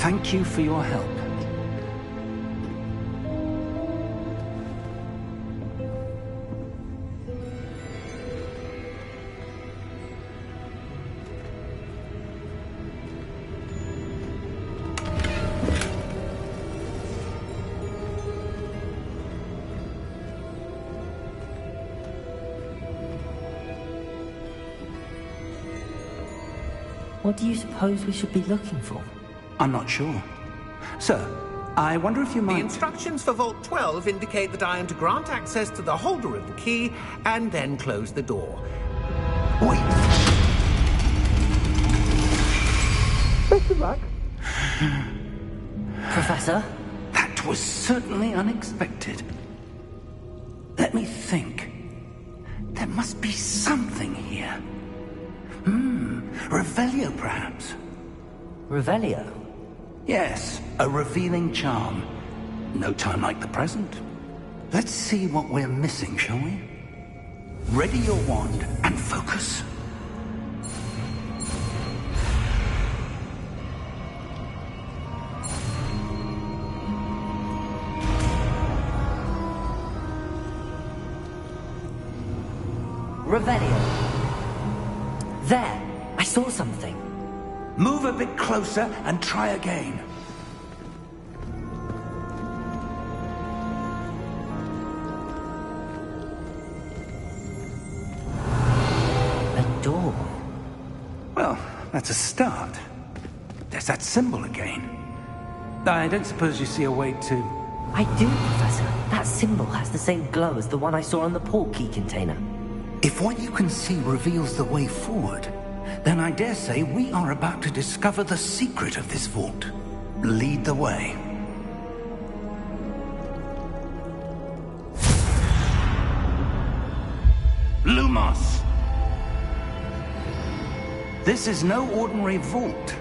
Thank you for your help. What do you suppose we should be looking for? I'm not sure. Sir, I wonder if you might... The instructions for Vault 12 indicate that I am to grant access to the holder of the key and then close the door. Wait! Best of luck. Professor? That was certainly unexpected. Let me think. There must be something here. Revelio, perhaps? Revelio? Yes, a revealing charm. No time like the present. Let's see what we're missing, shall we? Ready your wand and focus. Revelio. There! I saw something. Move a bit closer and try again. A door. Well, that's a start. There's that symbol again. I don't suppose you see a way to... I do, Professor. That symbol has the same glow as the one I saw on the port key container. If what you can see reveals the way forward, then I dare say we are about to discover the secret of this vault. Lead the way. Lumos! This is no ordinary vault.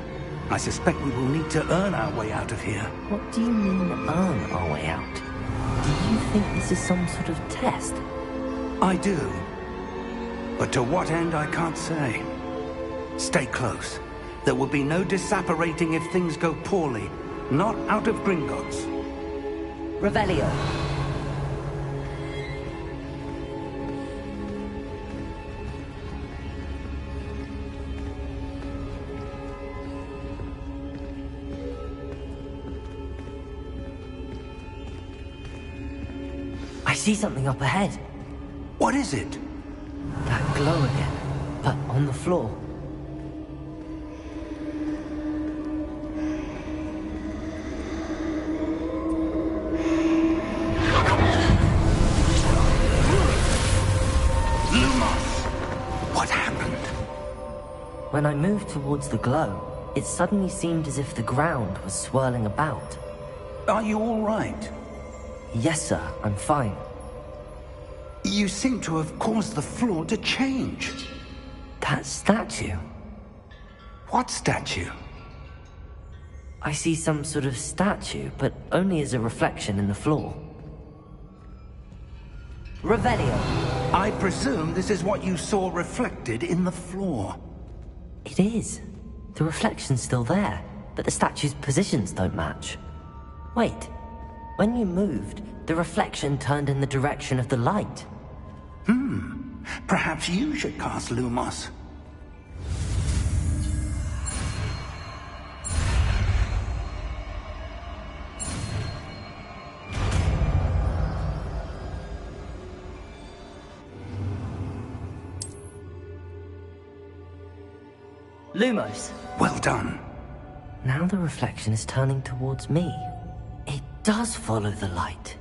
I suspect we will need to earn our way out of here. What do you mean, earn our way out? Do you think this is some sort of test? I do. But to what end, I can't say. Stay close. There will be no disapparating if things go poorly. Not out of Gringotts. Revelio. I see something up ahead. What is it? That glow again, but on the floor. Lumos! What happened? When I moved towards the glow, it suddenly seemed as if the ground was swirling about. Are you all right? Yes, sir, I'm fine. You seem to have caused the floor to change. That statue? What statue? I see some sort of statue, but only as a reflection in the floor. Revelio. I presume this is what you saw reflected in the floor. It is. The reflection's still there, but the statue's positions don't match. Wait. When you moved, the reflection turned in the direction of the light. Perhaps you should cast Lumos. Lumos. Well done. Now the reflection is turning towards me. It does follow the light.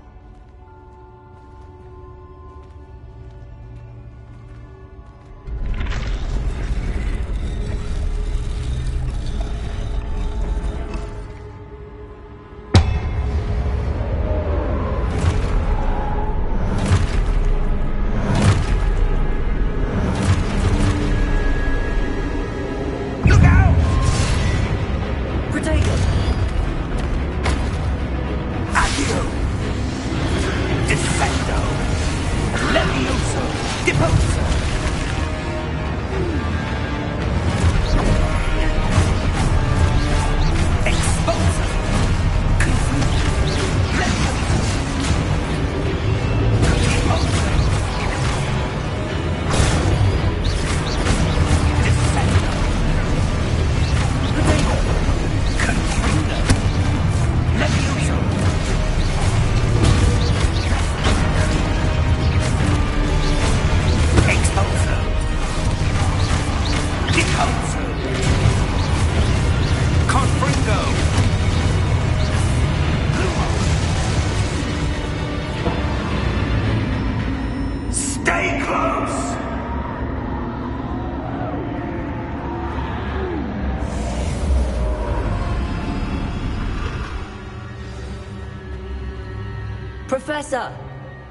Professor!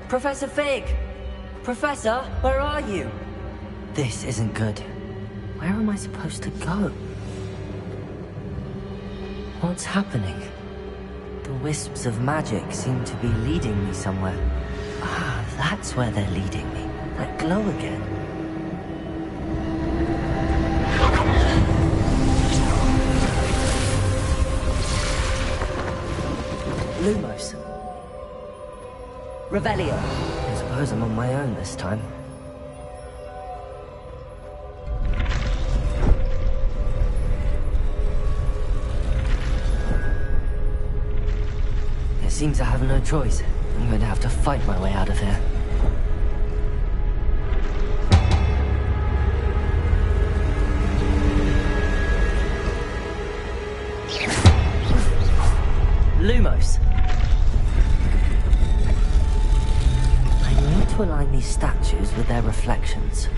Professor Fig! Professor, where are you? This isn't good. Where am I supposed to go? What's happening? The wisps of magic seem to be leading me somewhere. Ah, that's where they're leading me. That glow again. Lumos. Revelio. I suppose I'm on my own this time. It seems I have no choice. I'm going to have to fight my way out of here. Lumos. I need to align these statues with their reflections.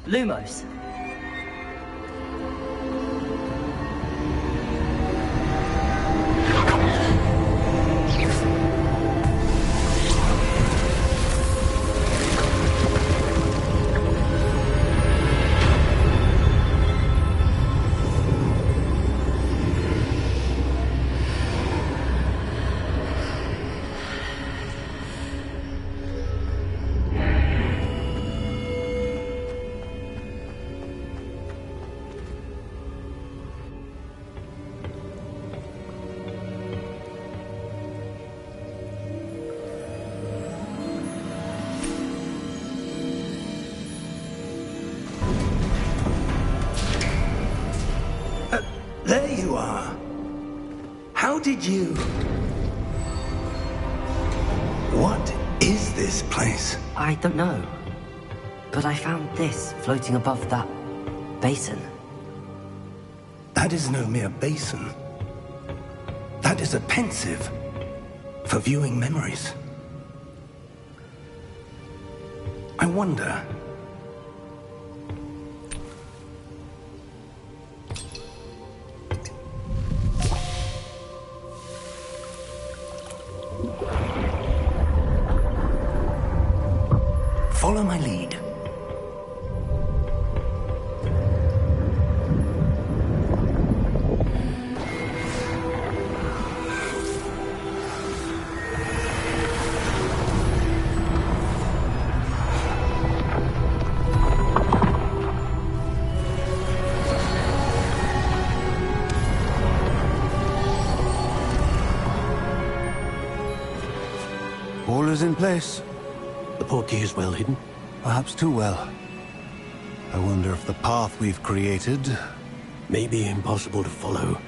Lumos. There you are. How did you... What is this place? I don't know. But I found this floating above that basin. That is no mere basin. That is a pensive for viewing memories. I wonder... Follow my lead. All is in place. The portkey is well hidden. Perhaps too well. I wonder if the path we've created... may be impossible to follow.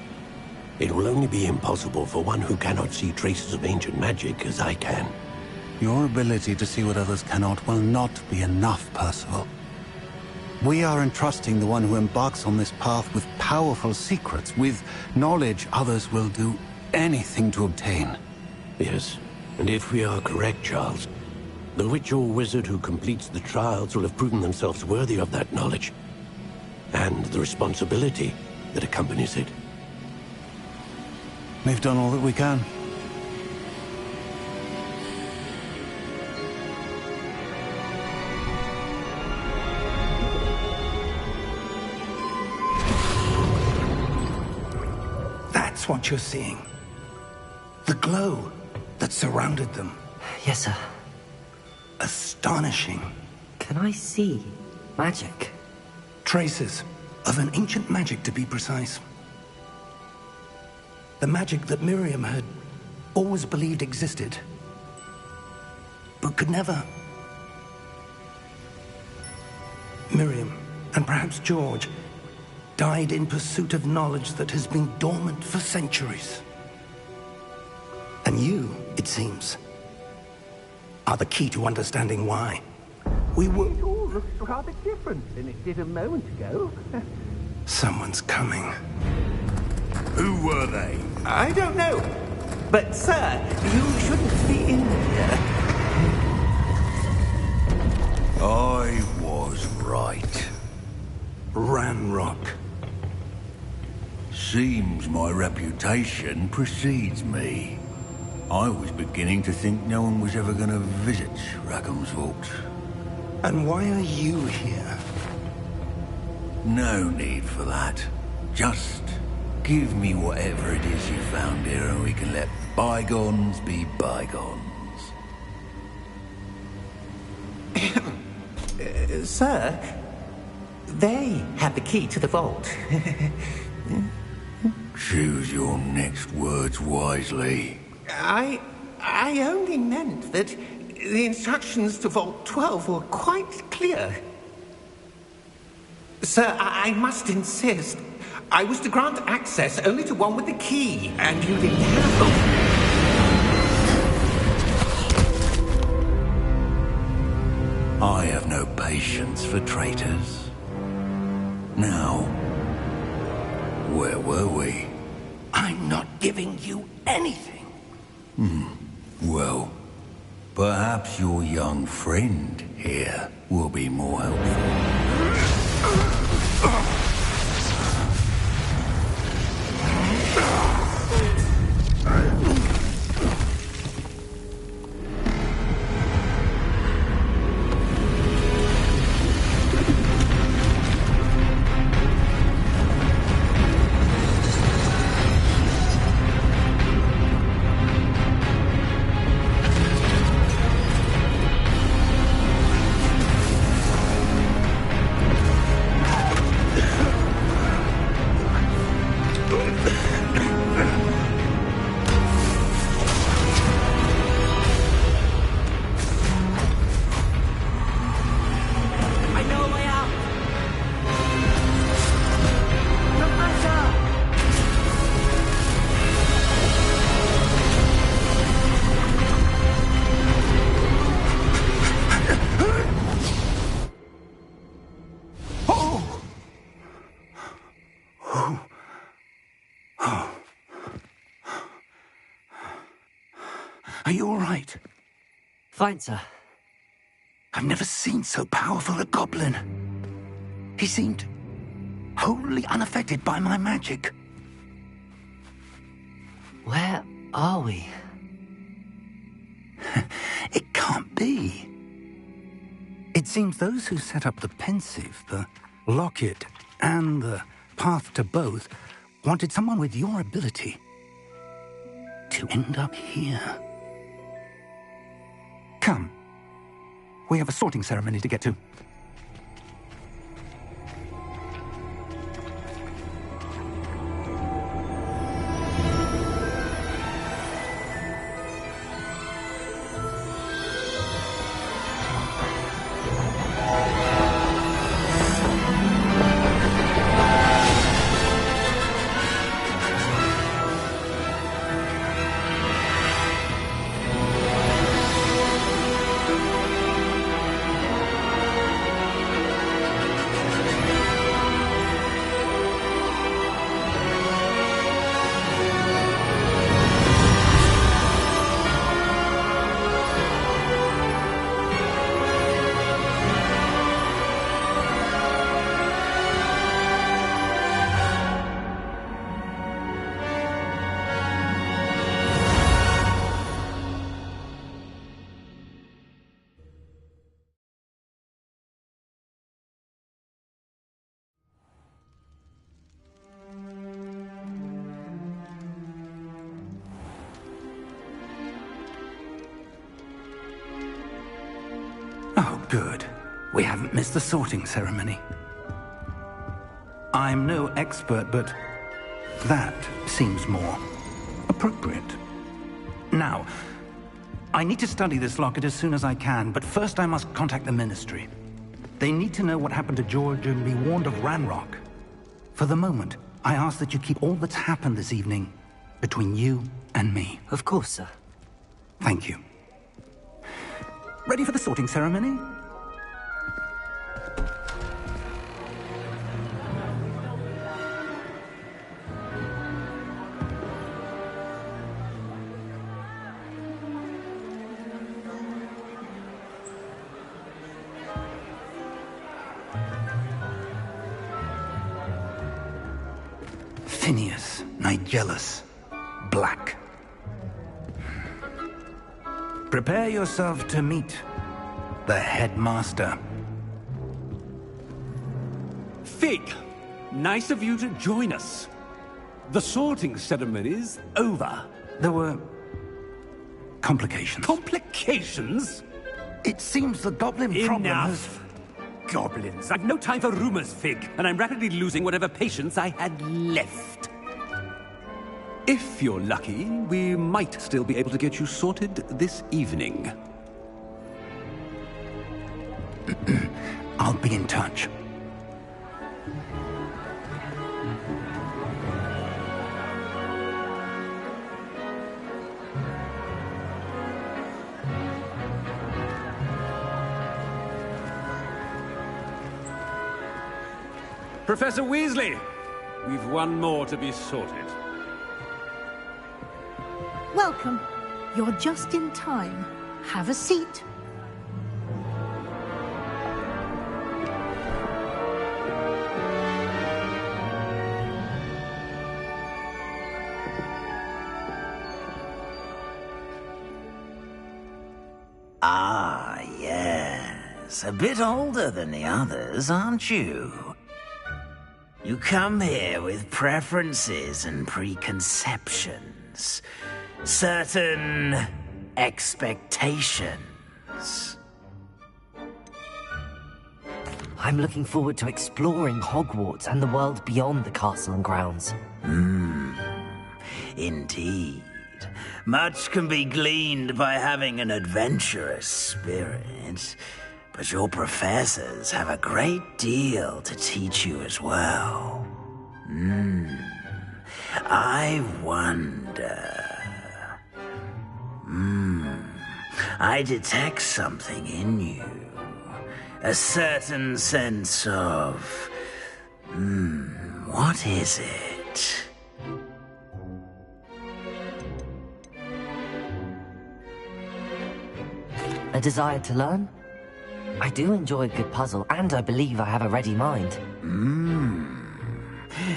It will only be impossible for one who cannot see traces of ancient magic as I can. Your ability to see what others cannot will not be enough, Percival. We are entrusting the one who embarks on this path with powerful secrets, with knowledge others will do anything to obtain. Yes, and if we are correct, Charles, the witch or wizard who completes the trials will have proven themselves worthy of that knowledge, and the responsibility that accompanies it. We've done all that we can. That's what you're seeing. The glow that surrounded them. Yes, sir. Astonishing. Can I see magic? Traces of an ancient magic, to be precise. The magic that Miriam had always believed existed, but could never. Miriam, and perhaps George, died in pursuit of knowledge that has been dormant for centuries. And you, it seems, are the key to understanding why. We were... It all looks rather different than it did a moment ago. Someone's coming. Who were they? I don't know. But, sir, you shouldn't be in here. I was right. Ranrock. Seems my reputation precedes me. I was beginning to think no one was ever going to visit Rackham's Vault. And why are you here? No need for that. Just give me whatever it is you found here and we can let bygones be bygones. Sir, they have the key to the vault. Choose your next words wisely. I only meant that the instructions to Vault 12 were quite clear. Sir, I must insist. I was to grant access only to one with the key, and you didn't have them. I have no patience for traitors. Now, where were we? I'm not giving you anything. Well, perhaps your young friend here will be more helpful. Are you all right? Fine, sir. I've never seen so powerful a goblin. He seemed wholly unaffected by my magic. Where are we? It can't be. It seems those who set up the pensive, the locket, and the path to both wanted someone with your ability to end up here. Come. We have a sorting ceremony to get to. Good. We haven't missed the sorting ceremony. I'm no expert, but that seems more appropriate. Now, I need to study this locket as soon as I can, but first I must contact the Ministry. They need to know what happened to George and be warned of Ranrock. For the moment, I ask that you keep all that's happened this evening between you and me. Of course, sir. Thank you. Ready for the sorting ceremony? Phineas Nigellus Black. Prepare yourself to meet the headmaster. Fig, nice of you to join us. The sorting ceremony's over. There were complications. Complications? It seems the goblin problem has... Enough! Goblins. I've no time for rumors, Fig, and I'm rapidly losing whatever patience I had left. If you're lucky, we might still be able to get you sorted this evening. I'll be in touch. Professor Weasley, we've one more to be sorted. Welcome. You're just in time. Have a seat. Ah, yes. A bit older than the others, aren't you? You come here with preferences and preconceptions. Certain expectations. I'm looking forward to exploring Hogwarts and the world beyond the castle and grounds. Indeed. Much can be gleaned by having an adventurous spirit, but your professors have a great deal to teach you as well. I wonder... I detect something in you. A certain sense of... what is it? A desire to learn? I do enjoy a good puzzle, and I believe I have a ready mind.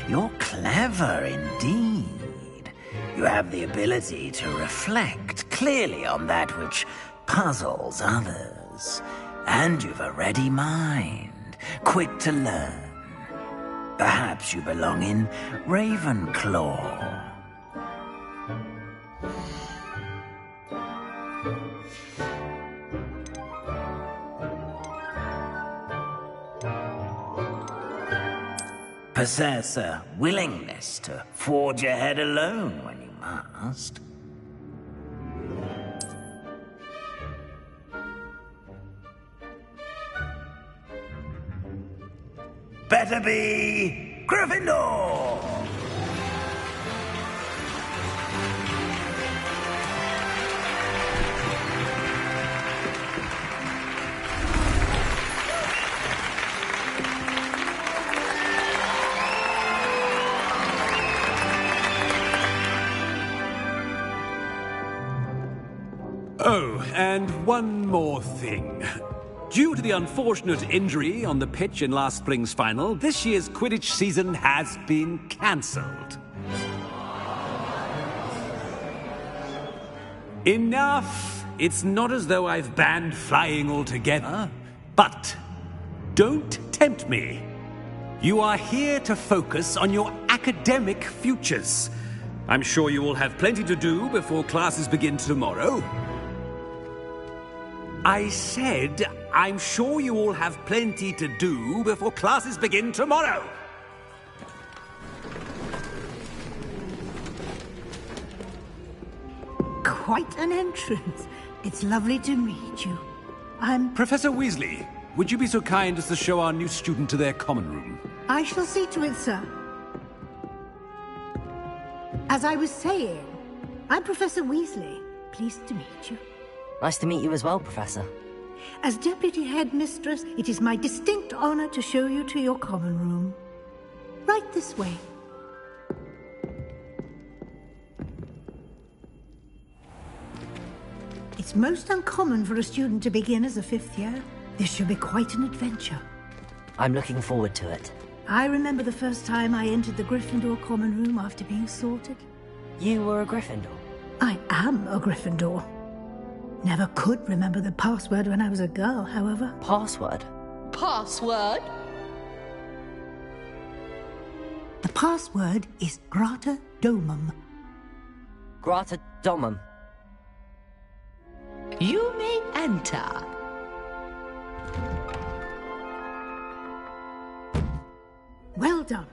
You're clever indeed. You have the ability to reflect clearly on that which puzzles others. And you've a ready mind, quick to learn. Perhaps you belong in Ravenclaw. Possess a willingness to forge ahead alone when you must. Better be Gryffindor! Oh, and one more thing. Due to the unfortunate injury on the pitch in last spring's final, this year's Quidditch season has been cancelled. Enough! It's not as though I've banned flying altogether, but don't tempt me. You are here to focus on your academic futures. I'm sure you will have plenty to do before classes begin tomorrow. I said I'm sure you all have plenty to do before classes begin tomorrow. Quite an entrance. It's lovely to meet you. I'm... Professor Weasley, would you be so kind as to show our new student to their common room? I shall see to it, sir. As I was saying, I'm Professor Weasley. Pleased to meet you. Nice to meet you as well, Professor. As Deputy Headmistress, it is my distinct honor to show you to your common room. Right this way. It's most uncommon for a student to begin as a 5th year. This should be quite an adventure. I'm looking forward to it. I remember the first time I entered the Gryffindor common room after being sorted. You were a Gryffindor? I am a Gryffindor. Never could remember the password when I was a girl, however. Password? Password? The password is Grata Domum. Grata Domum. You may enter. Well done.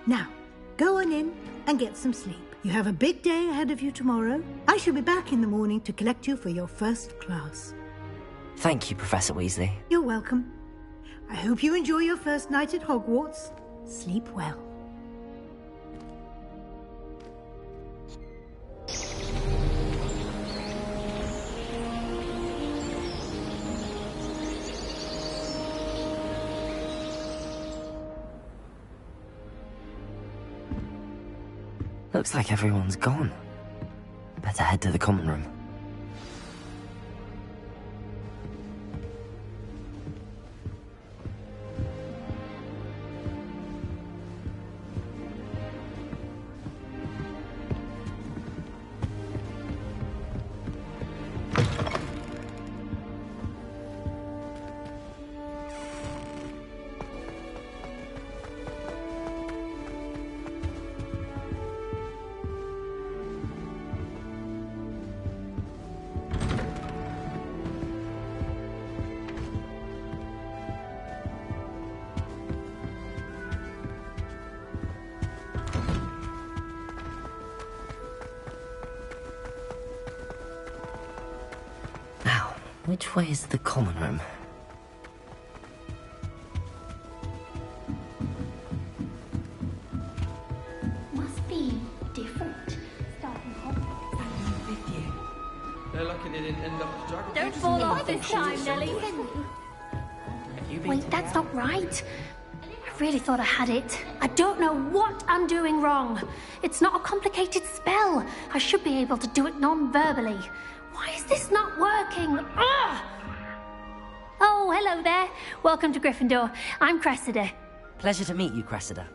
Now, go on in and get some sleep. You have a big day ahead of you tomorrow. I shall be back in the morning to collect you for your first class. Thank you, Professor Weasley. You're welcome. I hope you enjoy your first night at Hogwarts. Sleep well. Looks like everyone's gone. Better head to the common room. Which way is the common room? Must be different. Starting Hogwarts. Fifth year. They're lucky they didn't end up as juggling. Don't fall off this time, Nelly. Wait, that's not right. I really thought I had it. I don't know what I'm doing wrong. It's not a complicated spell. I should be able to do it non-verbally. Why is this not working? Ugh! Oh, hello there. Welcome to Gryffindor. I'm Cressida. Pleasure to meet you, Cressida.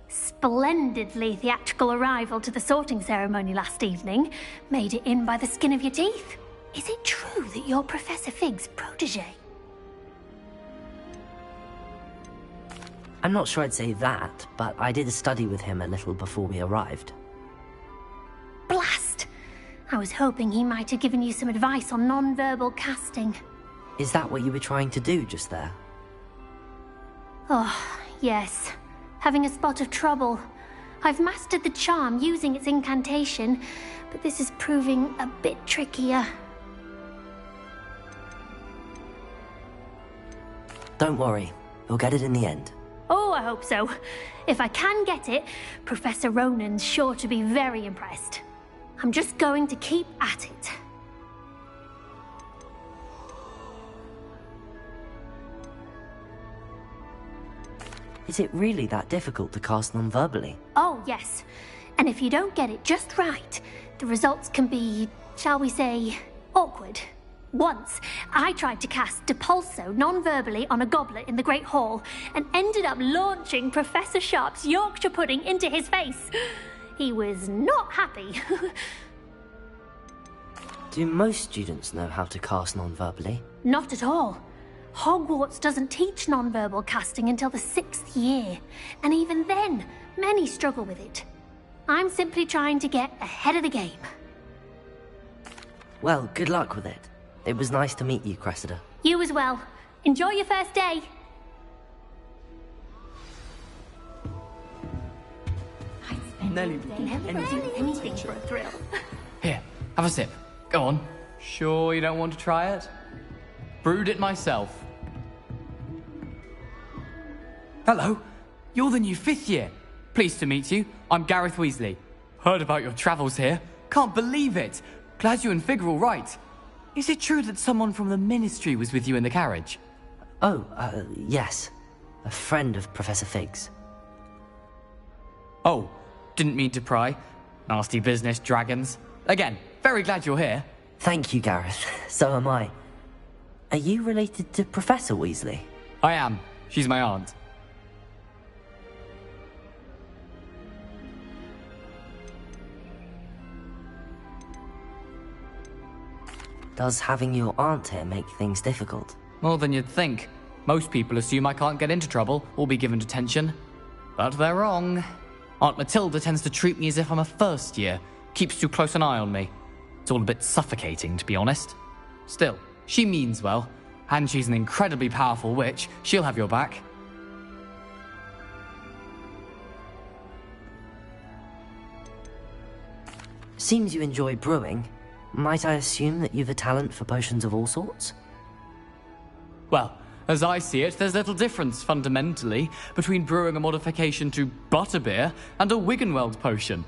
Splendidly theatrical arrival to the sorting ceremony last evening. Made it in by the skin of your teeth. Is it true that you're Professor Fig's protege? I'm not sure I'd say that, but I did study with him a little before we arrived. Blast! I was hoping he might have given you some advice on non-verbal casting. Is that what you were trying to do just there? Oh, yes. Having a spot of trouble. I've mastered the charm using its incantation, but this is proving a bit trickier. Don't worry. You'll get it in the end. Oh, I hope so. If I can get it, Professor Ronan's sure to be very impressed. I'm just going to keep at it. Is it really that difficult to cast non-verbally? Oh, yes. And if you don't get it just right, the results can be, shall we say, awkward. Once, I tried to cast Depulso non-verbally on a goblet in the Great Hall and ended up launching Professor Sharp's Yorkshire pudding into his face. He was not happy. Do most students know how to cast non-verbally? Not at all. Hogwarts doesn't teach non-verbal casting until the 6th year, and even then, many struggle with it. I'm simply trying to get ahead of the game. Well, good luck with it. It was nice to meet you, Cressida. You as well. Enjoy your first day. Nelly. Never do anything for a thrill. Here, have a sip. Go on. Sure you don't want to try it? Brewed it myself. Hello. You're the new 5th year. Pleased to meet you. I'm Gareth Weasley. Heard about your travels here. Can't believe it. Glad you and Fig are all right. Is it true that someone from the Ministry was with you in the carriage? Oh, yes. A friend of Professor Fig's. Oh, didn't mean to pry. Nasty business, dragons. Again, very glad you're here. Thank you, Gareth. So am I. Are you related to Professor Weasley? I am. She's my aunt. Does having your aunt here make things difficult? More than you'd think. Most people assume I can't get into trouble or be given detention. But they're wrong. Aunt Matilda tends to treat me as if I'm a first year. Keeps too close an eye on me. It's all a bit suffocating, to be honest. Still, she means well. And she's an incredibly powerful witch. She'll have your back. Seems you enjoy brewing. Might I assume that you've a talent for potions of all sorts? Well, as I see it, there's little difference, fundamentally, between brewing a modification to butterbeer and a Wiggenweld potion.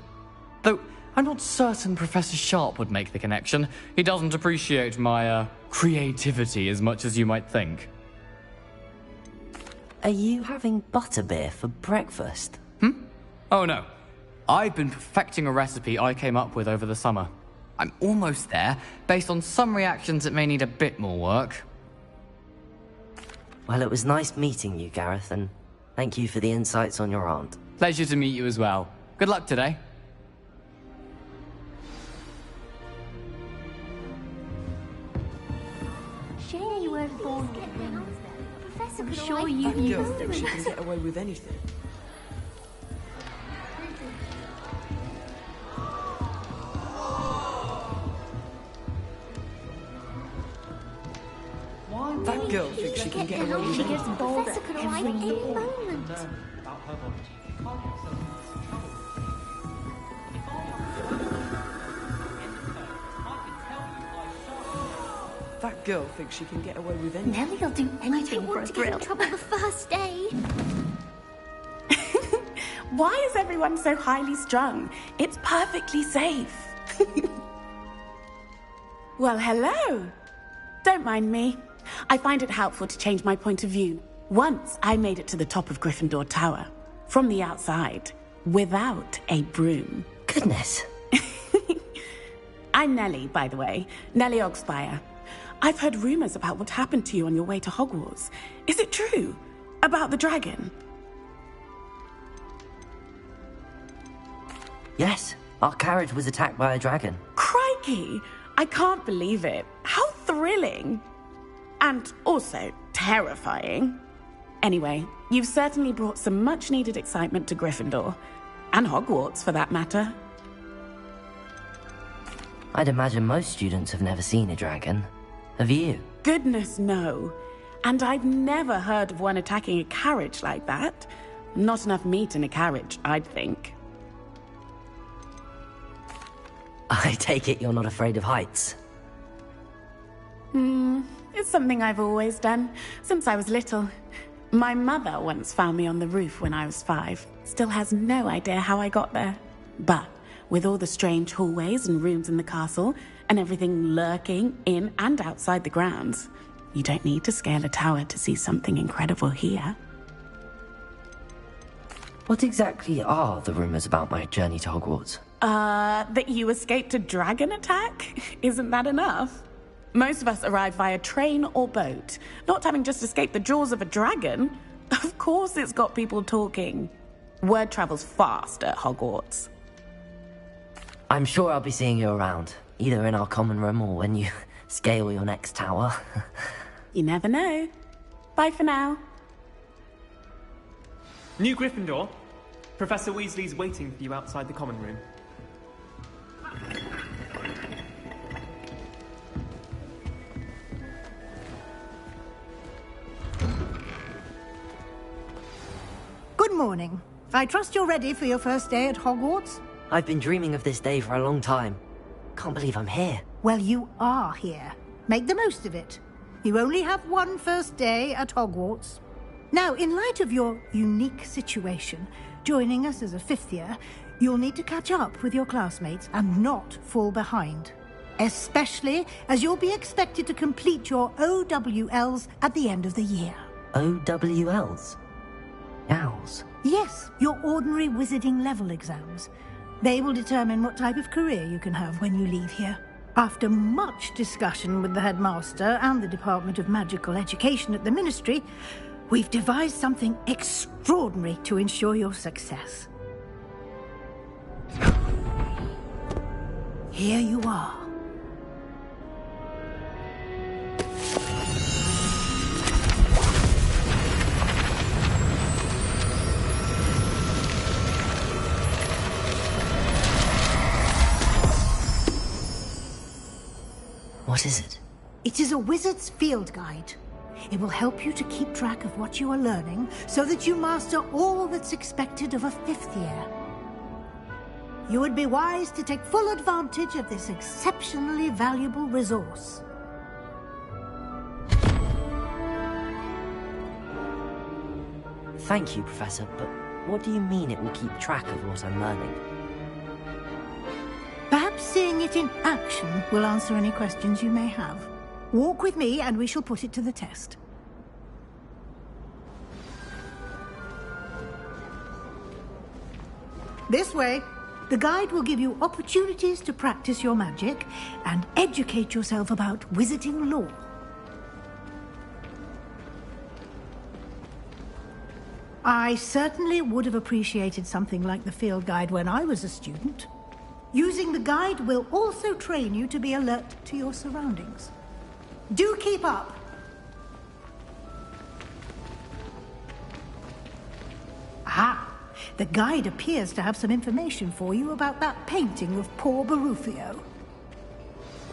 Though, I'm not certain Professor Sharp would make the connection. He doesn't appreciate my, creativity as much as you might think. Are you having butterbeer for breakfast? Oh no. I've been perfecting a recipe I came up with over the summer. I'm almost there. Based on some reactions, it may need a bit more work. Well, it was nice meeting you, Gareth, and thank you for the insights on your aunt. Pleasure to meet you as well. Good luck today. Shame you weren't born with wings. Professor could sure That girl thinks she can get away with anything. That girl thinks she can get away with She anything. gets bolder every moment. That girl thinks she can get away with anything. Nellie'll do anything for a thrill. Trouble the first day. Why is everyone so highly strung? It's perfectly safe. Well, hello. Don't mind me. I find it helpful to change my point of view. Once I made it to the top of Gryffindor Tower, from the outside, without a broom. Goodness. I'm Nellie, by the way. Nellie Ogspire. I've heard rumors about what happened to you on your way to Hogwarts. Is it true? About the dragon? Yes, our carriage was attacked by a dragon. Crikey! I can't believe it. How thrilling! And also terrifying. Anyway, you've certainly brought some much-needed excitement to Gryffindor. And Hogwarts, for that matter. I'd imagine most students have never seen a dragon. Have you? Goodness, no. And I've never heard of one attacking a carriage like that. Not enough meat in a carriage, I'd think. I take it you're not afraid of heights. It's something I've always done, since I was little. My mother once found me on the roof when I was 5. Still has no idea how I got there. But with all the strange hallways and rooms in the castle, and everything lurking in and outside the grounds, you don't need to scale a tower to see something incredible here. What exactly are the rumors about my journey to Hogwarts? That you escaped a dragon attack? Isn't that enough? Most of us arrive via train or boat, not having just escaped the jaws of a dragon. Of course it's got people talking. Word travels fast at Hogwarts. I'm sure I'll be seeing you around, either in our common room or when you scale your next tower. You never know. Bye for now. New Gryffindor. Professor Weasley's waiting for you outside the common room. Good morning. I trust you're ready for your first day at Hogwarts? I've been dreaming of this day for a long time. Can't believe I'm here. Well, you are here. Make the most of it. You only have one first day at Hogwarts. Now, in light of your unique situation, joining us as a fifth year, you'll need to catch up with your classmates and not fall behind. Especially as you'll be expected to complete your OWLs at the end of the year. OWLs? Owls? Yes, your ordinary wizarding level exams. They will determine what type of career you can have when you leave here. After much discussion with the headmaster and the Department of Magical Education at the Ministry, we've devised something extraordinary to ensure your success. Here you are. What is it? It is a wizard's field guide. It will help you to keep track of what you are learning so that you master all that's expected of a fifth year. You would be wise to take full advantage of this exceptionally valuable resource. Thank you, Professor, but what do you mean it will keep track of what I'm learning? Perhaps seeing it in action will answer any questions you may have. Walk with me and we shall put it to the test. This way. The guide will give you opportunities to practice your magic and educate yourself about wizarding lore. I certainly would have appreciated something like the field guide when I was a student. Using the guide will also train you to be alert to your surroundings. Do keep up! Aha! The guide appears to have some information for you about that painting of poor Barufio.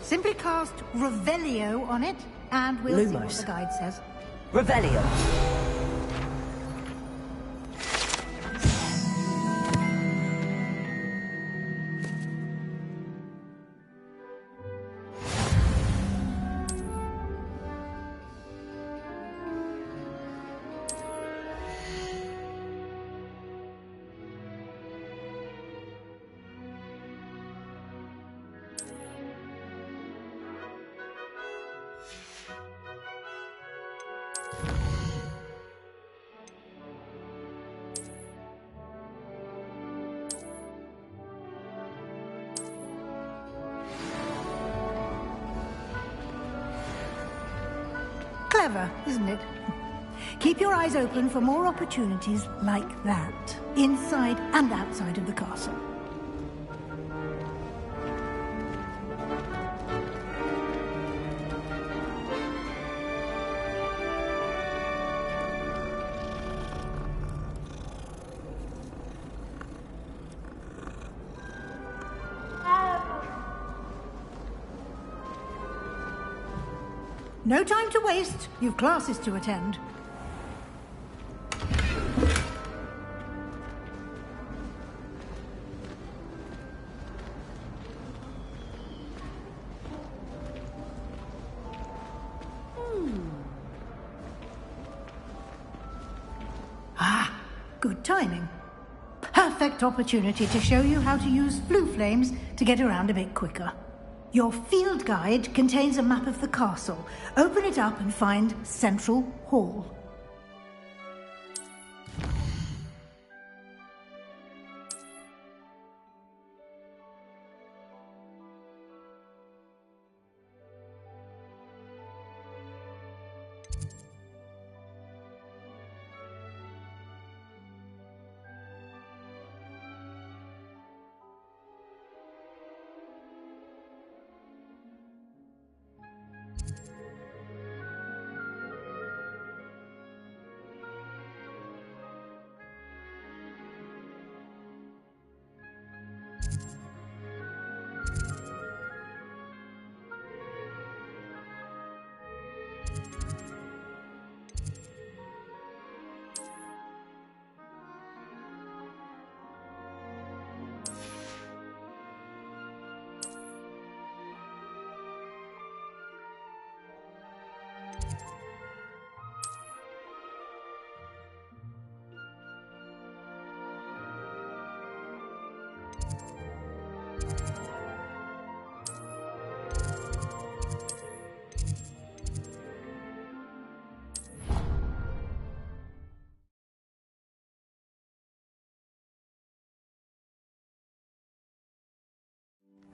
Simply cast Revelio on it, and we'll see what the guide says. Revelio! Clever, isn't it? Keep your eyes open for more opportunities like that, inside and outside of the castle. No time to waste. You've classes to attend. Ah, good timing. Perfect opportunity to show you how to use flue flames to get around a bit quicker. Your field guide contains a map of the castle. Open it up and find Central Hall.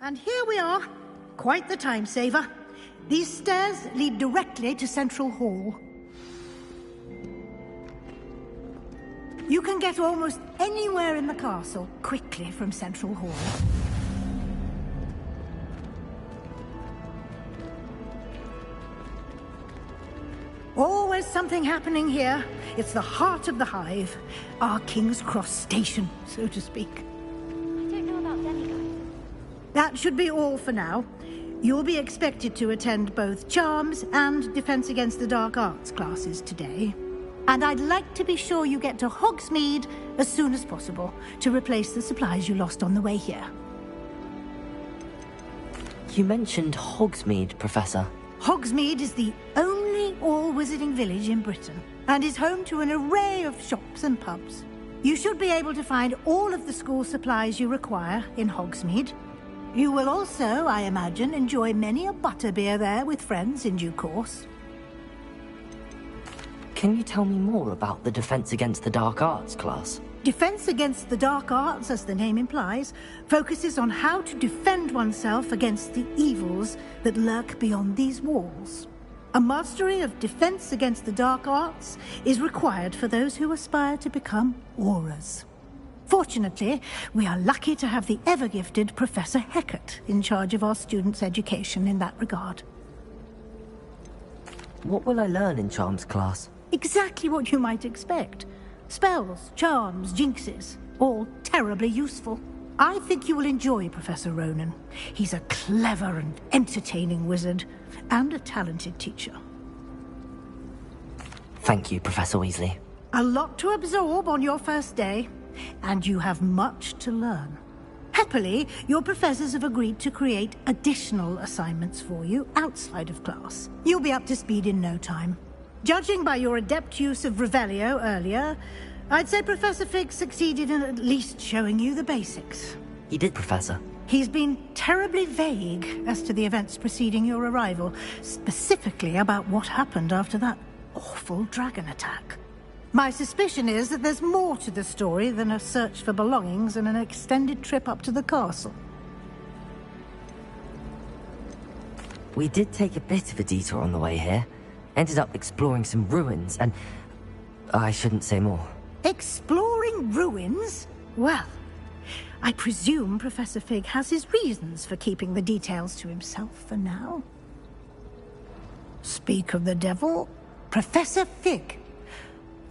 And here we are. Quite the time saver. These stairs lead directly to Central Hall. You can get almost anywhere in the castle quickly from Central Hall. Always something happening here. It's the heart of the hive. Our King's Cross station, so to speak. I don't know about demigods. That should be all for now. You'll be expected to attend both Charms and Defense Against the Dark Arts classes today. And I'd like to be sure you get to Hogsmeade as soon as possible to replace the supplies you lost on the way here. You mentioned Hogsmeade, Professor. Hogsmeade is the only all-wizarding village in Britain and is home to an array of shops and pubs. You should be able to find all of the school supplies you require in Hogsmeade. You will also, I imagine, enjoy many a butterbeer there with friends in due course. Can you tell me more about the Defense Against the Dark Arts class? Defense Against the Dark Arts, as the name implies, focuses on how to defend oneself against the evils that lurk beyond these walls. A mastery of Defense Against the Dark Arts is required for those who aspire to become Aurors. Fortunately, we are lucky to have the ever-gifted Professor Hecat in charge of our students' education in that regard. What will I learn in Charms class? Exactly what you might expect. Spells, charms, jinxes, all terribly useful. I think you will enjoy Professor Ronan. He's a clever and entertaining wizard, and a talented teacher. Thank you, Professor Weasley. A lot to absorb on your first day, and you have much to learn. Happily, your professors have agreed to create additional assignments for you outside of class. You'll be up to speed in no time. Judging by your adept use of Revelio earlier, I'd say Professor Fig succeeded in at least showing you the basics. He did, Professor. He's been terribly vague as to the events preceding your arrival, specifically about what happened after that awful dragon attack. My suspicion is that there's more to the story than a search for belongings and an extended trip up to the castle. We did take a bit of a detour on the way here. Ended up exploring some ruins and... I shouldn't say more. Exploring ruins? Well, I presume Professor Fig has his reasons for keeping the details to himself for now. Speak of the devil, Professor Fig.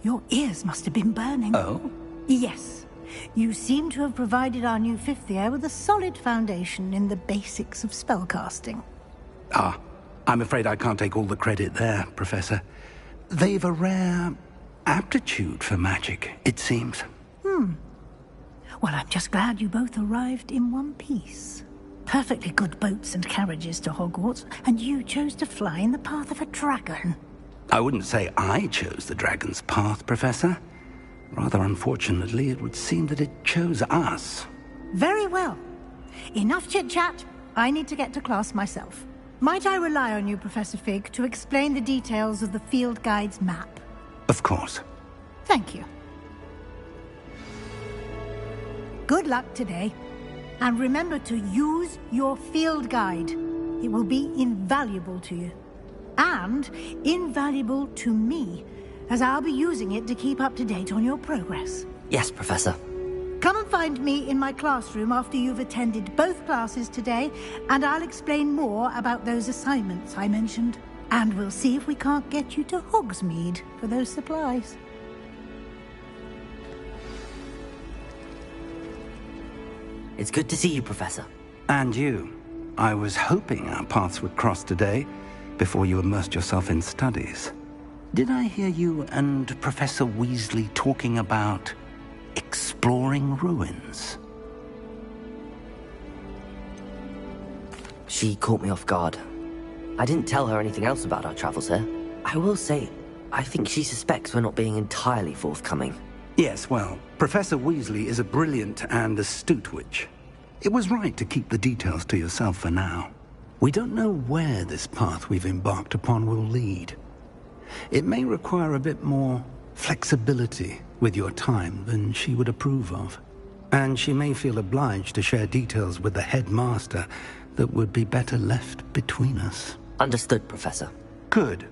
Your ears must have been burning. Oh? Yes. You seem to have provided our new fifth year with a solid foundation in the basics of spellcasting. Ah, I'm afraid I can't take all the credit there, Professor. They've a rare aptitude for magic, it seems. Well, I'm just glad you both arrived in one piece. Perfectly good boats and carriages to Hogwarts, and you chose to fly in the path of a dragon. I wouldn't say I chose the dragon's path, Professor. Rather unfortunately, it would seem that it chose us. Very well. Enough chit-chat. I need to get to class myself. Might I rely on you, Professor Fig, to explain the details of the field guide's map? Of course. Thank you. Good luck today. And remember to use your field guide. It will be invaluable to you. And invaluable to me, as I'll be using it to keep up to date on your progress. Yes, Professor. Come and find me in my classroom after you've attended both classes today, and I'll explain more about those assignments I mentioned. And we'll see if we can't get you to Hogsmeade for those supplies. It's good to see you, Professor. And you. I was hoping our paths would cross today, before you immersed yourself in studies. Did I hear you and Professor Weasley talking about exploring ruins? She caught me off guard. I didn't tell her anything else about our travels here. I will say, I think she suspects we're not being entirely forthcoming. Yes, well, Professor Weasley is a brilliant and astute witch. It was right to keep the details to yourself for now. We don't know where this path we've embarked upon will lead. It may require a bit more flexibility with your time than she would approve of. And she may feel obliged to share details with the headmaster that would be better left between us. Understood, Professor. Good.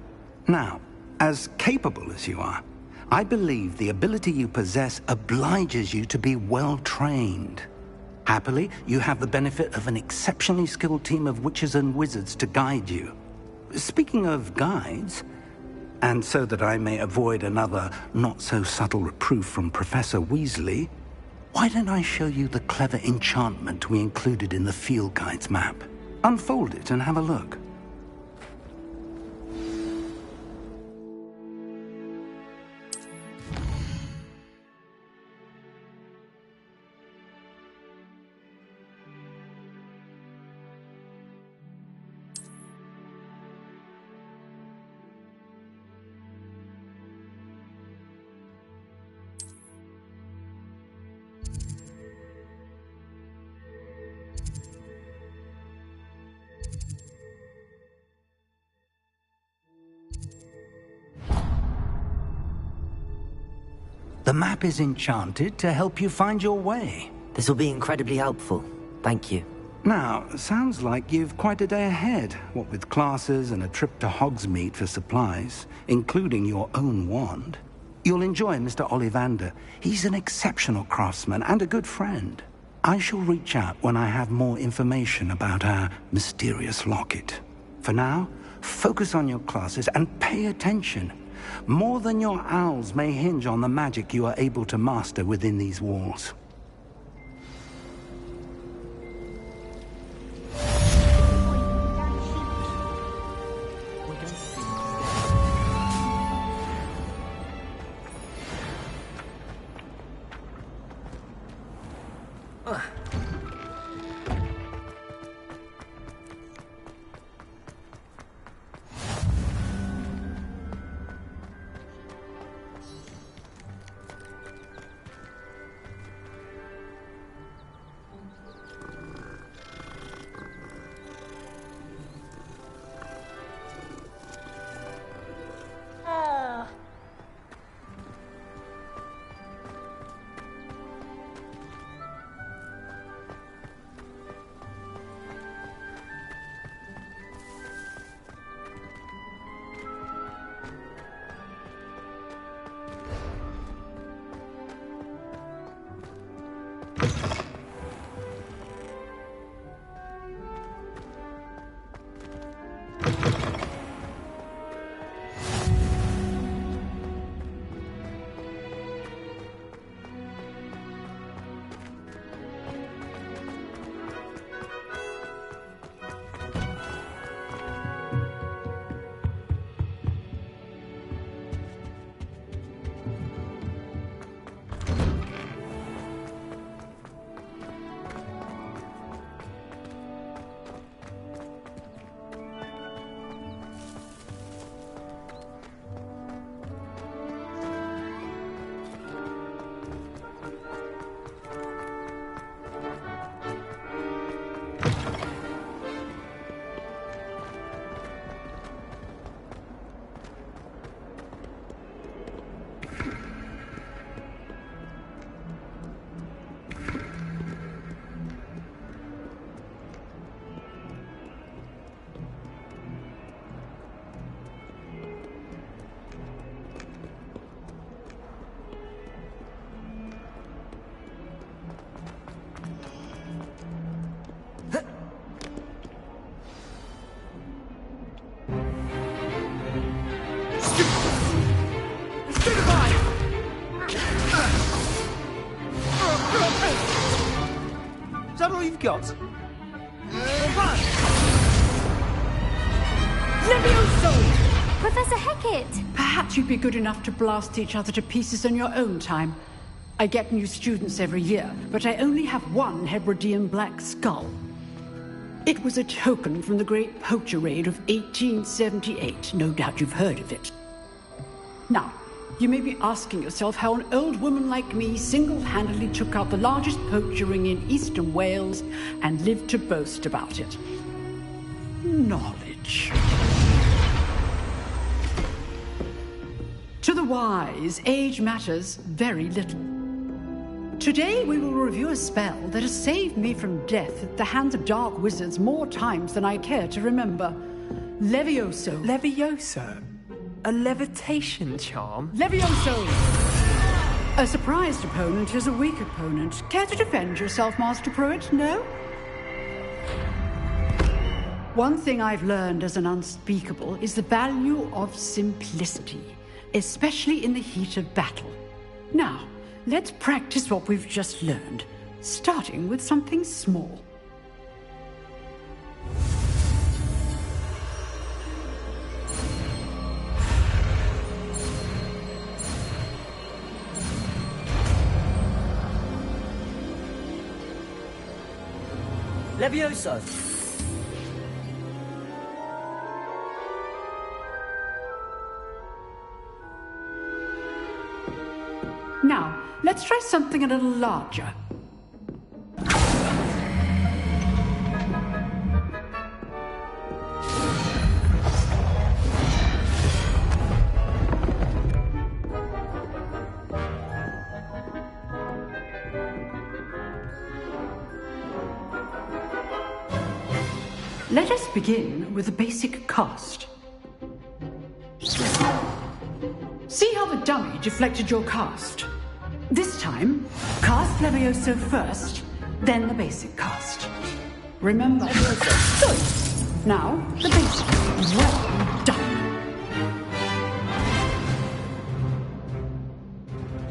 Now, as capable as you are, I believe the ability you possess obliges you to be well-trained. Happily, you have the benefit of an exceptionally skilled team of witches and wizards to guide you. Speaking of guides, and so that I may avoid another not-so-subtle reproof from Professor Weasley, why don't I show you the clever enchantment we included in the field guide's map? Unfold it and have a look. The map is enchanted to help you find your way. This will be incredibly helpful. Thank you. Now, sounds like you've quite a day ahead, what with classes and a trip to Hogsmeade for supplies, including your own wand. You'll enjoy Mr. Ollivander. He's an exceptional craftsman and a good friend. I shall reach out when I have more information about our mysterious locket. For now, focus on your classes and pay attention. More than your owls may hinge on the magic you are able to master within these walls. Is that all you've got? Levioso! Professor Hecat! Perhaps you'd be good enough to blast each other to pieces on your own time. I get new students every year, but I only have one Hebridean black skull. It was a token from the Great Poacher Raid of 1878. No doubt you've heard of it. Now, you may be asking yourself how an old woman like me single-handedly took out the largest poacher ring in eastern Wales and lived to boast about it. Knowledge. To the wise, age matters very little. Today we will review a spell that has saved me from death at the hands of dark wizards more times than I care to remember. Levioso. Levioso? A levitation charm? Levioso! A surprised opponent is a weak opponent. Care to defend yourself, Master Pruitt? No? One thing I've learned as an unspeakable is the value of simplicity, especially in the heat of battle. Now, let's practice what we've just learned, starting with something small. Levioso! Now, let's try something a little larger. Let us begin with a basic cast. See how the dummy deflected your cast? This time, cast Levioso first, then the basic cast. Remember, good. Now, the basic. Well done.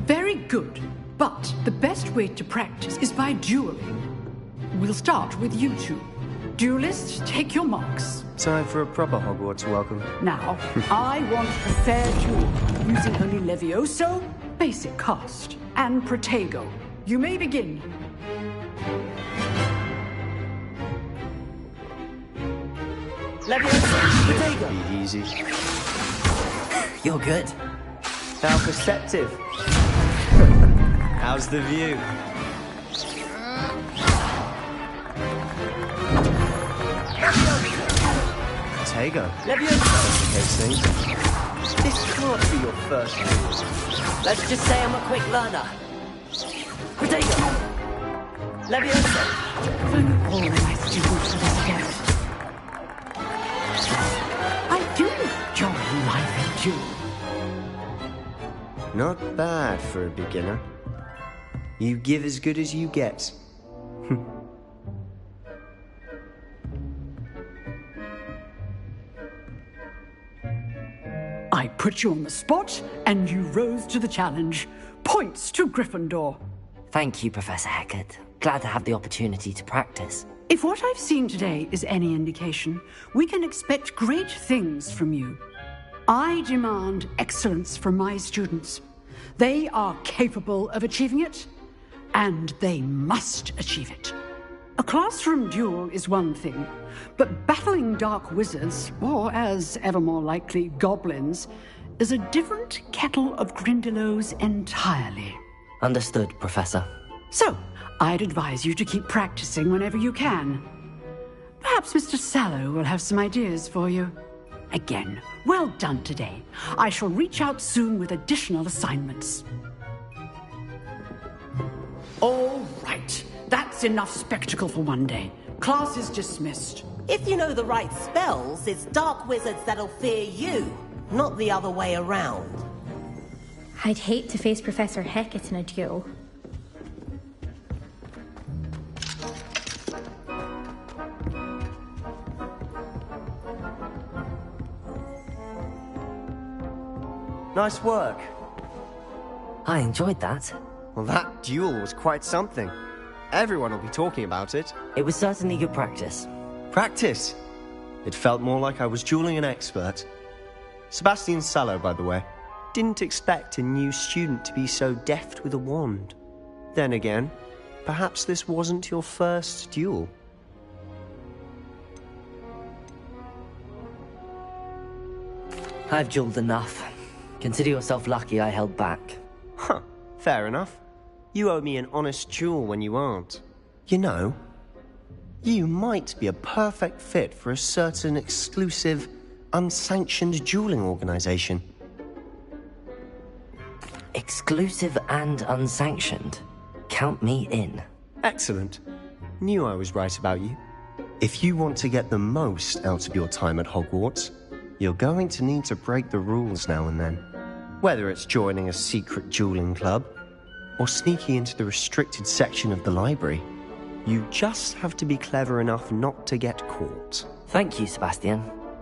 Very good, but the best way to practice is by dueling. We'll start with you two. Duelists, take your marks. Time for a proper Hogwarts welcome. Now, I want a fair duel, using only Levioso, basic cast, and Protego. You may begin. Levioso, Protego. Be easy. You're good. How perceptive. How's the view? Protego. Levioso. This can't be your first duel. Let's just say I'm a quick learner. Protego. Levioso. Thank all my students for this gift. I do enjoy life duel. Not bad for a beginner. You give as good as you get. I put you on the spot, and you rose to the challenge. Points to Gryffindor. Thank you, Professor Hecat. Glad to have the opportunity to practice. If what I've seen today is any indication, we can expect great things from you. I demand excellence from my students. They are capable of achieving it, and they must achieve it. A classroom duel is one thing, but battling dark wizards, or as ever more likely, goblins, is a different kettle of Grindylows entirely. Understood, Professor. So, I'd advise you to keep practicing whenever you can. Perhaps Mr. Sallow will have some ideas for you. Again, well done today. I shall reach out soon with additional assignments. All right. That's enough spectacle for one day. Class is dismissed. If you know the right spells, it's dark wizards that'll fear you, not the other way around. I'd hate to face Professor Hecat in a duel. Nice work. I enjoyed that. Well, that duel was quite something. Everyone will be talking about it. It was certainly good practice. Practice? It felt more like I was dueling an expert. Sebastian Sallow, by the way. Didn't expect a new student to be so deft with a wand. Then again, perhaps this wasn't your first duel. I've dueled enough. Consider yourself lucky I held back. Huh, fair enough. You owe me an honest duel when you aren't. You know, you might be a perfect fit for a certain exclusive, unsanctioned dueling organization. Exclusive and unsanctioned? Count me in. Excellent. Knew I was right about you. If you want to get the most out of your time at Hogwarts, you're going to need to break the rules now and then. Whether it's joining a secret dueling club, or sneaking into the restricted section of the library, you just have to be clever enough not to get caught. Thank you, Sebastian.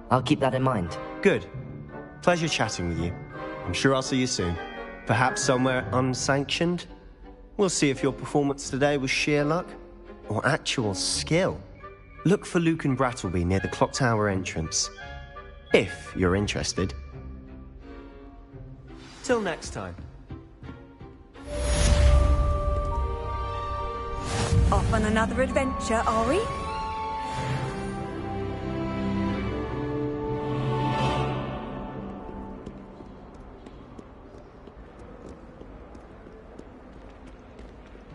I'll keep that in mind. Good. Pleasure chatting with you. I'm sure I'll see you soon. Perhaps somewhere unsanctioned? We'll see if your performance today was sheer luck or actual skill. Look for Luke and Brattleby near the clock tower entrance, if you're interested. Till next time. Off on another adventure, are we?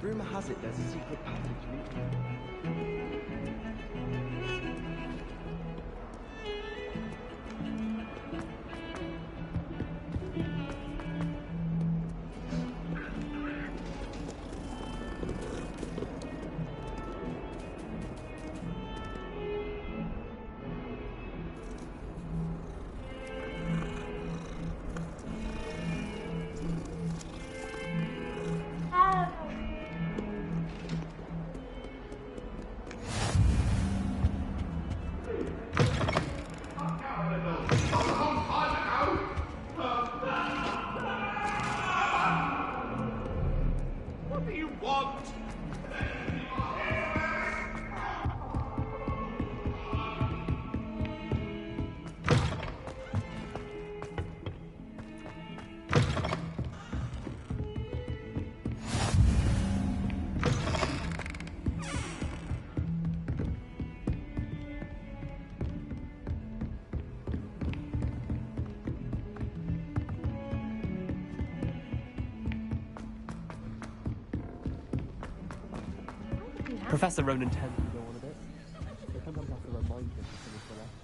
Rumor has it there's a secret passage. Professor Ronan tends to go on a bit. But sometimes I have to remind him to finish the lesson.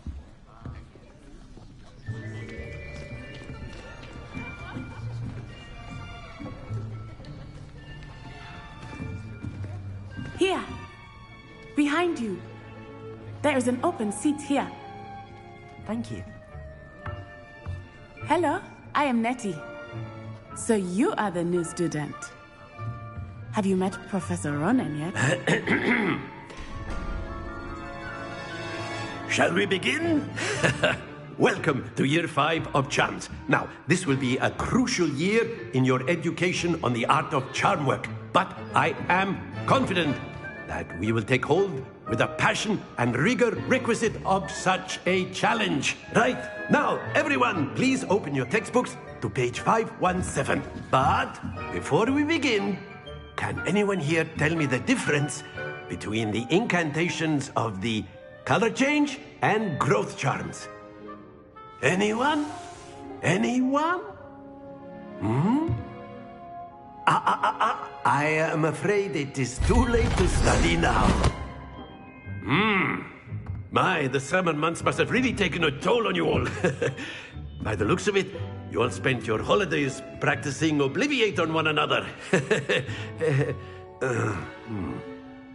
Here. Behind you. There is an open seat here. Thank you. Hello, I am Nettie. So you are the new student. Have you met Professor Ronan yet? Shall we begin? Welcome to Year 5 of Charms. Now, this will be a crucial year in your education on the art of charm work. But I am confident that we will take hold with the passion and rigor requisite of such a challenge. Right, now, everyone, please open your textbooks to page 517. But before we begin, can anyone here tell me the difference between the incantations of the color change and growth charms? Anyone? Anyone? I am afraid it is too late to study now. My, the summer months must have really taken a toll on you all. By the looks of it, you all spent your holidays practicing Obliviate on one another.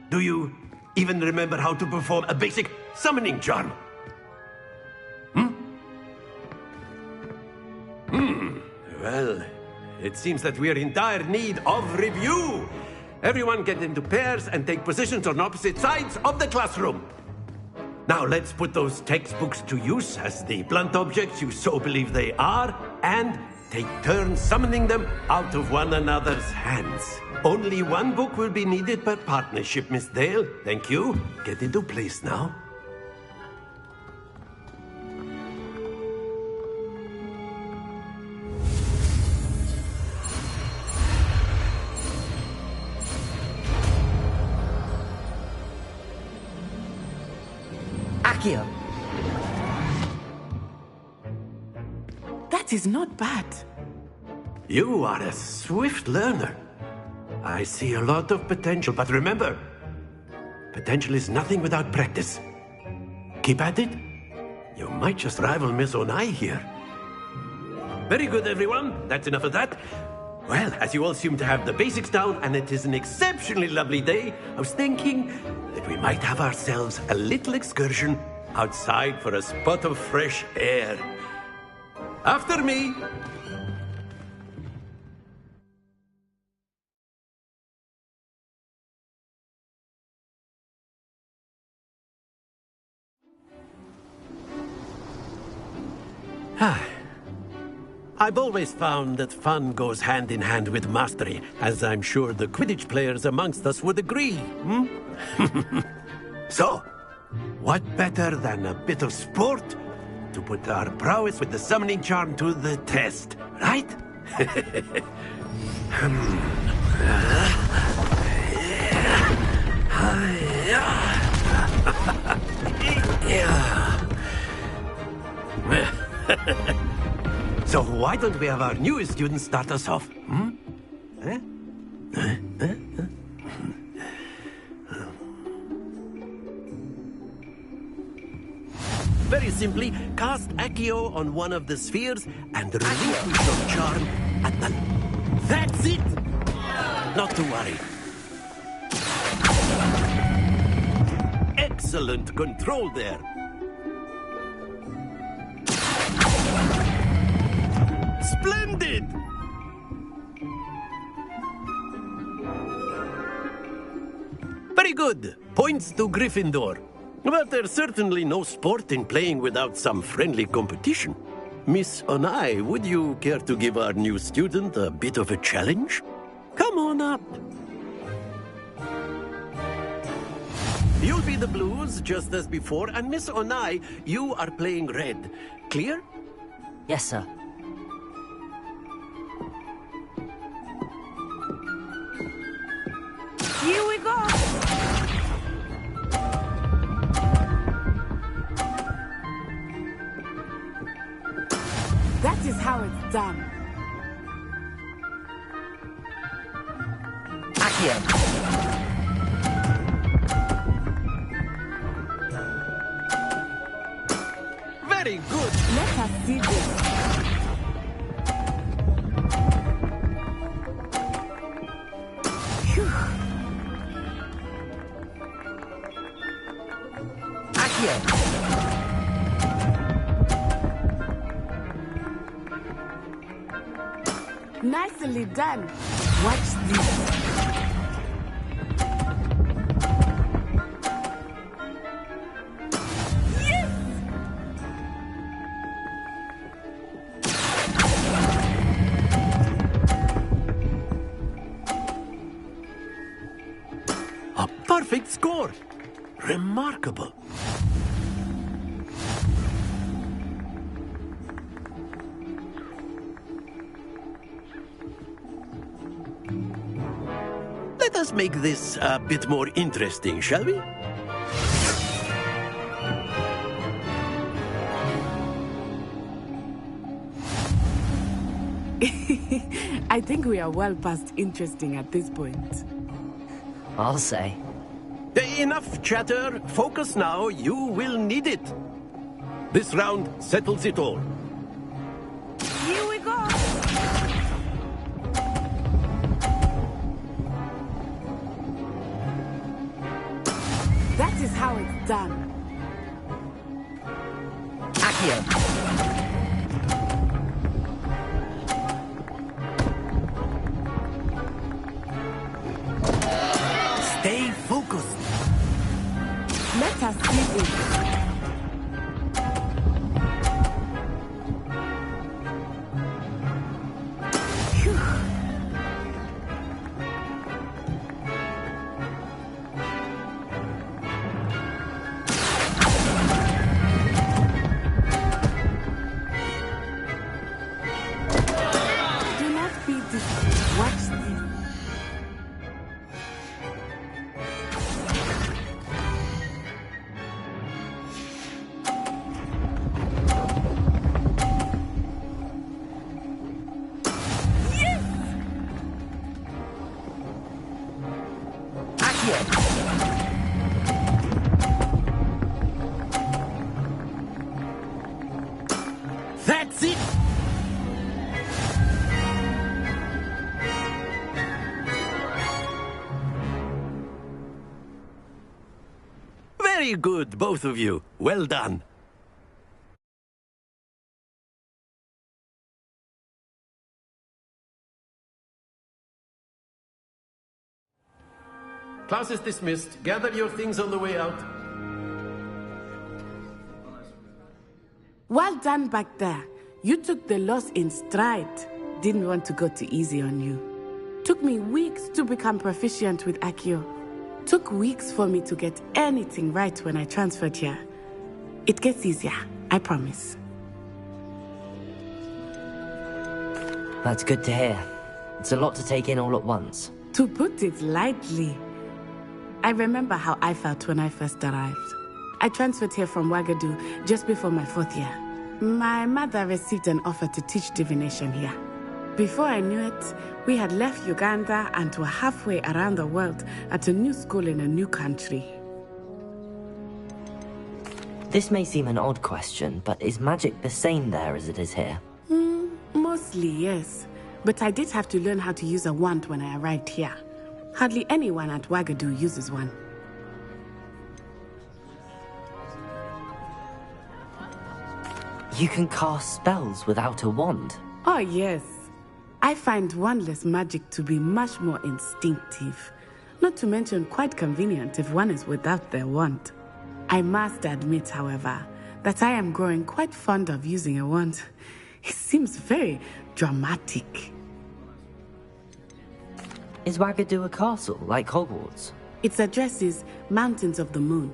Do you even remember how to perform a basic summoning charm? Well, it seems that we are in dire need of review. Everyone get into pairs and take positions on opposite sides of the classroom. Now let's put those textbooks to use as the blunt objects you so believe they are, and take turns summoning them out of one another's hands. Only one book will be needed per partnership, Miss Dale. Thank you. Get into place now. Accio! That is not bad. You are a swift learner. I see a lot of potential, but remember, potential is nothing without practice. Keep at it. You might just rival Miss Onai here. Very good, everyone. That's enough of that. Well, as you all seem to have the basics down, and it is an exceptionally lovely day, I was thinking that we might have ourselves a little excursion outside for a spot of fresh air. After me! I've always found that fun goes hand in hand with mastery, as I'm sure the Quidditch players amongst us would agree. So, what better than a bit of sport to put our prowess with the summoning charm to the test, right? So why don't we have our newest student start us off? Very simply, cast Accio on one of the spheres and relinquish your charm at the... That's it! Not to worry. Excellent control there. Splendid! Very good. Points to Gryffindor. But there's certainly no sport in playing without some friendly competition. Miss Onai, would you care to give our new student a bit of a challenge? Come on up. You'll be the blues, just as before, and Miss Onai, you are playing red. Clear? Yes, sir. Here we go! That is how it's done. Accio. Very good. Let us see this. Nicely done. Watch this. Yes! A perfect score. Remarkable. Let us make this a bit more interesting, shall we? I think we are well past interesting at this point. I'll say. Enough chatter. Focus now. You will need it. This round settles it all. Here we go! That is how it's done. Accio. Stay focused. Let us see this. Do not be this. Watch this. That's it. Very good, both of you. Well done. Class is dismissed. Gather your things on the way out. Well done back there. You took the loss in stride. Didn't want to go too easy on you. Took me weeks to become proficient with Accio. Took weeks for me to get anything right when I transferred here. It gets easier, I promise. That's good to hear. It's a lot to take in all at once. To put it lightly, I remember how I felt when I first arrived. I transferred here from Ouagadougou just before my 4th year. My mother received an offer to teach divination here. Before I knew it, we had left Uganda and were halfway around the world at a new school in a new country. This may seem an odd question, but is magic the same there as it is here? Mostly, yes. But I did have to learn how to use a wand when I arrived here. Hardly anyone at Ouagadougou uses one. You can cast spells without a wand? Oh, yes. I find wandless magic to be much more instinctive. Not to mention quite convenient if one is without their wand. I must admit, however, that I am growing quite fond of using a wand. It seems very dramatic. Is Ouagadougou a castle, like Hogwarts? Its address is Mountains of the Moon.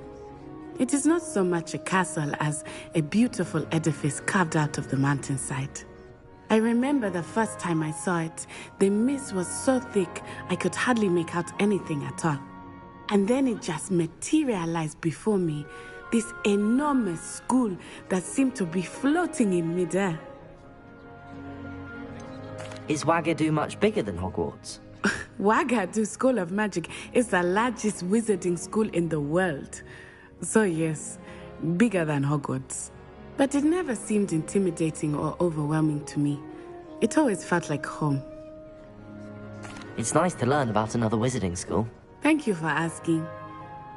It is not so much a castle as a beautiful edifice carved out of the mountainside. I remember the first time I saw it, the mist was so thick I could hardly make out anything at all. And then it just materialized before me, this enormous school that seemed to be floating in midair. Is Ouagadougou much bigger than Hogwarts? Ouagadougou School of Magic is the largest wizarding school in the world. So yes, bigger than Hogwarts. But it never seemed intimidating or overwhelming to me. It always felt like home. It's nice to learn about another wizarding school. Thank you for asking.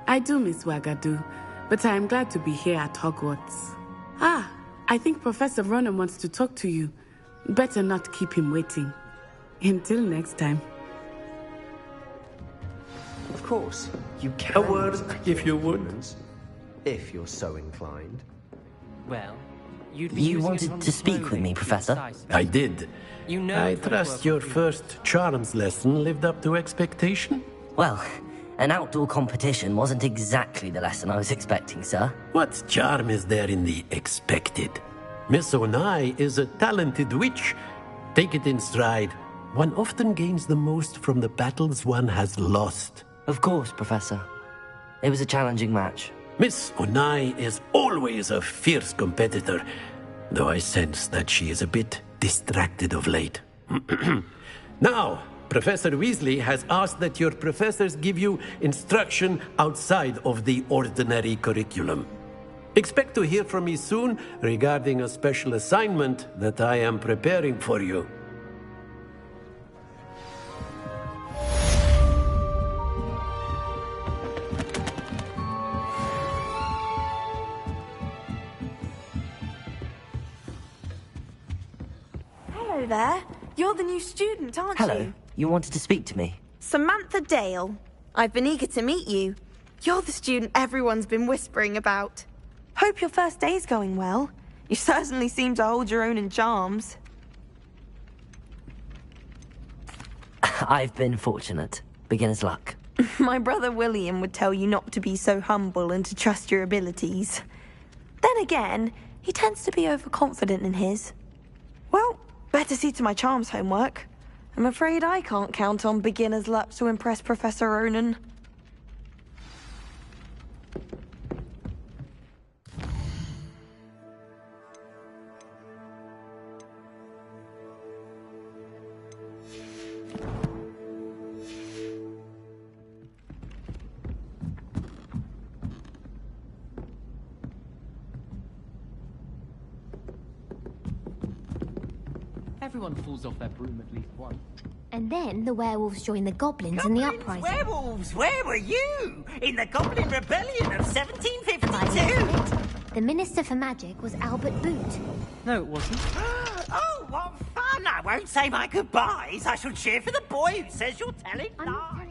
I do miss Ouagadougou, but I am glad to be here at Hogwarts. Ah, I think Professor Ronan wants to talk to you. Better not keep him waiting. Until next time. Of course, you can. A word, if you would. If you're so inclined. Well, you wanted to speak with me, Professor? I did. I trust your first charms lesson lived up to expectation? Well, an outdoor competition wasn't exactly the lesson I was expecting, sir. What charm is there in the expected? Miss Onai is a talented witch. Take it in stride. One often gains the most from the battles one has lost. Of course, Professor. It was a challenging match. Miss Onai is always a fierce competitor, though I sense that she is a bit distracted of late. Now, Professor Weasley has asked that your professors give you instruction outside of the ordinary curriculum. Expect to hear from me soon regarding a special assignment that I am preparing for you. Hello there. You're the new student, aren't Hello. you? You wanted to speak to me? Samantha Dale. I've been eager to meet you. You're the student everyone's been whispering about. Hope your first day's going well. You certainly seem to hold your own in charms. I've been fortunate. Beginner's luck. My brother William would tell you not to be so humble and to trust your abilities. Then again, he tends to be overconfident in his. Well, better see to my charms homework. I'm afraid I can't count on beginner's luck to impress Professor Ronan. Everyone falls off their broom at least once. And then the werewolves join the goblins in the uprising. Werewolves, where were you? In the Goblin Rebellion of 1752? The Minister for Magic was Albert Boot. No, it wasn't. Oh, what fun! I won't say my goodbyes. I shall cheer for the boy who says you're telling lies.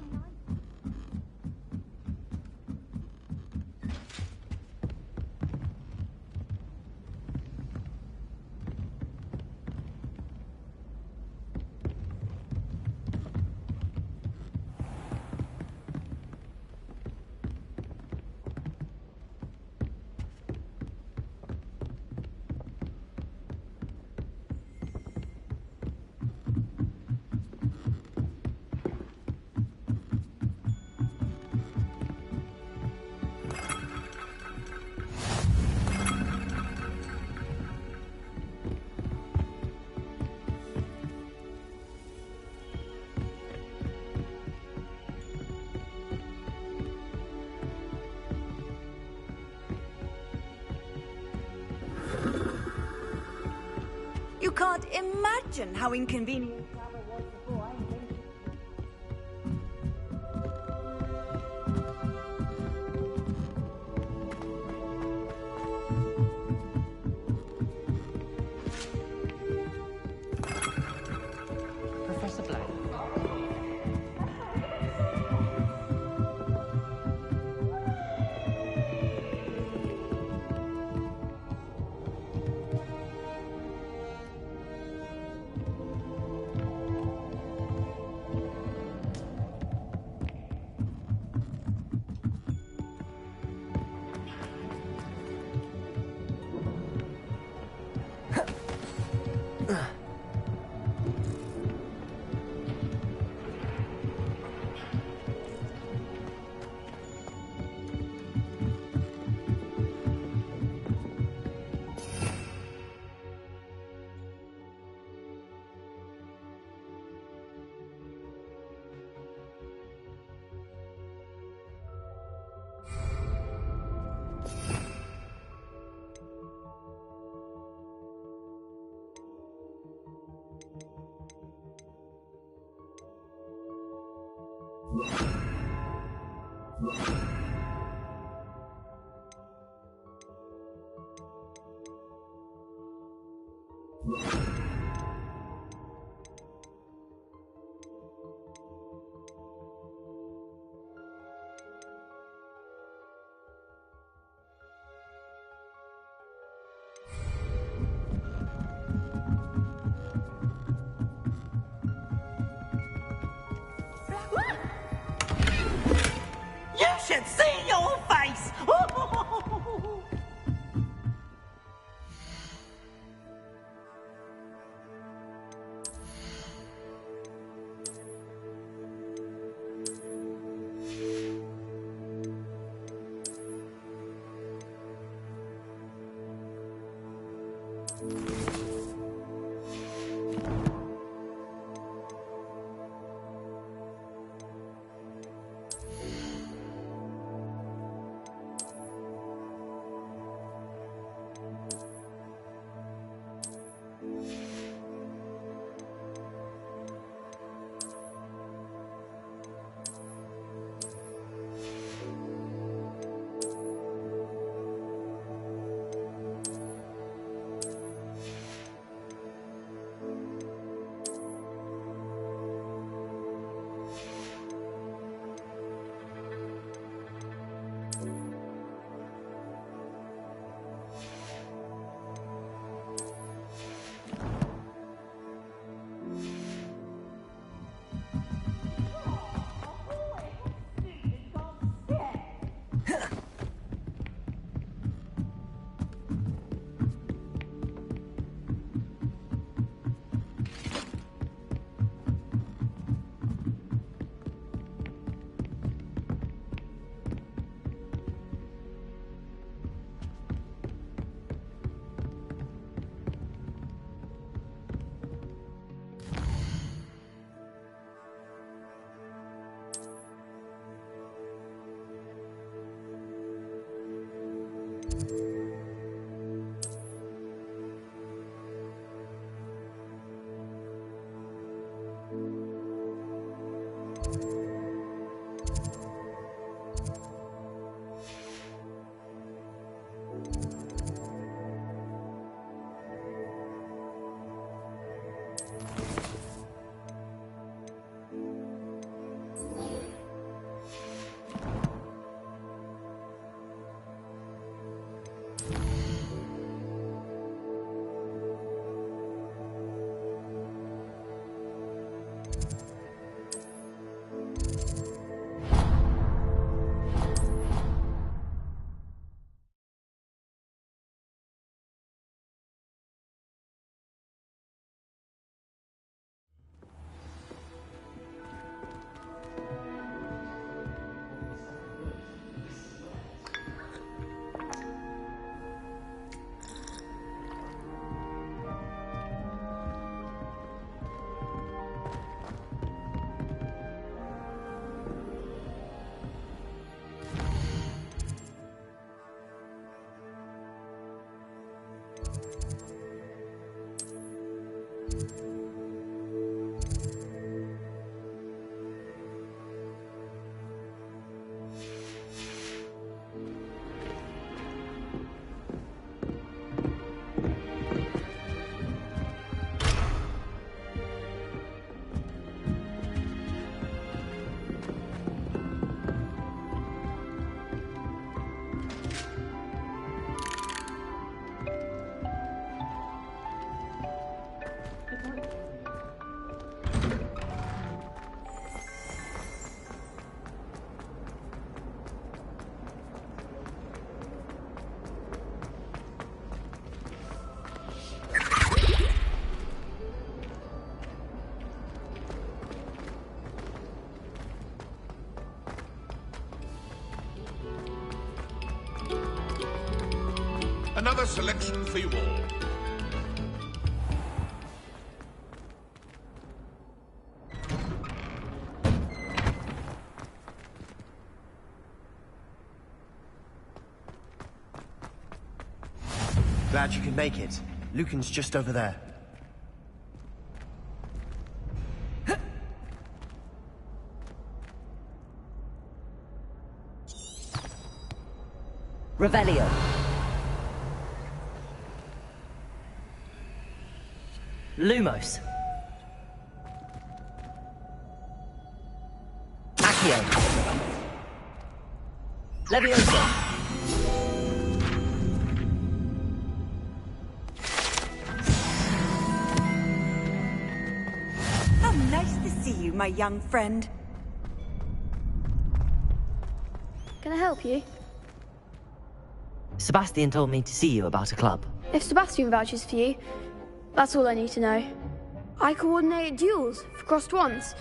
You can't imagine how inconvenient travel was before I invented Professor Black. You should see your face! Another selection for you all. Glad you could make it. Lucan's just over there. Revelio. Lumos. Accio. Leviosa. How nice to see you, my young friend. Can I help you? Sebastian told me to see you about a club. If Sebastian vouches for you, that's all I need to know. I coordinate duels for crossed wands.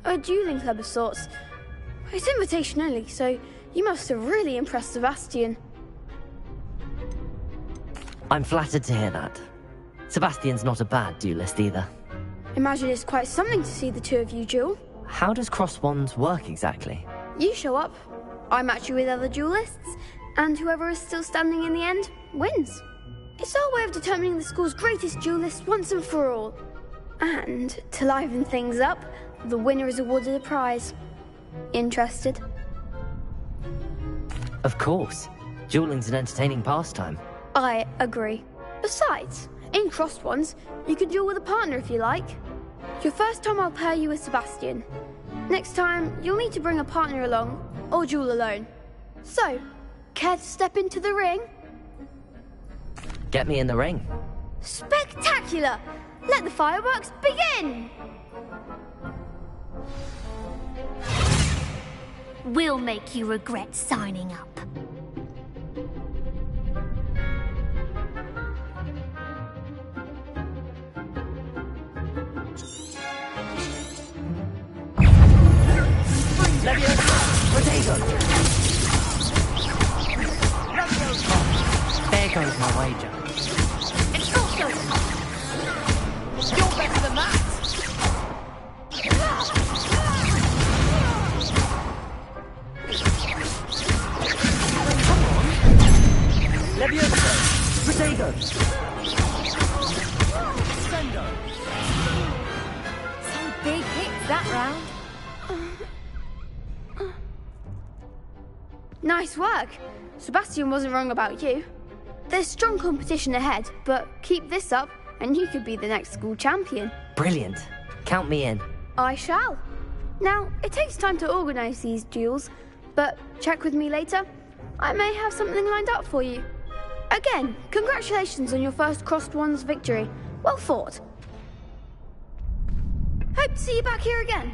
A dueling club of sorts. It's invitation only, so you must have really impressed Sebastian. I'm flattered to hear that. Sebastian's not a bad duelist either. Imagine it's quite something to see the two of you duel. How does cross wands work exactly? You show up, I match you with other duelists, and whoever is still standing in the end wins. It's our way of determining the school's greatest duelist once and for all. And to liven things up, the winner is awarded a prize. Interested? Of course. Dueling's an entertaining pastime. I agree. Besides, in crossed ones, you can duel with a partner if you like. Your first time I'll pair you with Sebastian. Next time, you'll need to bring a partner along, or duel alone. So, care to step into the ring? Get me in the ring. Spectacular! Let the fireworks begin! We'll make you regret signing up. There goes my wager. It's not so. You're better than that. Leviosa! Protego! Sendo. Some big hits that round. Nice work. Sebastian wasn't wrong about you. There's strong competition ahead, but keep this up and you could be the next school champion. Brilliant. Count me in. I shall. Now, it takes time to organise these duels, but check with me later. I may have something lined up for you. Again, congratulations on your first crossed wands victory. Well fought. Hope to see you back here again.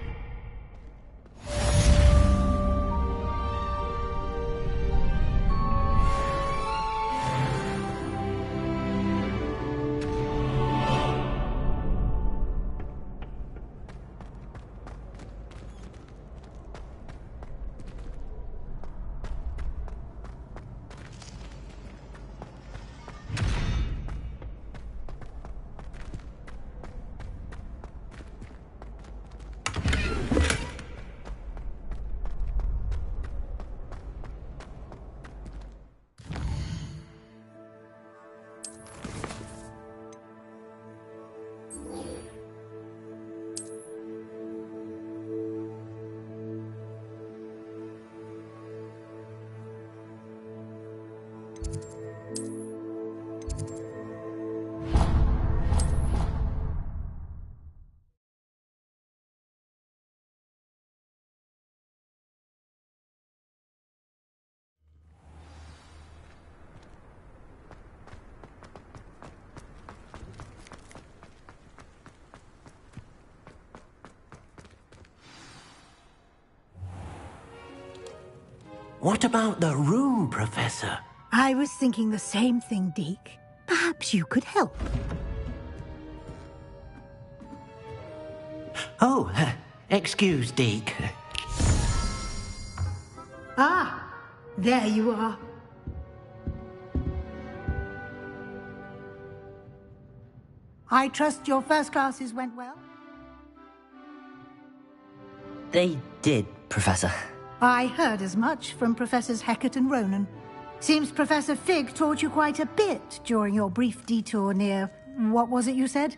What about the room, Professor? I was thinking the same thing, Deke. Perhaps you could help. Oh, excuse, Deke. Ah, there you are. I trust your first classes went well? They did, Professor. I heard as much from Professors Hecat and Ronan. Seems Professor Fig taught you quite a bit during your brief detour near... what was it you said?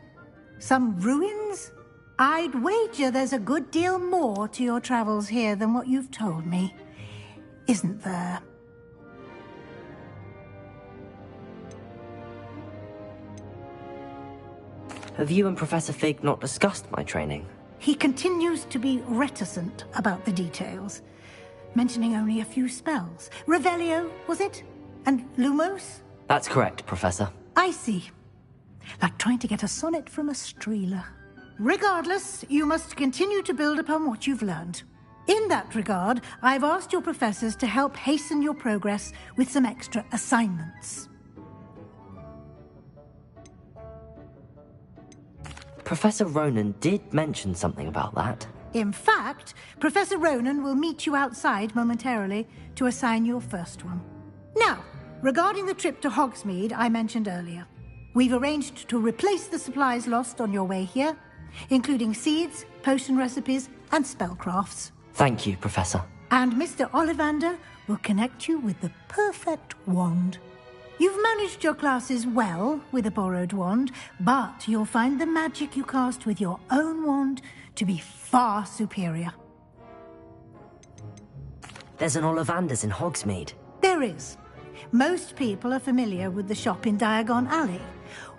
Some ruins? I'd wager there's a good deal more to your travels here than what you've told me. Isn't there? Have you and Professor Fig not discussed my training? He continues to be reticent about the details, mentioning only a few spells. Revelio, was it? And Lumos? That's correct, Professor. I see. Like trying to get a sonnet from a streeler. Regardless, you must continue to build upon what you've learned. In that regard, I've asked your professors to help hasten your progress with some extra assignments. Professor Ronan did mention something about that. In fact, Professor Ronan will meet you outside momentarily to assign your first one. Now, regarding the trip to Hogsmeade I mentioned earlier, we've arranged to replace the supplies lost on your way here, including seeds, potion recipes, and spellcrafts. Thank you, Professor. And Mr. Ollivander will connect you with the perfect wand. You've managed your classes well with a borrowed wand, but you'll find the magic you cast with your own wand to be far superior. There's an Ollivander's in Hogsmeade. There is. Most people are familiar with the shop in Diagon Alley.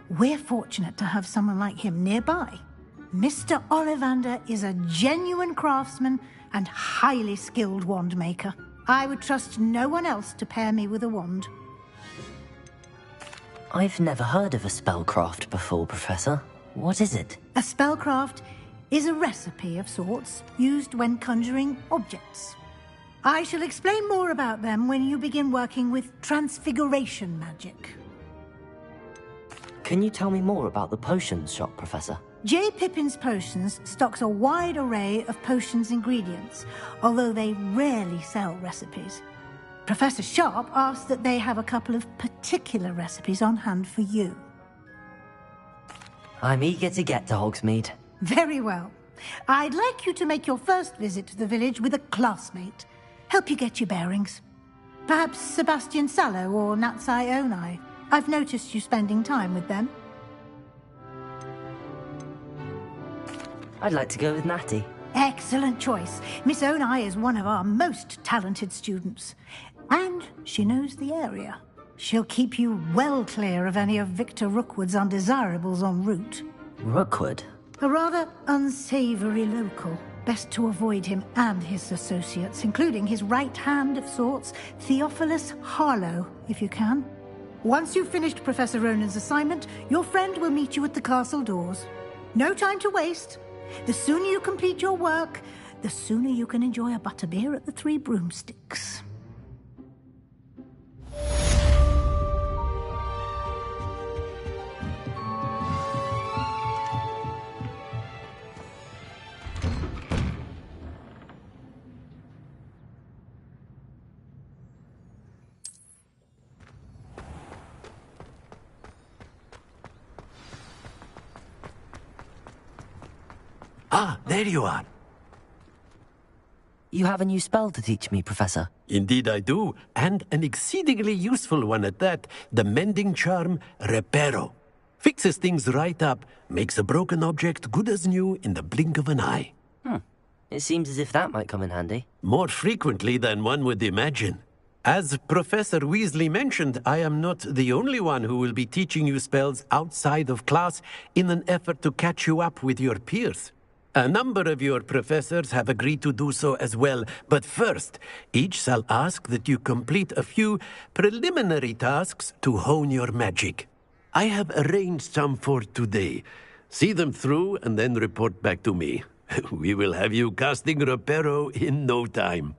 We're fortunate to have someone like him nearby. Mr. Ollivander is a genuine craftsman and highly skilled wand maker. I would trust no one else to pair me with a wand. I've never heard of a spellcraft before, Professor. What is it? A spellcraft is a recipe of sorts used when conjuring objects. I shall explain more about them when you begin working with transfiguration magic. Can you tell me more about the potions shop, Professor? J. Pippin's Potions stocks a wide array of potions ingredients, although they rarely sell recipes. Professor Sharp asked that they have a couple of particular recipes on hand for you. I'm eager to get to Hogsmeade. Very well. I'd like you to make your first visit to the village with a classmate. Help you get your bearings. Perhaps Sebastian Sallow or Natsai Onai. I've noticed you spending time with them. I'd like to go with Natty. Excellent choice. Miss Onai is one of our most talented students. And she knows the area. She'll keep you well clear of any of Victor Rookwood's undesirables en route. Rookwood? A rather unsavory local. Best to avoid him and his associates, including his right hand of sorts, Theophilus Harlow, if you can. Once you've finished Professor Ronan's assignment, your friend will meet you at the castle doors. No time to waste. The sooner you complete your work, the sooner you can enjoy a butterbeer at the Three Broomsticks. Ah, there you are. You have a new spell to teach me, Professor. Indeed I do, and an exceedingly useful one at that. The mending charm, Reparo. Fixes things right up, makes a broken object good as new in the blink of an eye. It seems as if that might come in handy. More frequently than one would imagine. As Professor Weasley mentioned, I am not the only one who will be teaching you spells outside of class in an effort to catch you up with your peers. A number of your professors have agreed to do so as well, but first, each shall ask that you complete a few preliminary tasks to hone your magic. I have arranged some for today. See them through and then report back to me. We will have you casting Reparo in no time.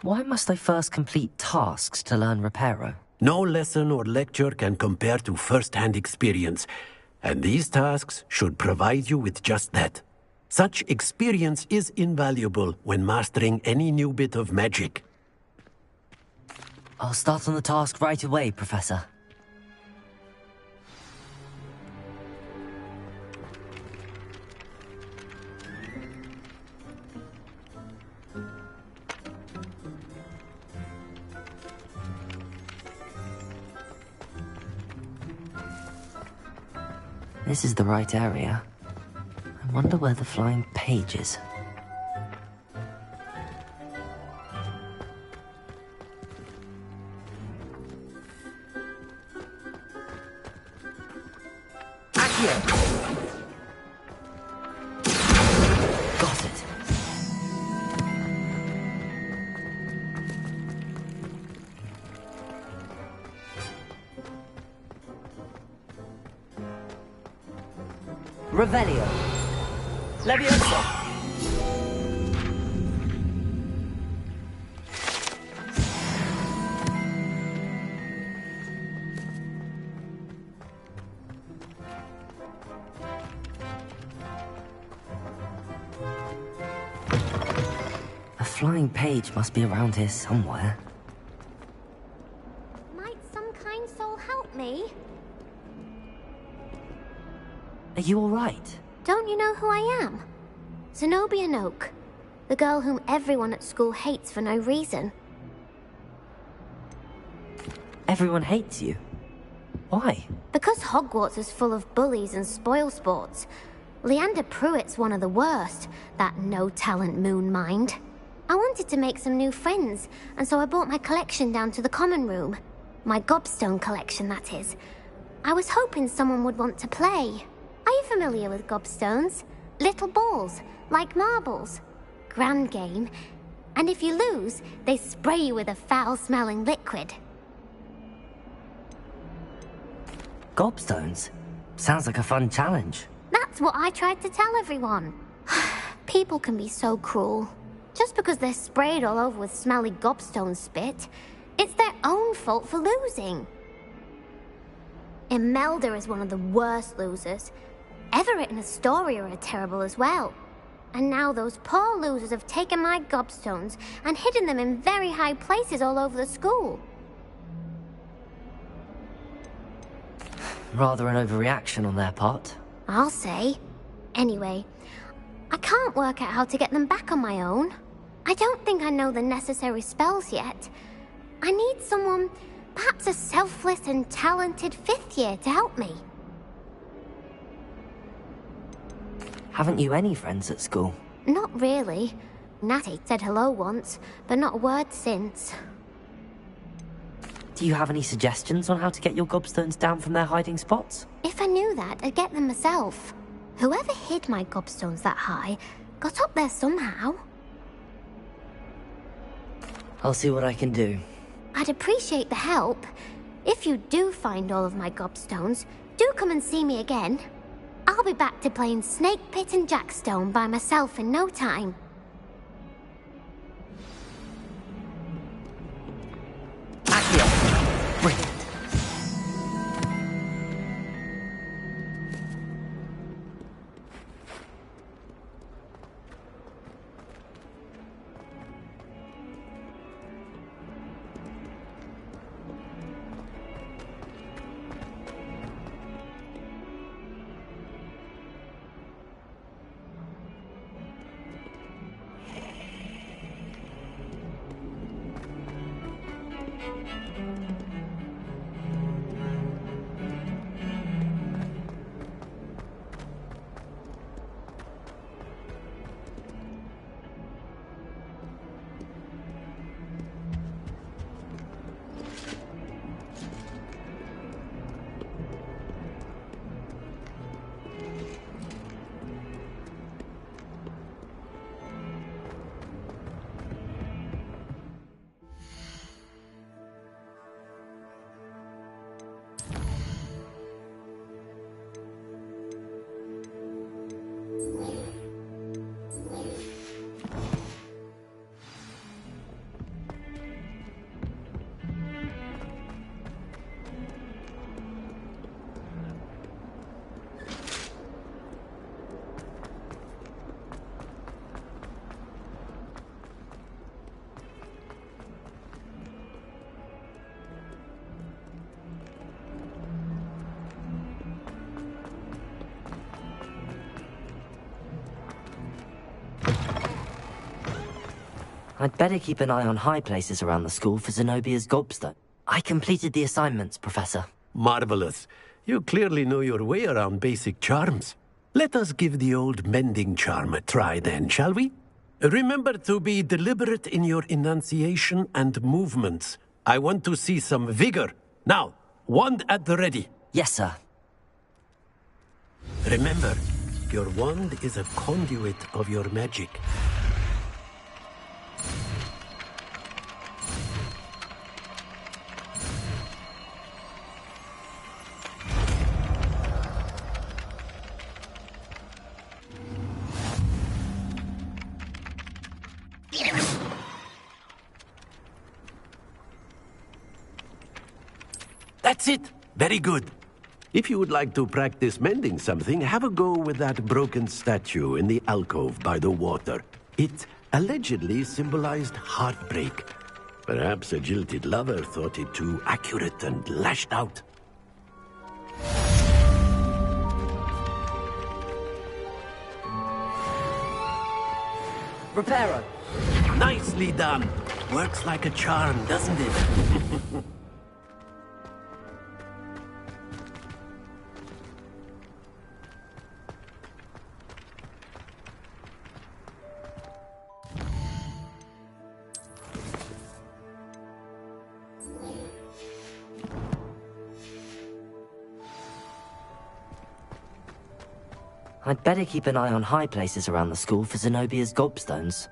Why must I first complete tasks to learn Reparo? No lesson or lecture can compare to first-hand experience. And these tasks should provide you with just that. Such experience is invaluable when mastering any new bit of magic. I'll start on the task right away, Professor. This is the right area. I wonder where the flying page is. Got it. Revelio. Leviosa. A flying page must be around here somewhere. Might some kind soul help me? Are you alright? Don't you know who I am? Zenobia Noak, the girl whom everyone at school hates for no reason. Everyone hates you. Why? Because Hogwarts is full of bullies and spoilsports. Leander Pruitt's one of the worst, that no-talent moon mind. I wanted to make some new friends, and so I brought my collection down to the common room. My gobstone collection, that is. I was hoping someone would want to play. Are you familiar with gobstones? Little balls, like marbles. Grand game. And if you lose, they spray you with a foul-smelling liquid. Gobstones? Sounds like a fun challenge. That's what I tried to tell everyone. People can be so cruel. Just because they're sprayed all over with smelly gobstone spit, it's their own fault for losing. Imelda is one of the worst losers. Everett and Astoria are terrible as well. And now those poor losers have taken my gobstones and hidden them in very high places all over the school. Rather an overreaction on their part. I'll say. Anyway, I can't work out how to get them back on my own. I don't think I know the necessary spells yet. I need someone, perhaps a selfless and talented 5th year to help me. Haven't you any friends at school? Not really. Natty said hello once, but not a word since. Do you have any suggestions on how to get your gobstones down from their hiding spots? If I knew that, I'd get them myself. Whoever hid my gobstones that high got up there somehow. I'll see what I can do. I'd appreciate the help. If you do find all of my gobstones, do come and see me again. I'll be back to playing Snake Pit and Jackstone by myself in no time. Accio! Brilliant. I'd better keep an eye on high places around the school for Zenobia's gobstone. I completed the assignments, Professor. Marvelous. You clearly know your way around basic charms. Let us give the old mending charm a try then, shall we? Remember to be deliberate in your enunciation and movements. I want to see some vigor. Now, wand at the ready. Yes, sir. Remember, your wand is a conduit of your magic. That's it! Very good. If you would like to practice mending something, have a go with that broken statue in the alcove by the water. It allegedly symbolized heartbreak. Perhaps a jilted lover thought it too accurate and lashed out. Reparo! Nicely done! Works like a charm, doesn't it? I'd better keep an eye on high places around the school for Zenobia's gobstones.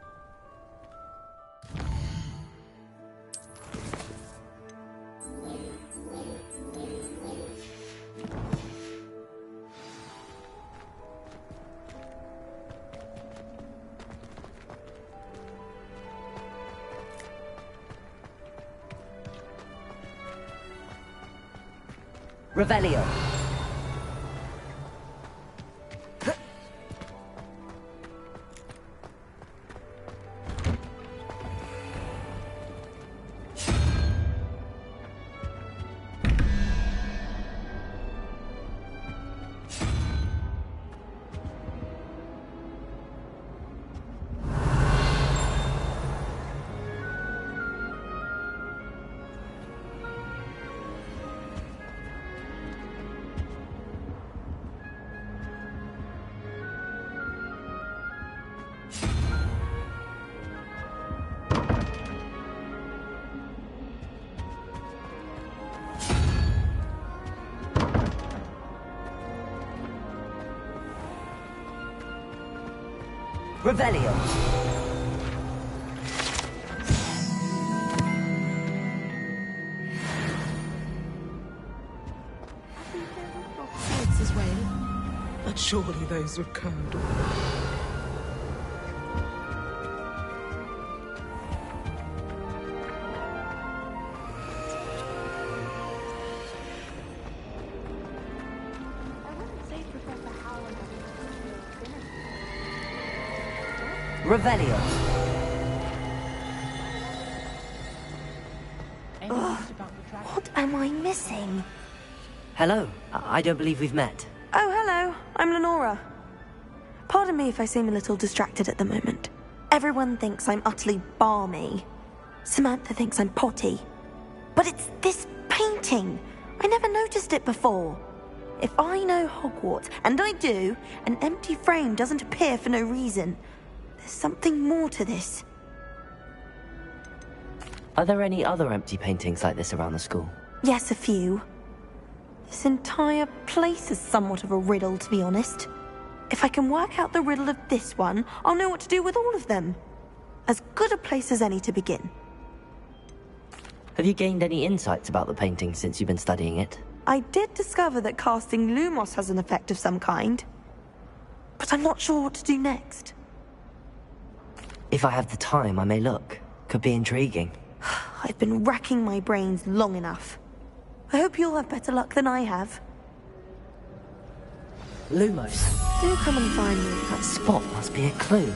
Revelio. Revelio. As well, but surely those would code. Revelio. What am I missing? Hello. I don't believe we've met. Oh, hello. I'm Lenora. Pardon me if I seem a little distracted at the moment. Everyone thinks I'm utterly balmy. Samantha thinks I'm potty. But it's this painting. I never noticed it before. If I know Hogwarts, and I do, an empty frame doesn't appear for no reason. There's something more to this. Are there any other empty paintings like this around the school? Yes, a few. This entire place is somewhat of a riddle, to be honest. If I can work out the riddle of this one, I'll know what to do with all of them. As good a place as any to begin. Have you gained any insights about the painting since you've been studying it? I did discover that casting Lumos has an effect of some kind. But I'm not sure what to do next. If I have the time, I may look. Could be intriguing. I've been racking my brains long enough. I hope you'll have better luck than I have. Lumos. Do come and find me. That spot must be a clue.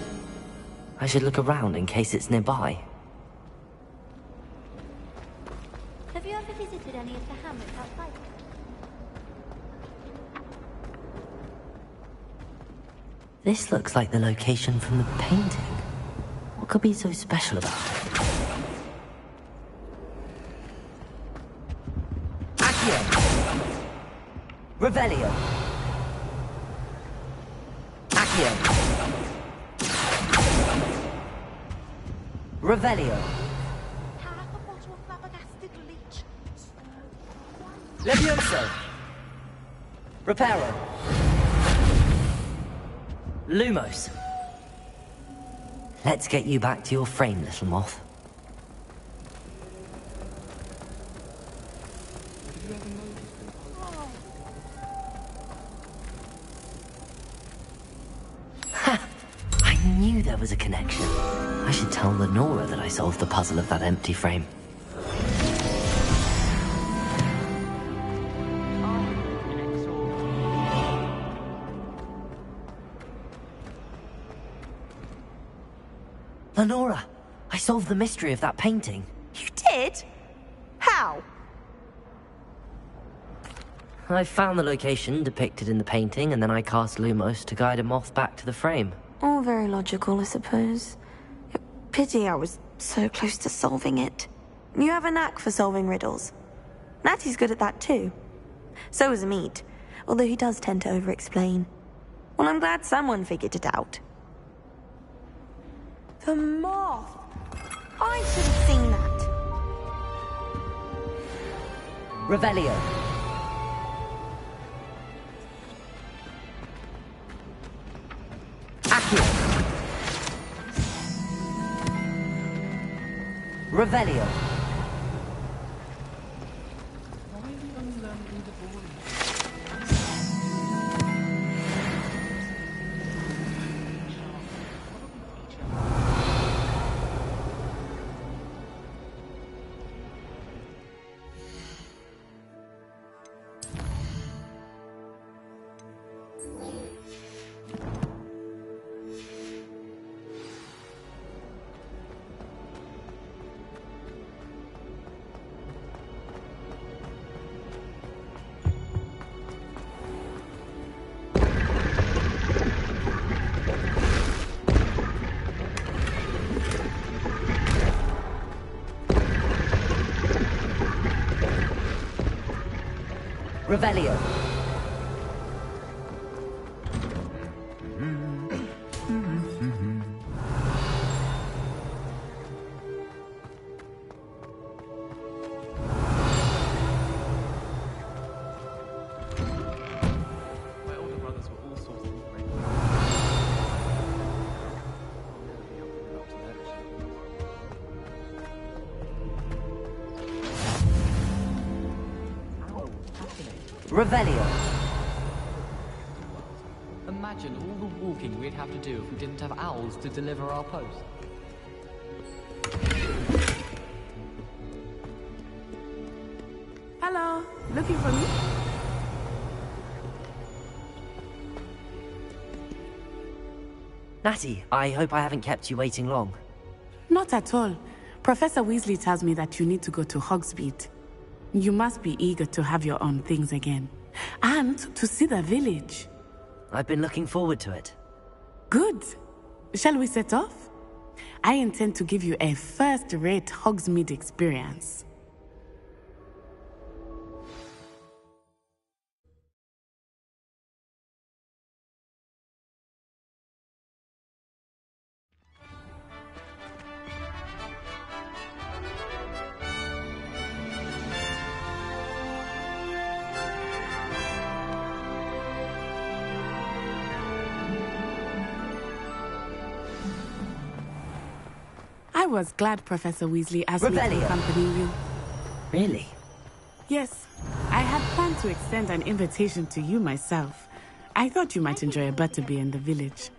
I should look around in case it's nearby. Have you ever visited any of the hamlets outside? This looks like the location from the painting. What could be so special about it? Revelio. Accio. Revelio. Levioso. Reparo. Lumos. Let's get you back to your frame, little moth. Ha! I knew there was a connection. I should tell Lenora that I solved the puzzle of that empty frame. Lenora, I solved the mystery of that painting. You did? How? I found the location depicted in the painting, and then I cast Lumos to guide a moth back to the frame. All very logical, I suppose. Pity I was so close to solving it. You have a knack for solving riddles. Natty's good at that too. So is Amit, although he does tend to over-explain. Well, I'm glad someone figured it out. The moth! I should have seen that. Revelio. Accio. Revelio. Revelio. Revelio. Imagine all the walking we'd have to do if we didn't have owls to deliver our post. Hello, looking for me? Natty, I hope I haven't kept you waiting long. Not at all. Professor Weasley tells me that you need to go to Hogsmeade. You must be eager to have your own things again. And to see the village. I've been looking forward to it. Good. Shall we set off? I intend to give you a first-rate Hogsmeade experience. I was glad Professor Weasley asked me to accompany you. Really? Yes. I had planned to extend an invitation to you myself. I thought you might enjoy a butterbeer in the village.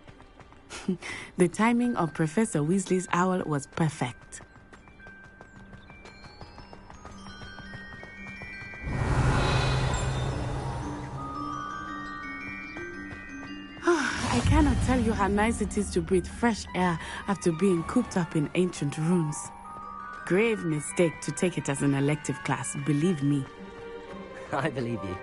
The timing of Professor Weasley's owl was perfect. I cannot tell you how nice it is to breathe fresh air after being cooped up in ancient ruins. Grave mistake to take it as an elective class, believe me. I believe you.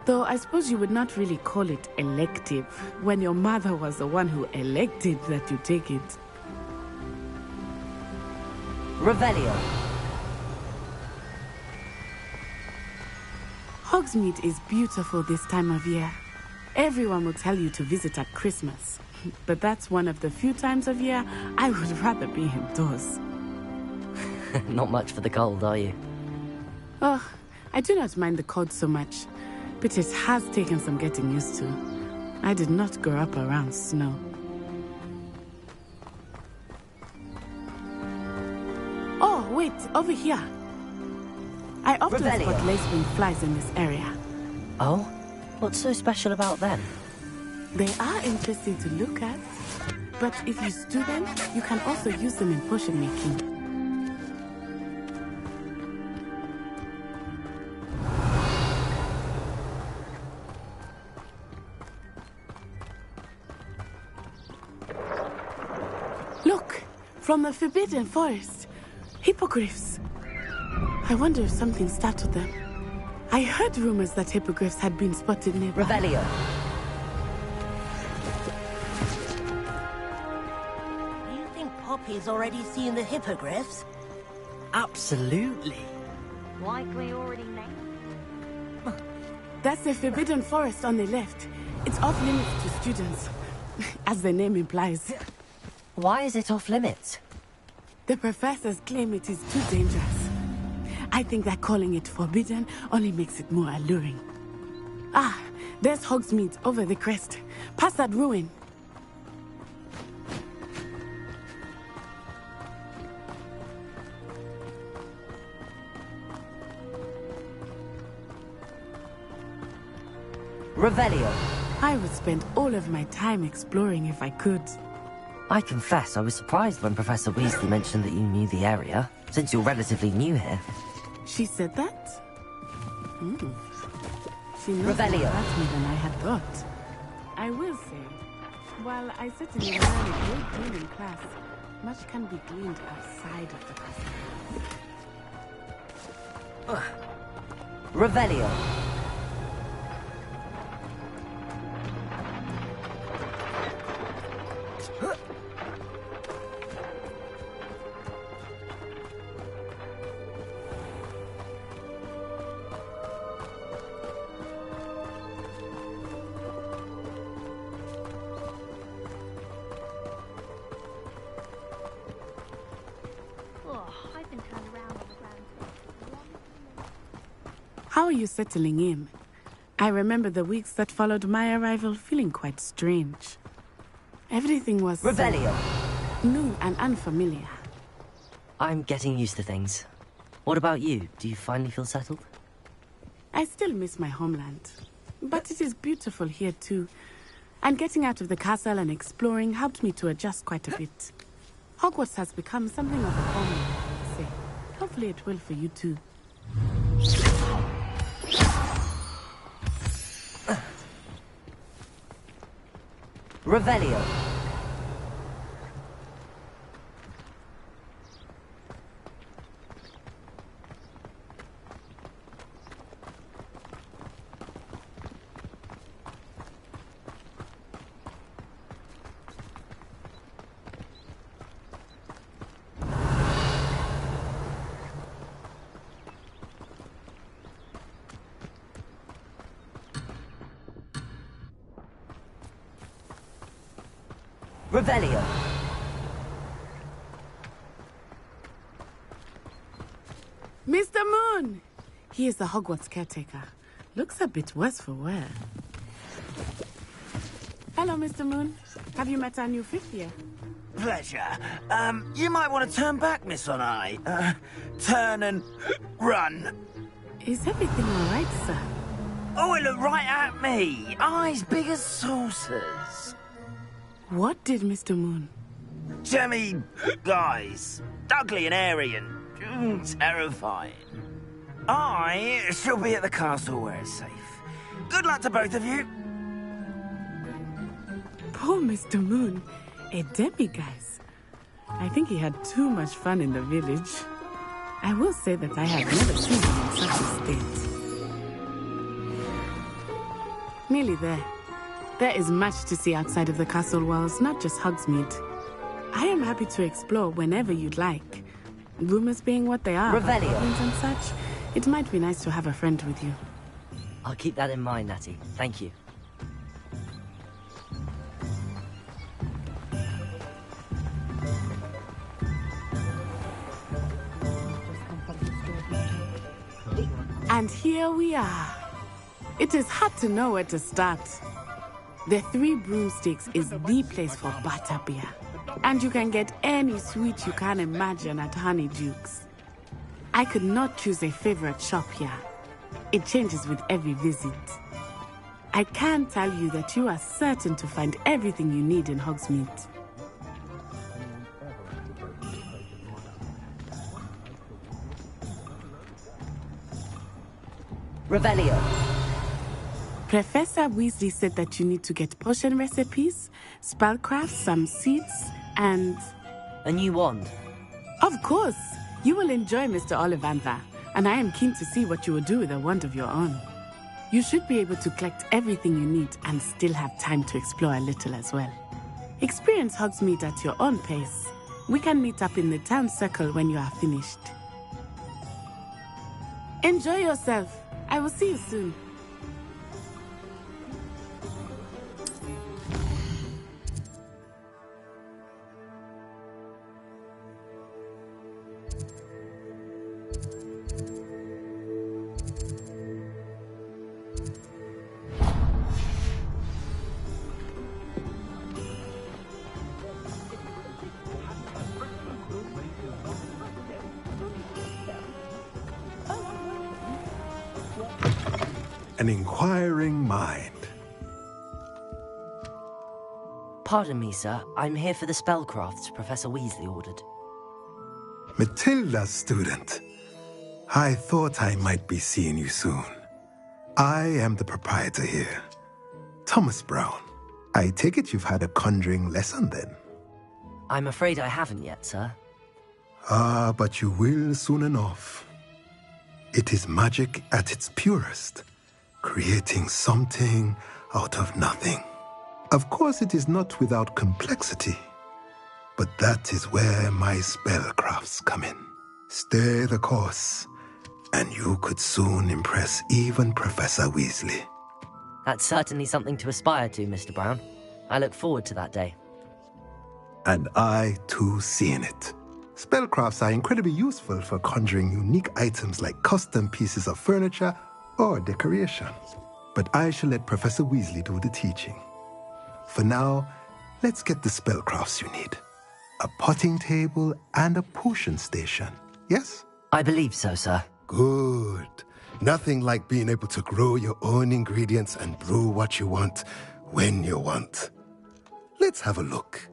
Though I suppose you would not really call it elective when your mother was the one who elected that you take it. Revelio. Hogsmeade is beautiful this time of year. Everyone will tell you to visit at Christmas. But that's one of the few times of year I would rather be indoors. Not much for the cold, are you? Oh, I do not mind the cold so much, but it has taken some getting used to. I did not grow up around snow. Oh, wait, over here. I often spot lacewing flies in this area. Oh? What's so special about them? They are interesting to look at, but if you stew them, you can also use them in potion making. Look, from the Forbidden Forest, hippogriffs. I wonder if something startled them. I heard rumors that hippogriffs had been spotted nearby. Revelio. You think Poppy's already seen the hippogriffs? Absolutely. Likely already named. That's the Forbidden Forest on the left. It's off limits to students, as the name implies. Why is it off limits? The professors claim it is too dangerous. I think that calling it forbidden only makes it more alluring. Ah, there's Hogsmeade over the crest. Past that ruin. Revelio. I would spend all of my time exploring if I could. I confess I was surprised when Professor Weasley mentioned that you knew the area, since you're relatively new here. She said that? She knows more Revelio. about me than I had thought. I will say, while I certainly learned a great deal in class, much can be gleaned outside of the classroom. Revelio. How are you settling in? I remember the weeks that followed my arrival feeling quite strange. Everything was Revelio. New and unfamiliar. I'm getting used to things. What about you? Do you finally feel settled? I still miss my homeland, but it is beautiful here too. And getting out of the castle and exploring helped me to adjust quite a bit. Hogwarts has become something of a home, I would say. Hopefully it will for you too. Revelio. Revelio. Mr. Moon! He is the Hogwarts caretaker. Looks a bit worse for wear. Hello, Mr. Moon. Have you met our new fifth year? Pleasure. You might want to turn back, Miss Onai. Turn and run. Is everything all right, sir? Oh, it looked right at me. Eyes big as saucers. What did Mr. Moon? Jemmy guys. Ugly and airy and terrifying. I shall be at the castle where it's safe. Good luck to both of you. Poor Mr. Moon. A demiguise. I think he had too much fun in the village. I will say that I have never seen him in such a state. Nearly there. There is much to see outside of the castle walls, not just Hogsmeade. I am happy to explore whenever you'd like. Rumors being what they are, Revelio. and such, it might be nice to have a friend with you. I'll keep that in mind, Natty. Thank you. And here we are. It is hard to know where to start. The Three Broomsticks is the place for butterbeer. And you can get any sweet you can imagine at Honeydukes. I could not choose a favorite shop here. It changes with every visit. I can tell you that you are certain to find everything you need in Hogsmeade. Revelio. Professor Weasley said that you need to get potion recipes, spellcraft, some seeds, and... a new wand. Of course! You will enjoy Mr. Ollivander, and I am keen to see what you will do with a wand of your own. You should be able to collect everything you need and still have time to explore a little as well. Experience Hogsmeade at your own pace. We can meet up in the town circle when you are finished. Enjoy yourself. I will see you soon. An inquiring mind. Pardon me, sir. I'm here for the spellcrafts Professor Weasley ordered. Matilda's student. I thought I might be seeing you soon. I am the proprietor here, Thomas Brown. I take it you've had a conjuring lesson then? I'm afraid I haven't yet, sir. Ah, but you will soon enough. It is magic at its purest, creating something out of nothing. Of course, it is not without complexity, but that is where my spellcrafts come in. Stay the course, and you could soon impress even Professor Weasley. That's certainly something to aspire to, Mr. Brown. I look forward to that day. And I, too, see in it. Spellcrafts are incredibly useful for conjuring unique items like custom pieces of furniture or decoration. But I shall let Professor Weasley do the teaching. For now, let's get the spellcrafts you need. A potting table and a potion station, yes? I believe so, sir. Good. Nothing like being able to grow your own ingredients and brew what you want, when you want. Let's have a look.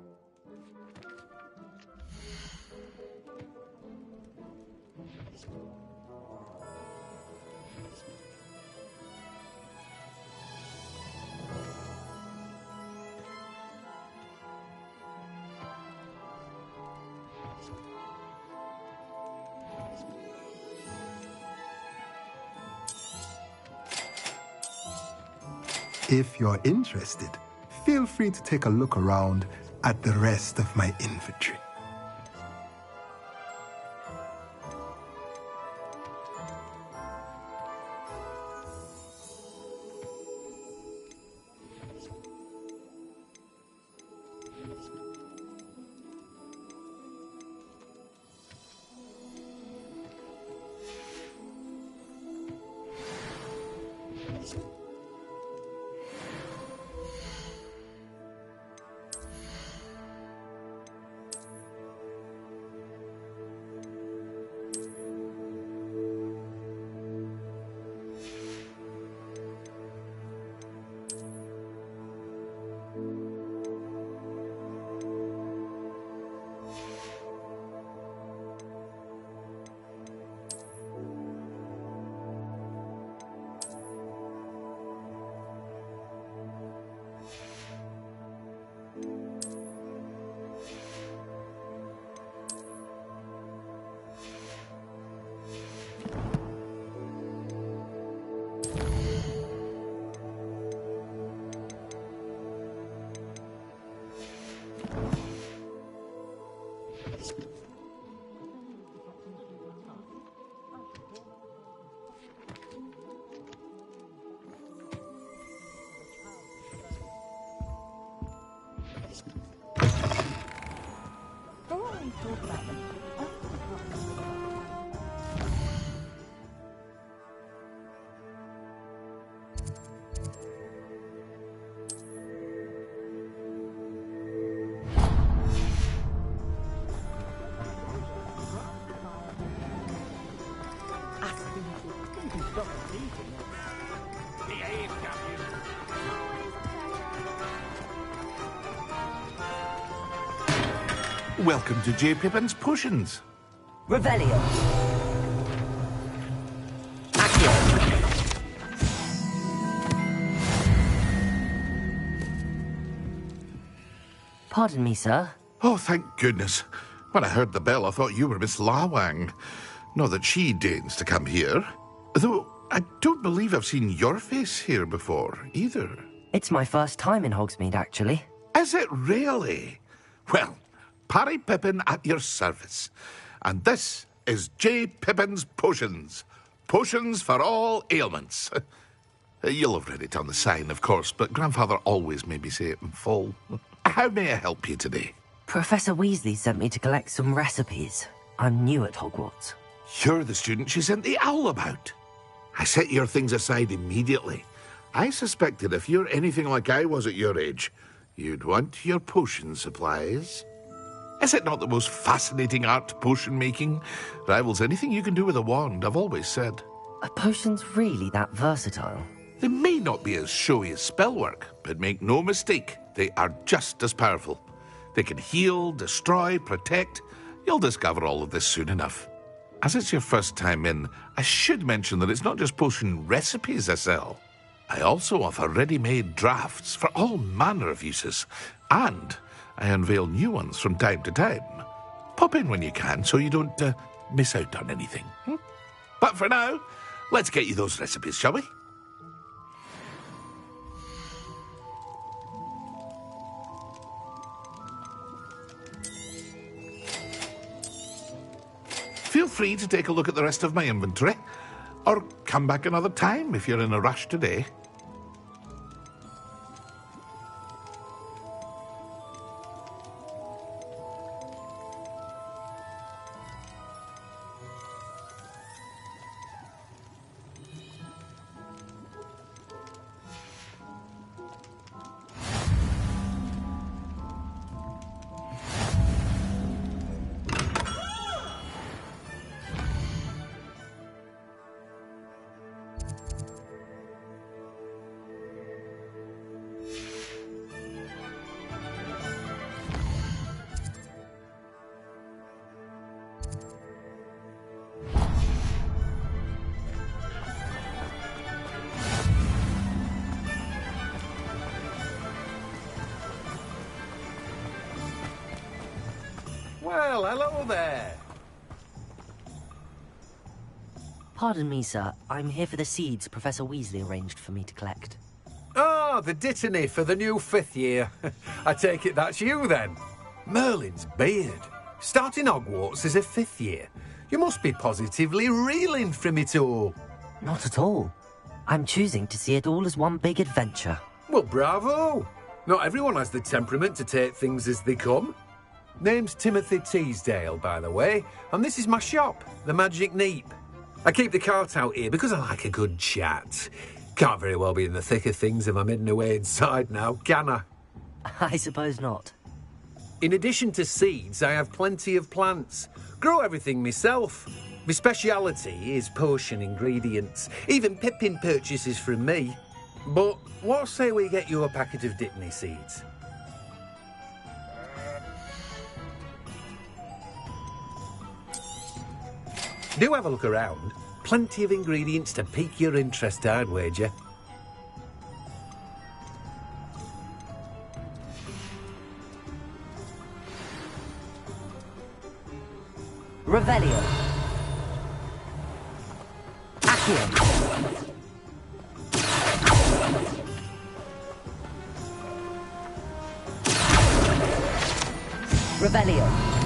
If you're interested, feel free to take a look around at the rest of my inventory. always talk about them. Welcome to J. Pippin's Potions. Revelio. Pardon me, sir. Oh, thank goodness. When I heard the bell, I thought you were Miss Lawang. Not that she deigns to come here. Though I don't believe I've seen your face here before, either. It's my first time in Hogsmeade, actually. Is it really? Well, Parry Pippin at your service. And this is J. Pippin's Potions. Potions for all ailments. You'll have read it on the sign, of course, but Grandfather always made me say it in full. How may I help you today? Professor Weasley sent me to collect some recipes. I'm new at Hogwarts. You're the student she sent the owl about. I set your things aside immediately. I suspected if you're anything like I was at your age, you'd want your potion supplies. Is it not the most fascinating art, potion making? Rivals anything you can do with a wand, I've always said. Are potions really that versatile? They may not be as showy as spellwork, but make no mistake, they are just as powerful. They can heal, destroy, protect. You'll discover all of this soon enough. As it's your first time in, I should mention that it's not just potion recipes I sell. I also offer ready-made drafts for all manner of uses, and I unveil new ones from time to time. Pop in when you can so you don't miss out on anything. But for now, let's get you those recipes, shall we? Feel free to take a look at the rest of my inventory, or come back another time if you're in a rush today. Well, hello there. Pardon me, sir. I'm here for the seeds Professor Weasley arranged for me to collect. Ah, the dittany for the new 5th year. I take it that's you, then. Merlin's beard. Starting Hogwarts as a 5th year. You must be positively reeling from it all. Not at all. I'm choosing to see it all as one big adventure. Well, bravo. Not everyone has the temperament to take things as they come. Name's Timothy Teasdale, by the way, and this is my shop, the Magic Neep. I keep the cart out here because I like a good chat. Can't very well be in the thick of things if I'm hidden away inside now, can I? I suppose not. In addition to seeds, I have plenty of plants. Grow everything myself. My speciality is potion ingredients. Even Pippin purchases from me. But what say we get you a packet of Dittany seeds? Do have a look around. Plenty of ingredients to pique your interest, I'd wager. Revelio. Accio. Revelio.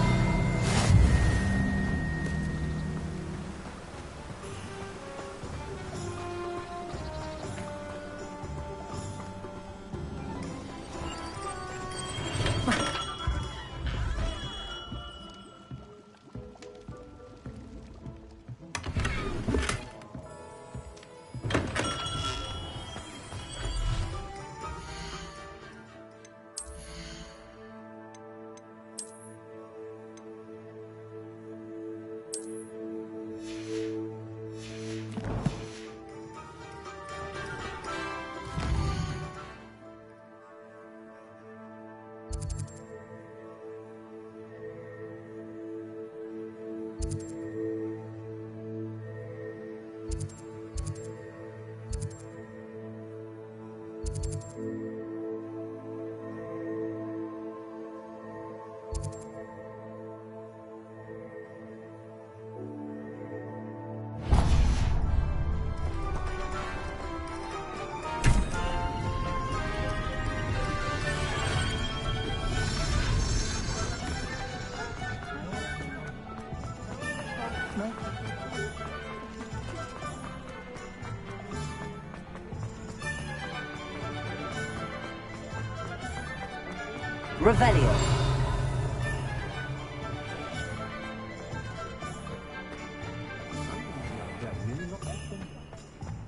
Revelio.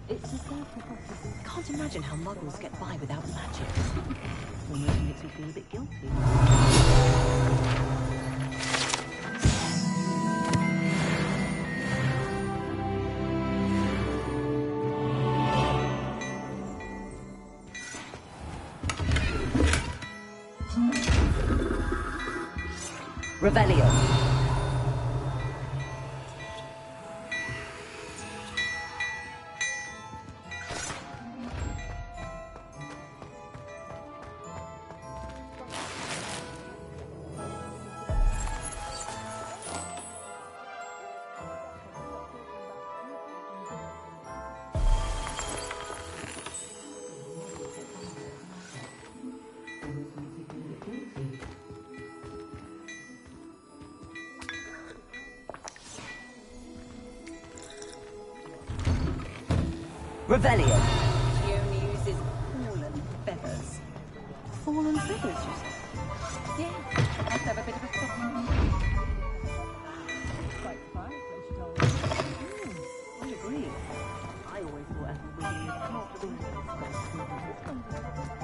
It's a self-hypothesis. Can't imagine how muggles get by without magic. Almost makes me feel a bit guilty. Revelio. Revelio. She only uses fallen feathers. Fallen feathers, you say? Yeah, must have a bit of a stock. Quite surprised when she told me. I agree. I always thought Ethel Weasley was comfortable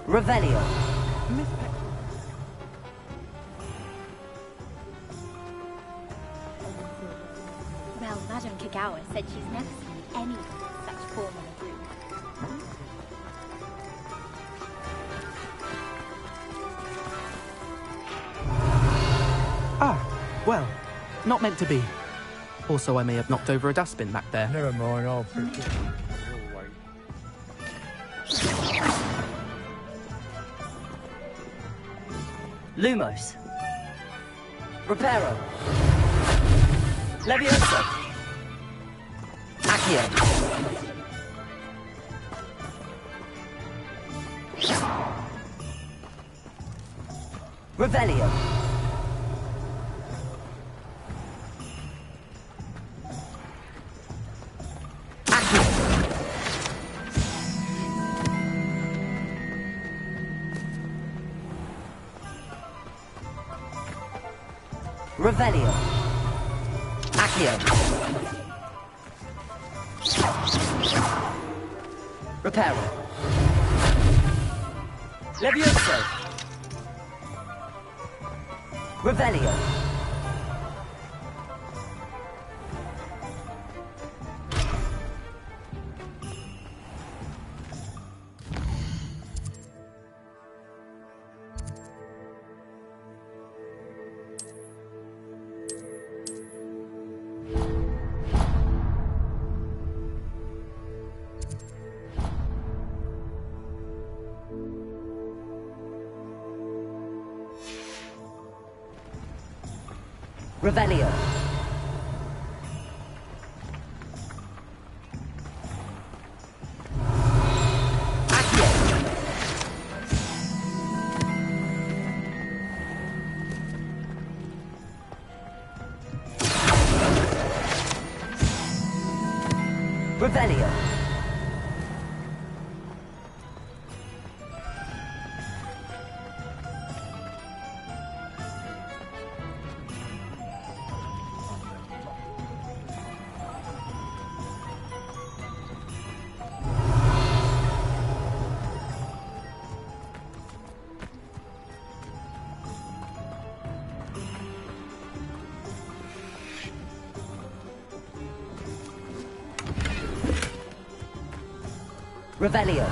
Revelio. Well, Madame Kagawa said she's never seen anyone with such form on a group. Ah, well, not meant to be. Also, I may have knocked over a dustbin back there. Never mind, I'll fix it. Lumos. Reparo. Levioso. Accio. Revelio. Revelio. Accio. Reparo. Levioso. Revelio. Revelio. Accio. Revelio. Revelio.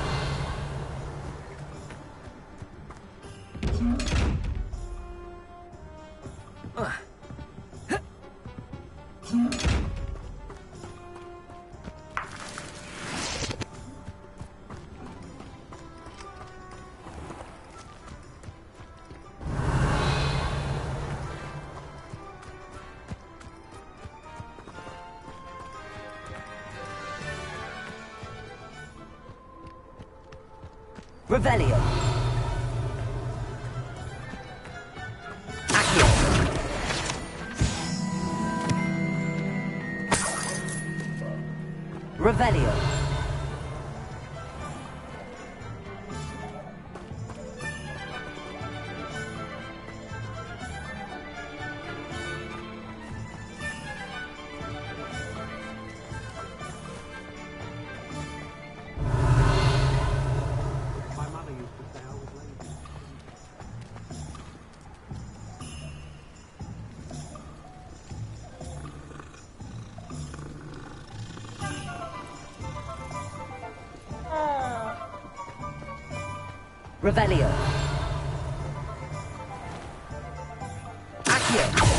Revelio. Accio. Revelio. Revelio. Accio.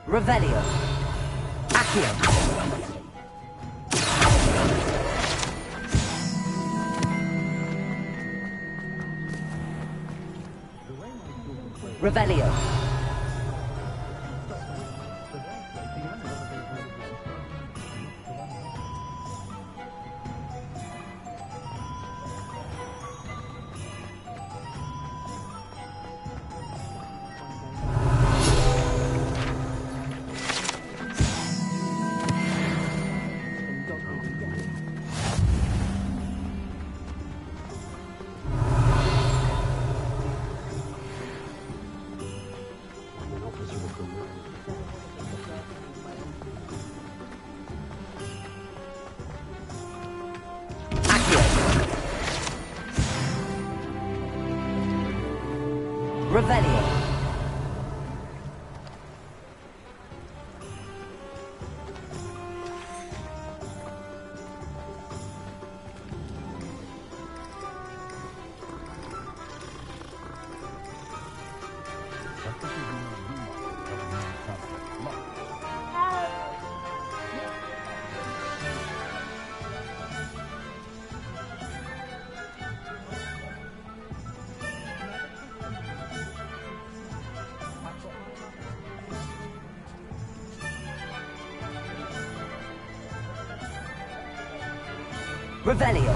Revelio. Accio. Revelio. Revelio. Revelio.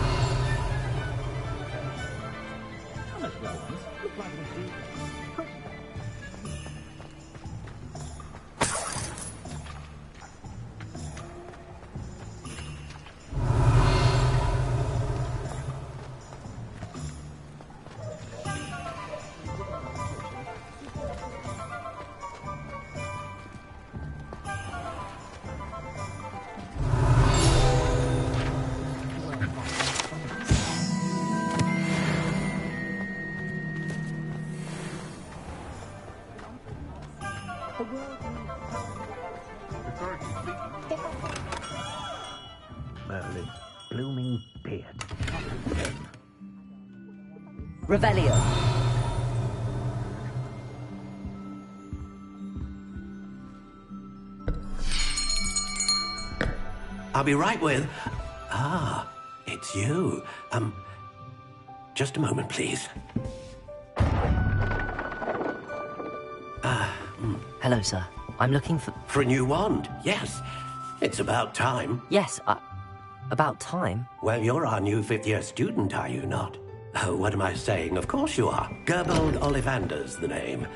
Merlin's blooming beard. Revelio. I'll be right with... Ah, it's you. Just a moment, please. Hello, sir. I'm looking for... For a new wand, yes. It's about time. Yes, about time? Well, you're our new fifth-year student, are you not? Oh, what am I saying? Of course you are. Gerbold Ollivander's the name.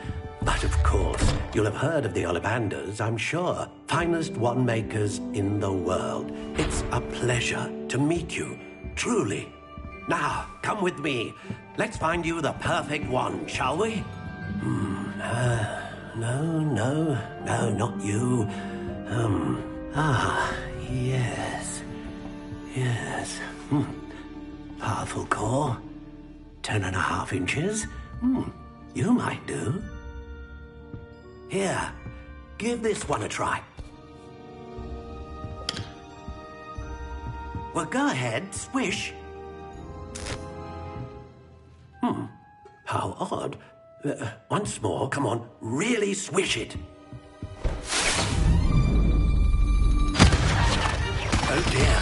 But of course, you'll have heard of the Ollivanders, I'm sure. Finest wand makers in the world. It's a pleasure to meet you, truly. Now, come with me. Let's find you the perfect wand, shall we? No, not you. Yes. Yes. Powerful core. 10.5 inches. You might do. Here, give this one a try. Well, go ahead, swish. How odd. Once more, come on, really swish it. Oh dear.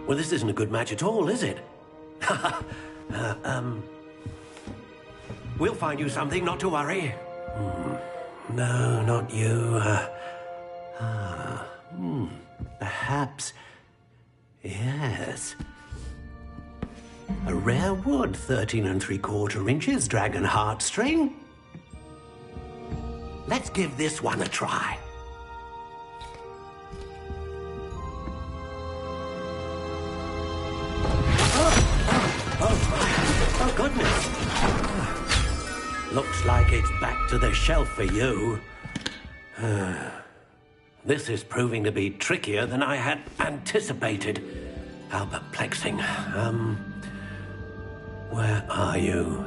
Well, this isn't a good match at all, is it? We'll find you something, not to worry. No, not you. Perhaps. Yes. A rare wood, 13 3/4 inches, dragon heartstring. Let's give this one a try. Oh, goodness. Looks like it's back to the shelf for you. This is proving to be trickier than I had anticipated. How perplexing. Where are you?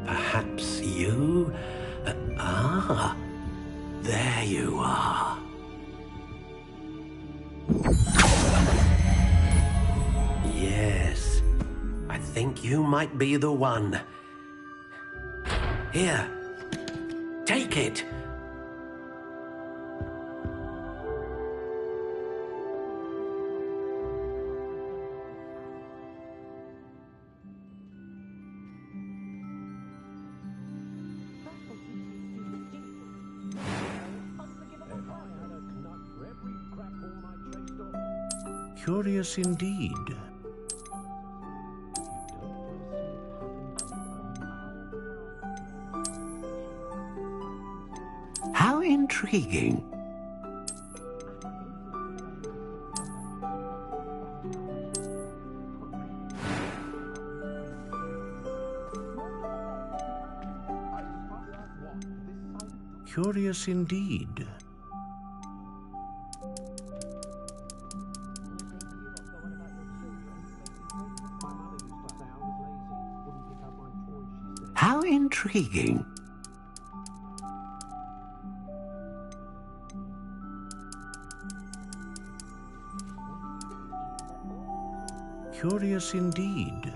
Perhaps you? There you are. Yes, I think you might be the one. Here, take it. Curious indeed. How intriguing. Curious indeed. How intriguing. Curious indeed.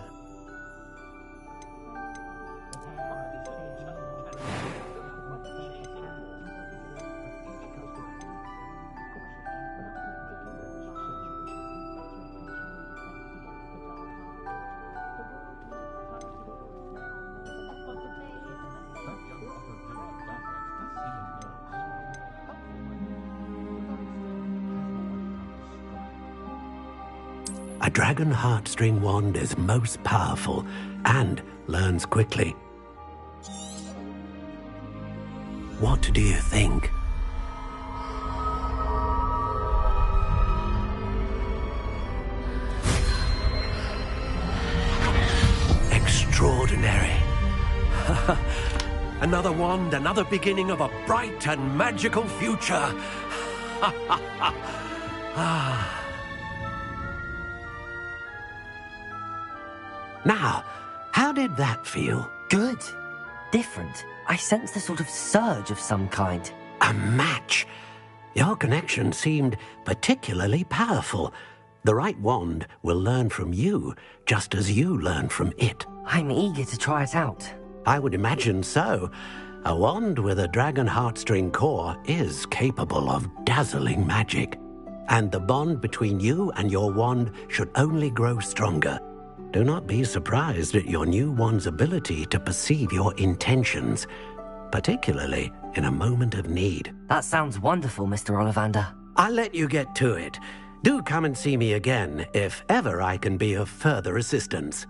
A dragon heartstring wand is most powerful and learns quickly. What do you think? Extraordinary. Another wand, another beginning of a bright and magical future. Now, how did that feel? Good. Different. I sensed a sort of surge of some kind. A match. Your connection seemed particularly powerful. The right wand will learn from you, just as you learn from it. I'm eager to try it out. I would imagine so. A wand with a dragon heartstring core is capable of dazzling magic. And the bond between you and your wand should only grow stronger. Do not be surprised at your new wand's ability to perceive your intentions, particularly in a moment of need. That sounds wonderful, Mr. Ollivander. I'll let you get to it. Do come and see me again if ever I can be of further assistance.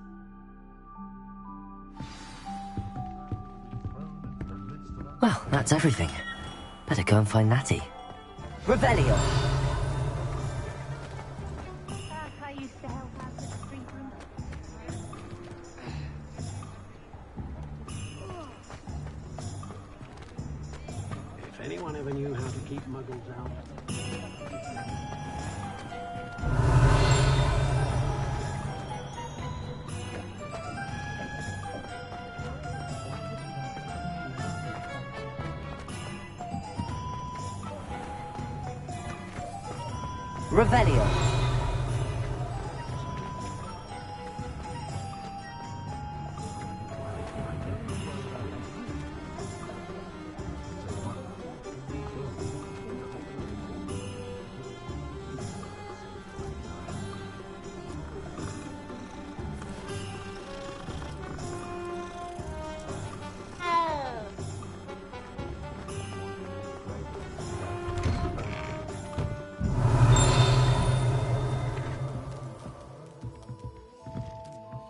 Well, that's everything. Better go and find Natty. Revelio! keep muggles out. Revelio.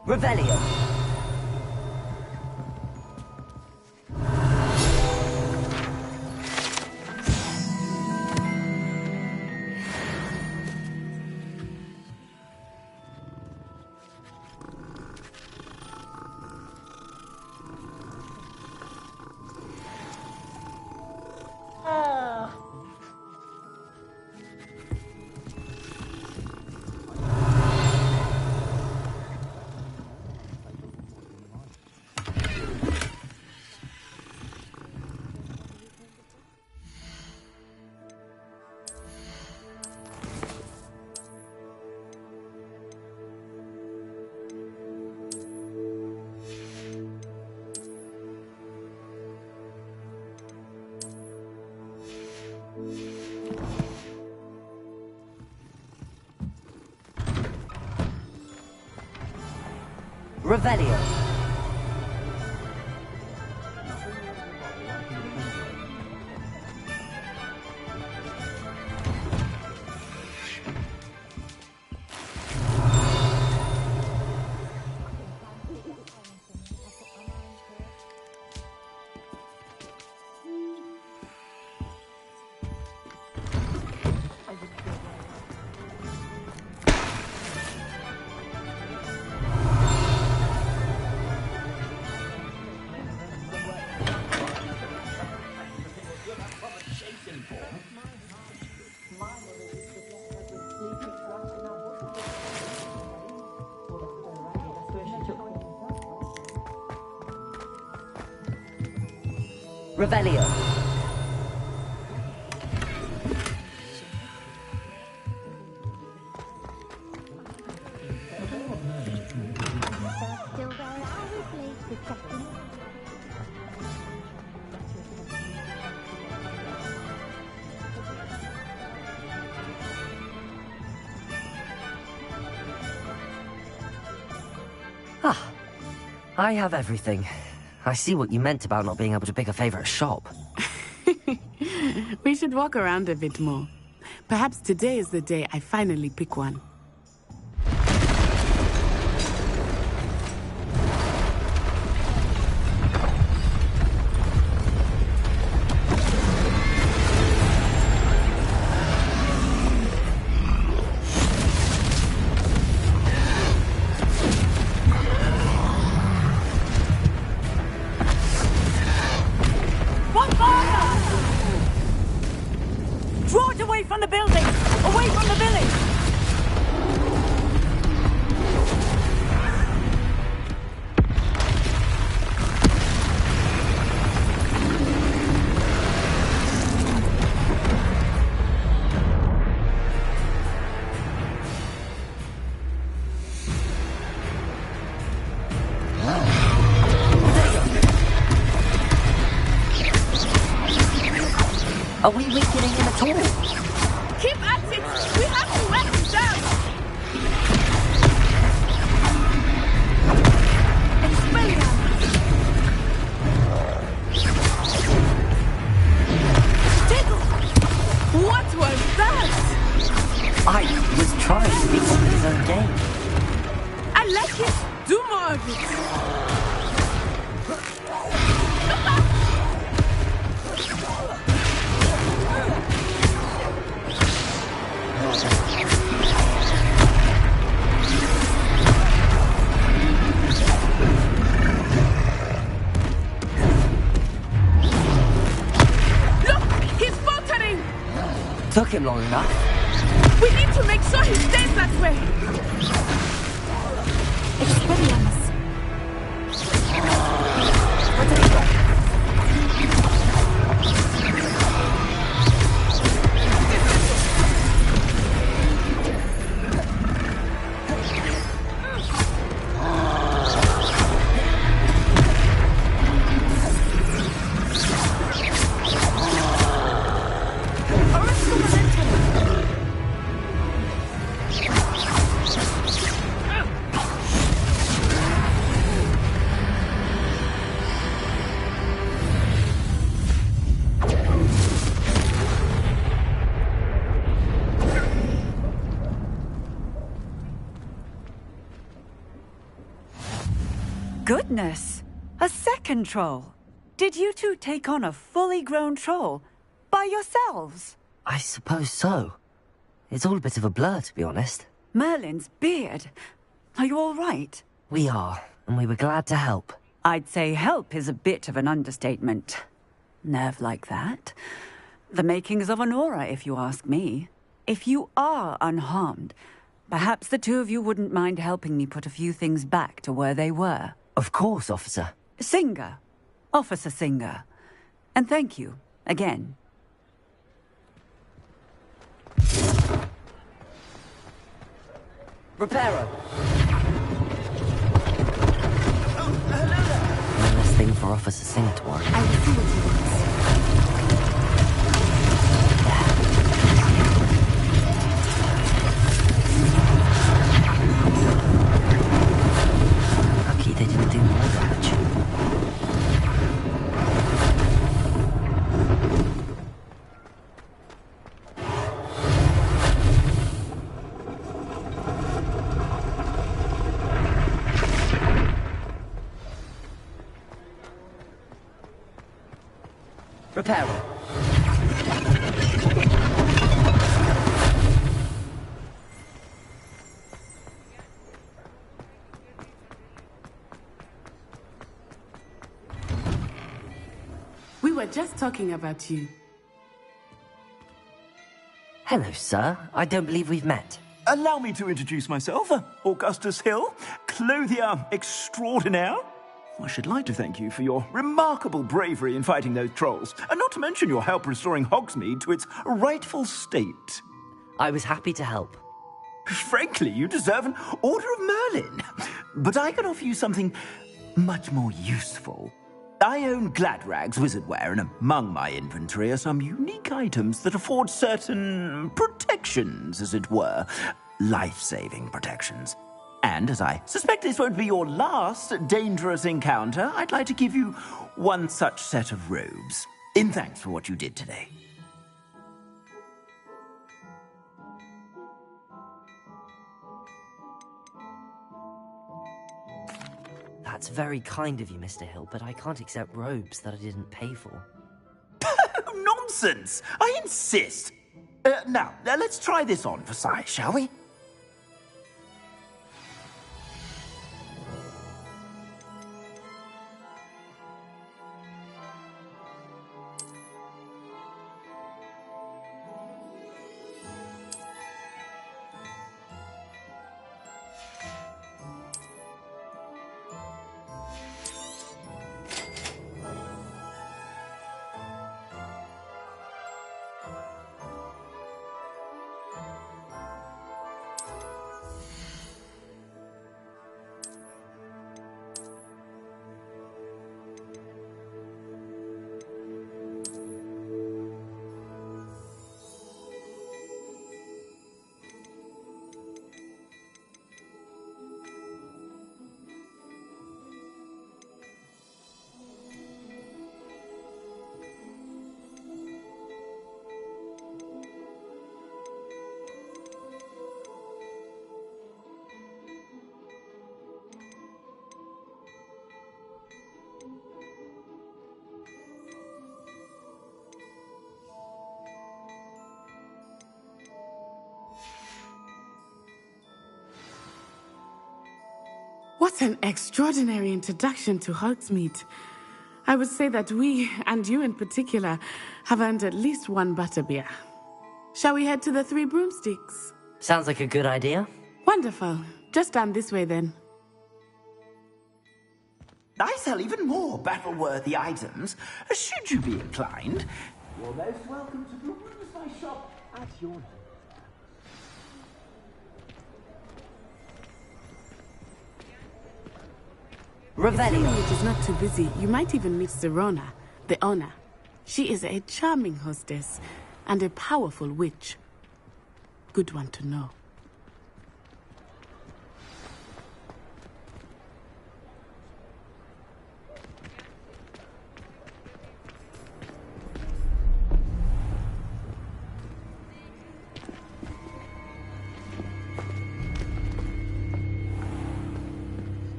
Revelio. Revelio. Revelio. Ah, I have everything. I see what you meant about not being able to pick a favorite shop. We should walk around a bit more. Perhaps today is the day I finally pick one. Draw it away from the building! Away from the village! Are we weakening him at all? Keep at it! We have to let him down! What was that? I was trying to be on his own game. I like it. Do more of it. Look! He's faltering! him long enough. We need to make sure he stays that way! Experience. Goodness! A second troll! Did you two take on a fully grown troll? By yourselves? I suppose so. It's all a bit of a blur, to be honest. Merlin's beard. Are you all right? We are, and we were glad to help. I'd say help is a bit of an understatement. Nerve like that. The makings of an aura, if you ask me. If you are unharmed, perhaps the two of you wouldn't mind helping me put a few things back to where they were. Of course, officer. Singer. Officer Singer. And thank you, again. Reparo! One less thing for Officer Singer to worry. I will see what he wants. Lucky they didn't do more damage. Reparo. We were just talking about you. Hello, sir. I don't believe we've met. Allow me to introduce myself, Augustus Hill, clothier extraordinaire. I should like to thank you for your remarkable bravery in fighting those trolls, and not to mention your help restoring Hogsmeade to its rightful state. I was happy to help. Frankly, you deserve an Order of Merlin. But I can offer you something much more useful. I own Gladrag's wizardware, and among my inventory are some unique items that afford certain protections, as it were. Life-saving protections. And as I suspect this won't be your last dangerous encounter, I'd like to give you one such set of robes, in thanks for what you did today. That's very kind of you, Mr. Hill, but I can't accept robes that I didn't pay for. Nonsense! I insist! Now, let's try this on for size, shall we? What an extraordinary introduction to Hogsmeade. I would say that we, and you in particular, have earned at least one butterbeer. Shall we head to the Three Broomsticks? Sounds like a good idea. Wonderful. Just down this way then. I sell even more battle-worthy items, should you be inclined. You're most welcome to peruse my shop at your leisure. Revelio. If it is not too busy, you might even meet Sirona, the owner. She is a charming hostess and a powerful witch. Good one to know.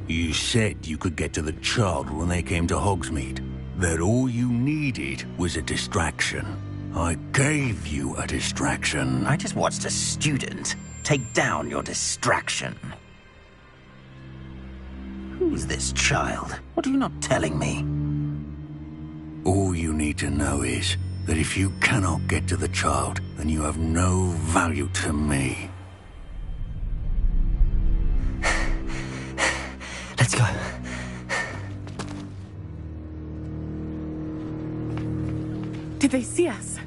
You said you could get to the child when they came to Hogsmeade. That all you needed was a distraction. I gave you a distraction. I just watched a student take down your distraction. Who's this child? What are you not telling me? All you need to know is that if you cannot get to the child, then you have no value to me. Let's go. Did they see us?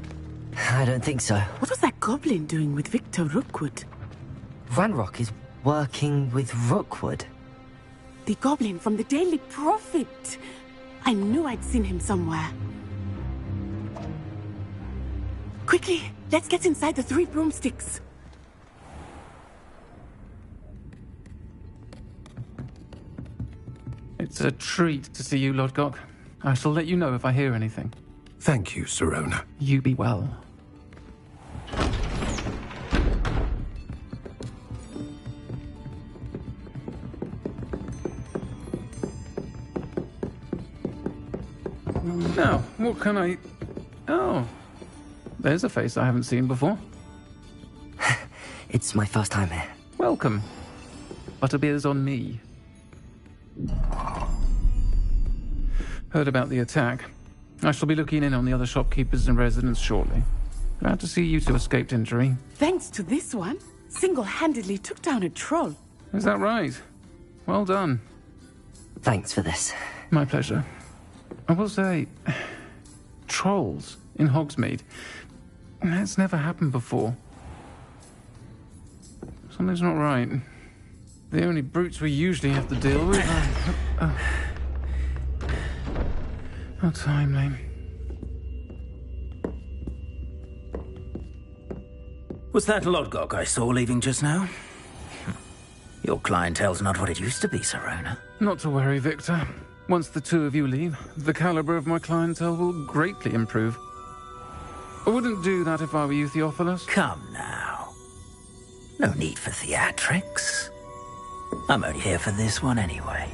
I don't think so. What was that goblin doing with Victor Rookwood? Ranrock is working with Rookwood. The goblin from the Daily Prophet. I knew I'd seen him somewhere. Quickly, let's get inside the Three Broomsticks. It's a treat to see you, Lodgok. I shall let you know if I hear anything. Thank you, Sirona. You be well. Now, what can I... Oh, there's a face I haven't seen before. It's my first time here. Welcome. Butterbeer's on me. Heard about the attack. I shall be looking in on the other shopkeepers and residents shortly. Glad to see you two escaped injury. Thanks to this one, single-handedly took down a troll. Is that right? Well done. Thanks for this. My pleasure. I will say, trolls in Hogsmeade. That's never happened before. Something's not right. The only brutes we usually have to deal with are... How timely. Was that Lodgok I saw leaving just now? Your clientele's not what it used to be, Sirona. Not to worry, Victor. Once the two of you leave, the caliber of my clientele will greatly improve. I wouldn't do that if I were you, Theophilus. Come now. No need for theatrics. I'm only here for this one anyway.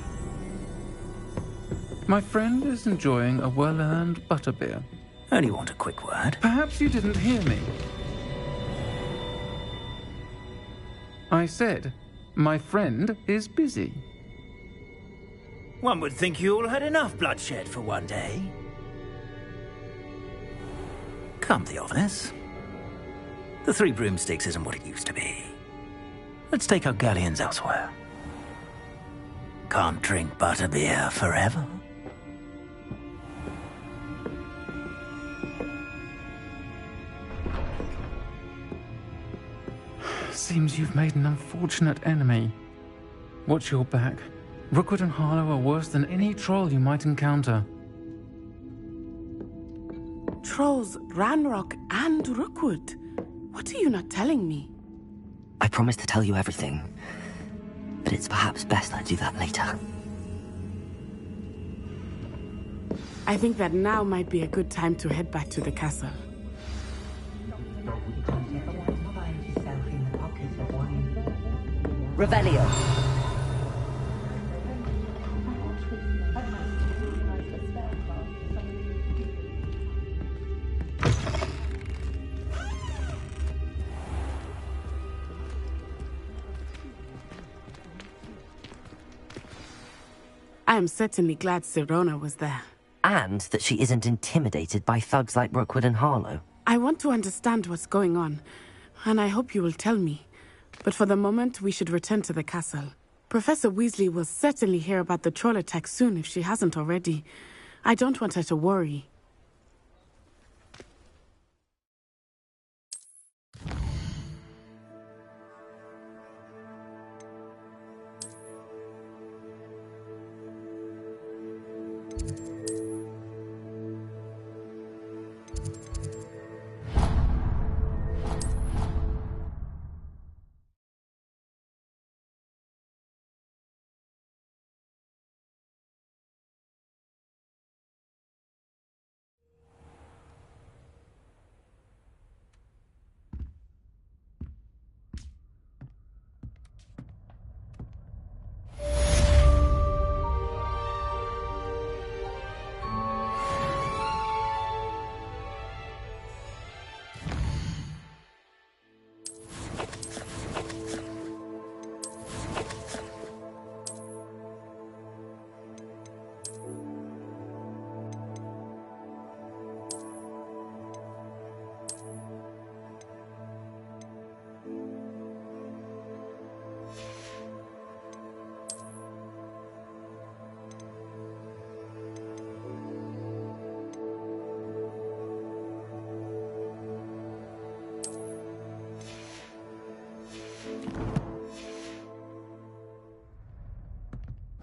My friend is enjoying a well-earned butterbeer. Only want a quick word. Perhaps you didn't hear me. I said, my friend is busy. One would think you all had enough bloodshed for one day. Come, Theophilus. The Three Broomsticks isn't what it used to be. Let's take our galleons elsewhere. Can't drink butterbeer forever. Seems you've made an unfortunate enemy. Watch your back. Rookwood and Harlow are worse than any troll you might encounter. Trolls, Ranrock, and Rookwood. What are you not telling me? I promised to tell you everything, but it's perhaps best I do that later. I think that now might be a good time to head back to the castle. Revelio. I am certainly glad Sirona was there. And that she isn't intimidated by thugs like Rookwood and Harlow. I want to understand what's going on, and I hope you will tell me. But for the moment, we should return to the castle. Professor Weasley will certainly hear about the troll attack soon if she hasn't already. I don't want her to worry.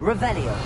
Revelio.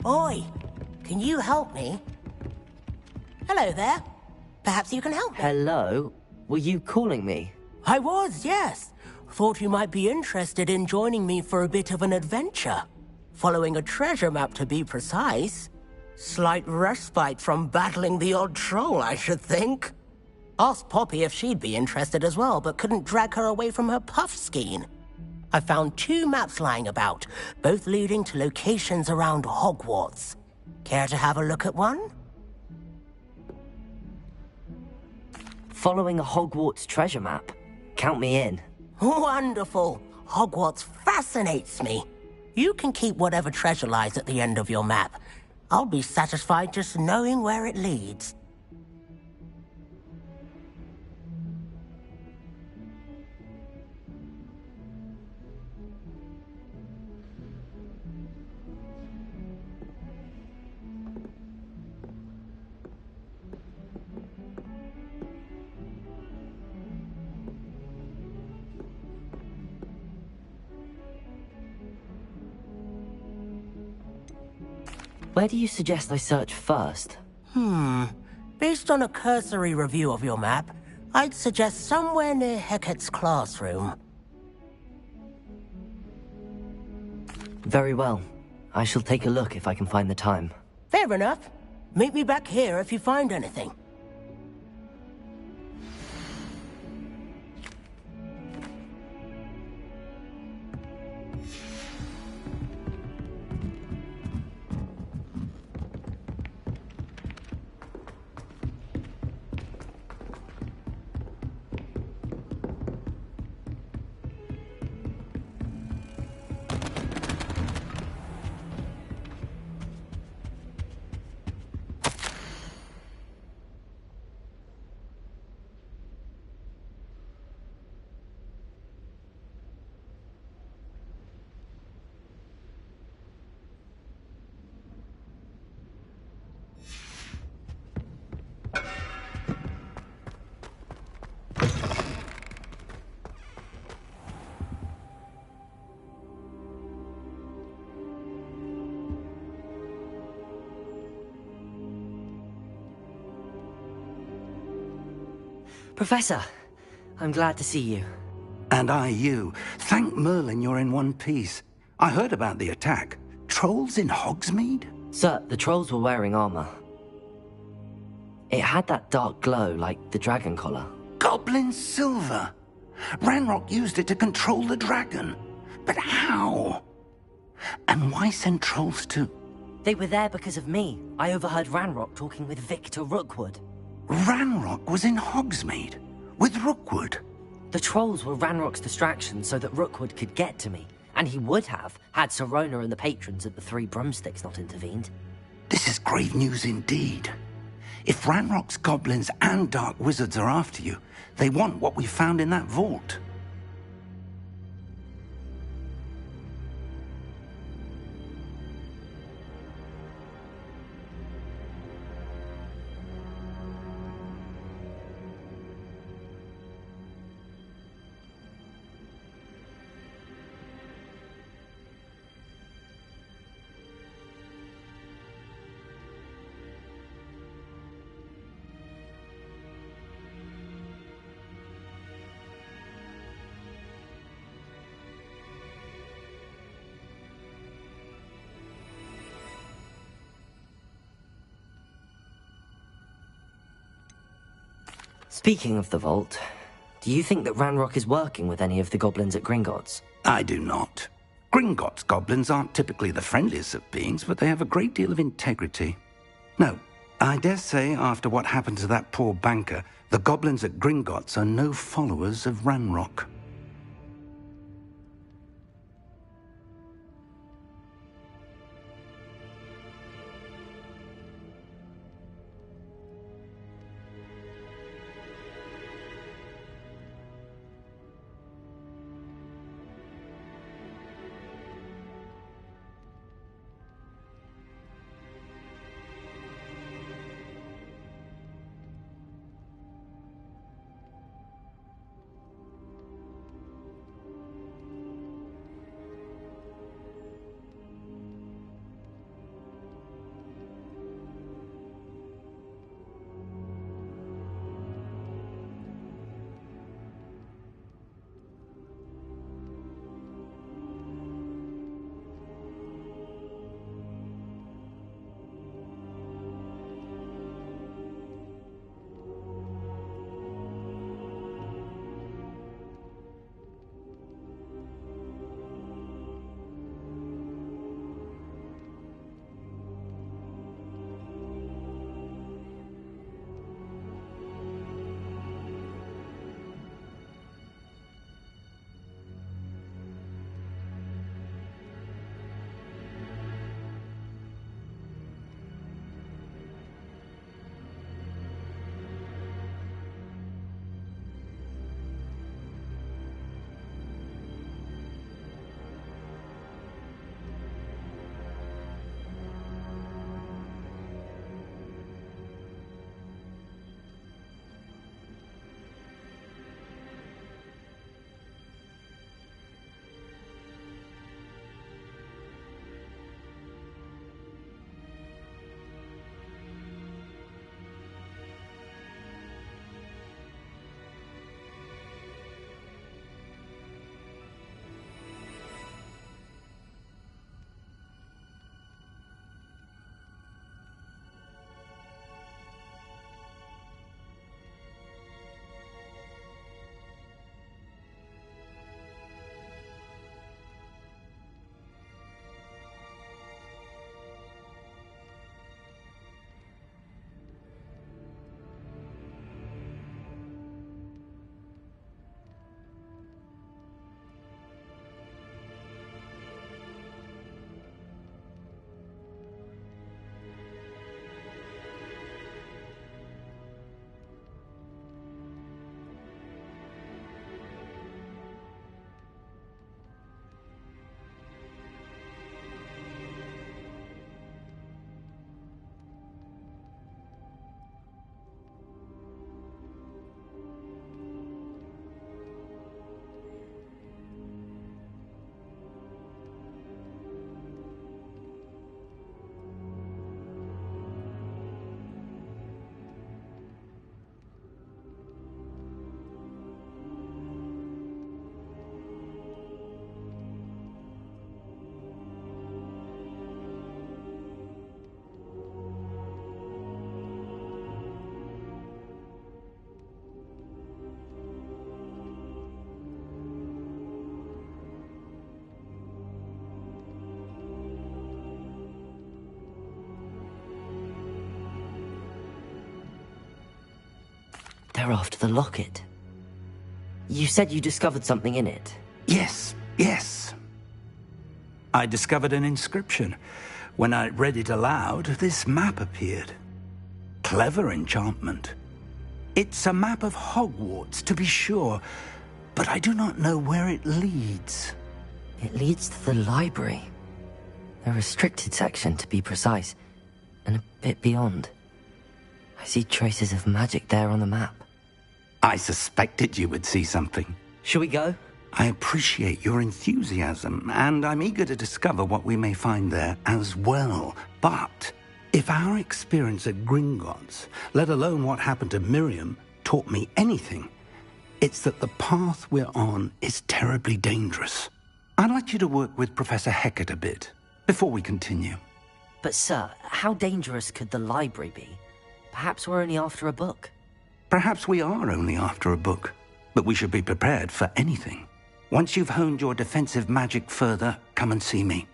Oi, can you help me? Hello there. Perhaps you can help me. Hello? Were you calling me? I was, yes. Thought you might be interested in joining me for a bit of an adventure. Following a treasure map, to be precise. Slight respite from battling the odd troll, I should think. Asked Poppy if she'd be interested as well, but couldn't drag her away from her puff skein. I found 2 maps lying about, both leading to locations around Hogwarts. Care to have a look at one? Following a Hogwarts treasure map. Count me in. Wonderful. Hogwarts fascinates me. You can keep whatever treasure lies at the end of your map. I'll be satisfied just knowing where it leads. Where do you suggest I search first? Based on a cursory review of your map, I'd suggest somewhere near Hecat's classroom. Very well. I shall take a look if I can find the time. Fair enough. Meet me back here if you find anything. Professor, I'm glad to see you. And I you. Thank Merlin you're in one piece. I heard about the attack. Trolls in Hogsmeade? Sir, the trolls were wearing armor. It had that dark glow like the dragon collar. Goblin silver! Ranrock used it to control the dragon. But how? And why send trolls too? They were there because of me. I overheard Ranrock talking with Victor Rookwood. Ranrock was in Hogsmeade? With Rookwood? The trolls were Ranrock's distraction so that Rookwood could get to me. And he would have, had Sirona and the patrons at the Three Broomsticks not intervened. This is grave news indeed. If Ranrock's goblins and dark wizards are after you, they want what we found in that vault. Speaking of the vault, do you think that Ranrock is working with any of the goblins at Gringotts? I do not. Gringotts goblins aren't typically the friendliest of beings, but they have a great deal of integrity. No, I dare say after what happened to that poor banker, the goblins at Gringotts are no followers of Ranrock. They're after the locket. You said you discovered something in it. Yes, yes. I discovered an inscription. When I read it aloud, this map appeared. Clever enchantment. It's a map of Hogwarts, to be sure, but I do not know where it leads. It leads to the library. The restricted section, to be precise, and a bit beyond. I see traces of magic there on the map. I suspected you would see something. Shall we go? I appreciate your enthusiasm, and I'm eager to discover what we may find there as well. But if our experience at Gringotts, let alone what happened to Miriam, taught me anything, it's that the path we're on is terribly dangerous. I'd like you to work with Professor Hecat a bit before we continue. But sir, how dangerous could the library be? Perhaps we're only after a book. Perhaps we are only after a book, but we should be prepared for anything. Once you've honed your defensive magic further, come and see me.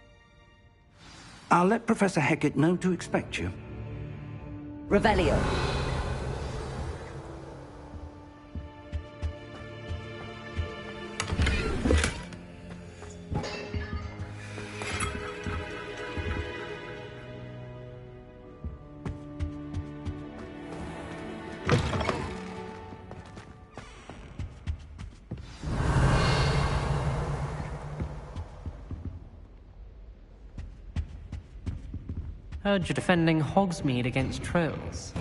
I'll let Professor Hecat know to expect you. Revelio. Heard you're defending Hogsmeade against trolls.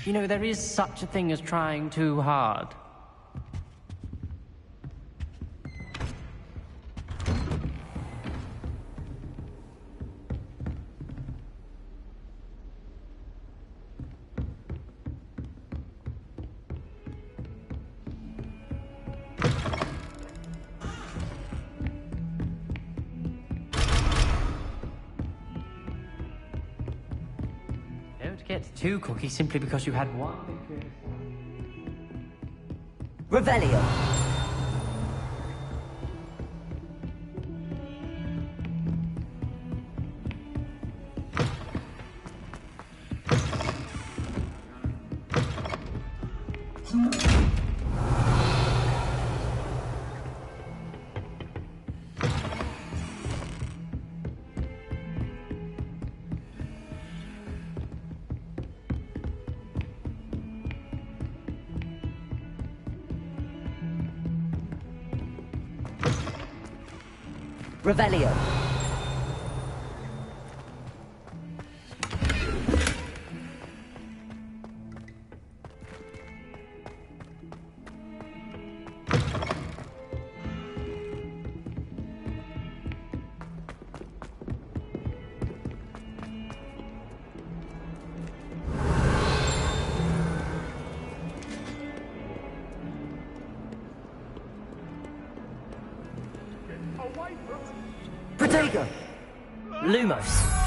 You know, there is such a thing as trying too hard. Get two cookies simply because you had one. Revelio. Revelio. Protego! Lumos!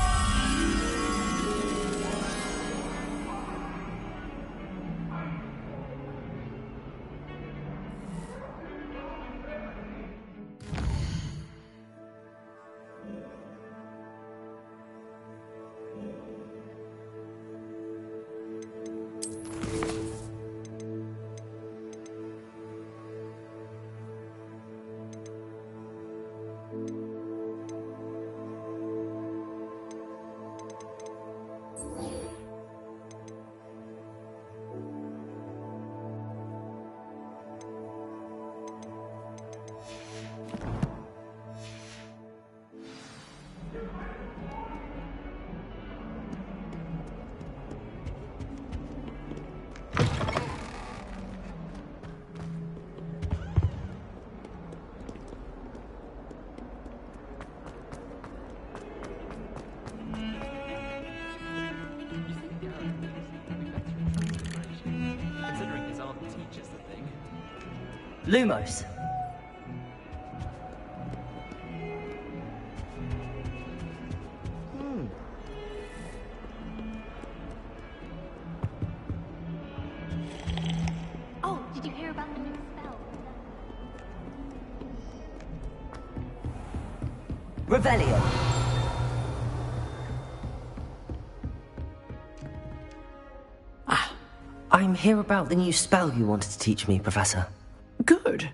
Lumos. Oh, did you hear about the new spell? Revelio. I'm here about the new spell you wanted to teach me, Professor. Good.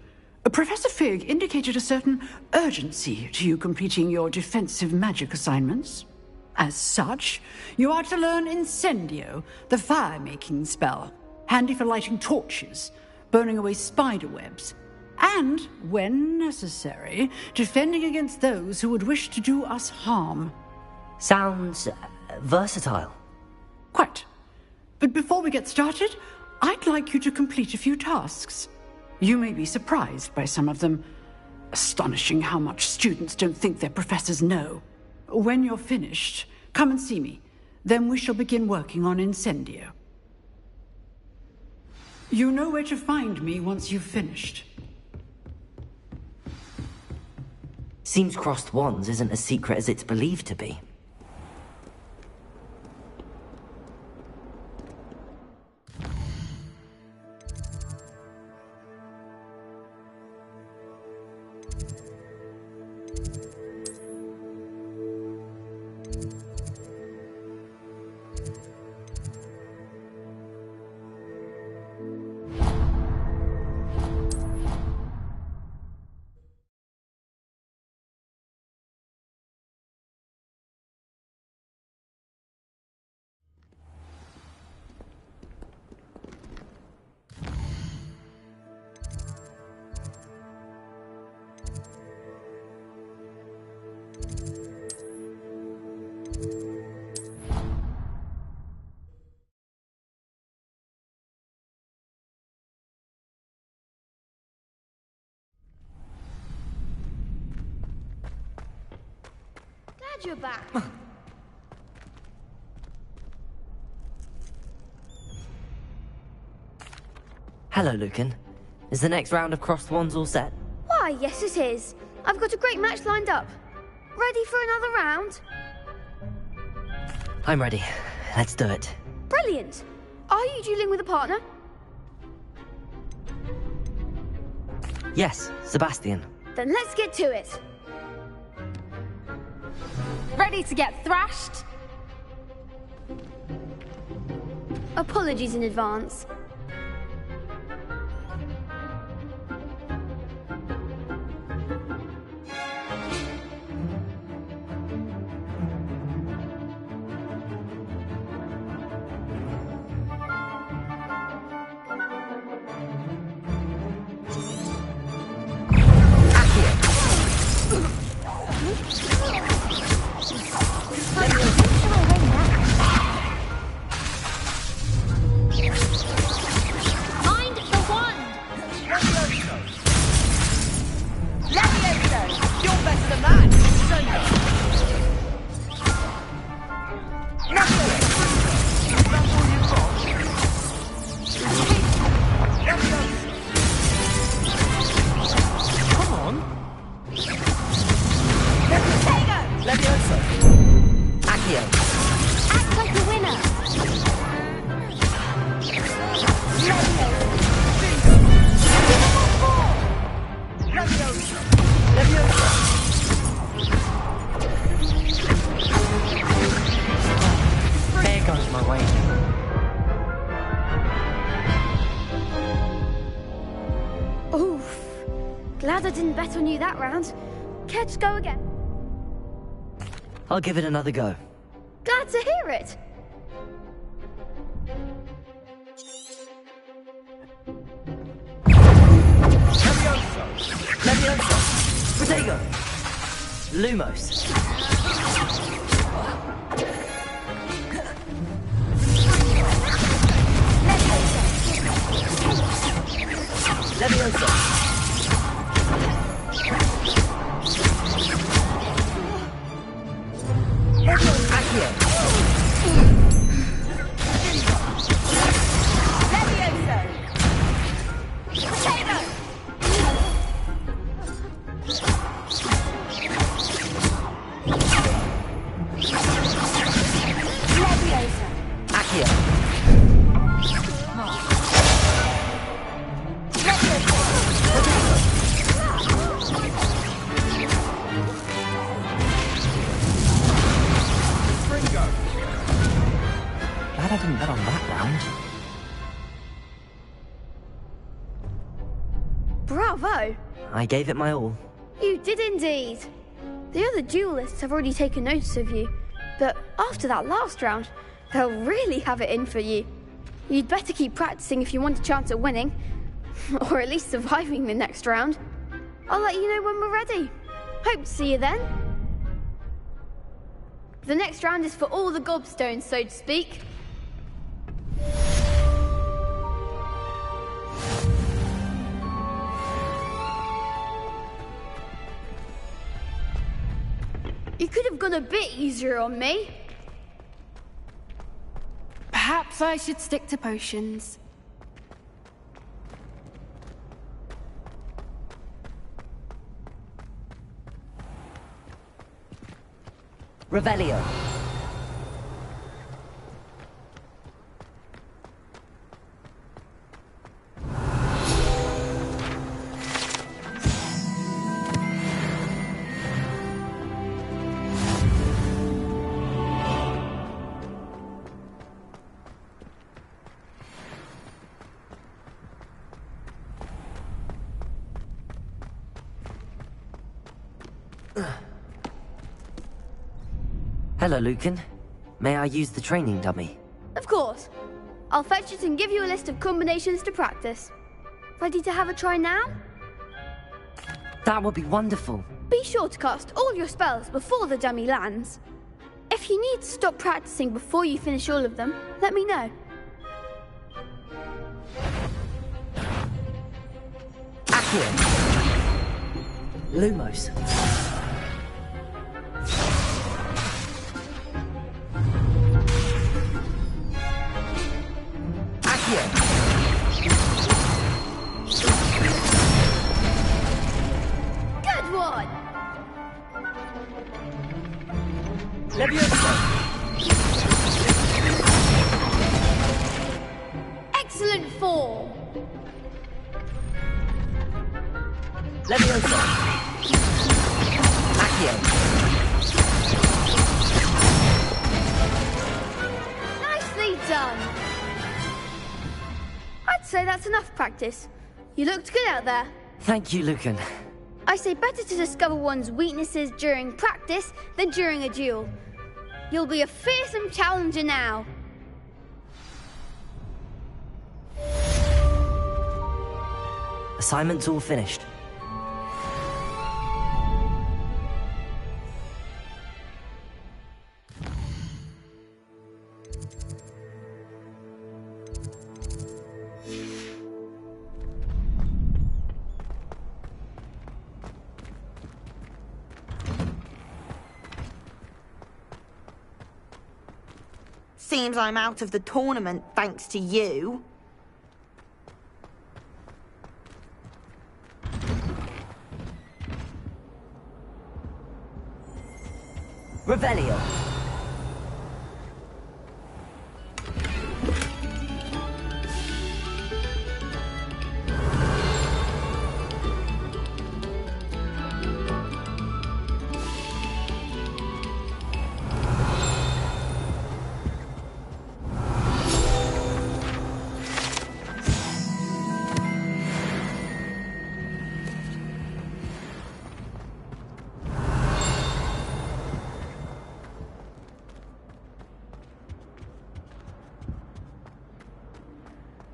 Professor Fig indicated a certain urgency to you completing your defensive magic assignments. As such, you are to learn Incendio, the fire-making spell, handy for lighting torches, burning away spider webs, and, when necessary, defending against those who would wish to do us harm. Sounds versatile. Quite. But before we get started, I'd like you to complete a few tasks. You may be surprised by some of them. Astonishing how much students don't think their professors know. When you're finished, come and see me. Then we shall begin working on Incendio. You know where to find me once you've finished. Seems crossed wands isn't as secret as it's believed to be. Glad you're back. Hello, Lucan. Is the next round of crossed wands all set? Why, yes it is. I've got a great match lined up. Ready for another round? I'm ready. Let's do it. Brilliant. Are you dueling with a partner? Yes, Sebastian. Then let's get to it. Ready to get thrashed? Apologies in advance. Glad I didn't bet on you that round. Care to go again? I'll give it another go. Glad to hear it. Levioso! Protego! Lumos! Levioso! Glad I didn't bet on that round. Bravo! I gave it my all. You did indeed. The other duelists have already taken notice of you, but after that last round, they'll really have it in for you. You'd better keep practicing if you want a chance at winning, or at least surviving the next round. I'll let you know when we're ready. Hope to see you then. The next round is for all the gobstones, so to speak. You could have gone a bit easier on me. Perhaps I should stick to potions. Revelio. Hello, Lucan. May I use the training dummy? Of course. I'll fetch it and give you a list of combinations to practice. Ready to have a try now? That would be wonderful. Be sure to cast all your spells before the dummy lands. If you need to stop practicing before you finish all of them, let me know. Accio. Lumos. Good one! Excellent form! Levioso. Accio. Nicely done! I'd say that's enough practice. You looked good out there. Thank you, Lucan. I say better to discover one's weaknesses during practice than during a duel. You'll be a fearsome challenger now. Assignment's all finished. Seems I'm out of the tournament thanks to you. Revelio.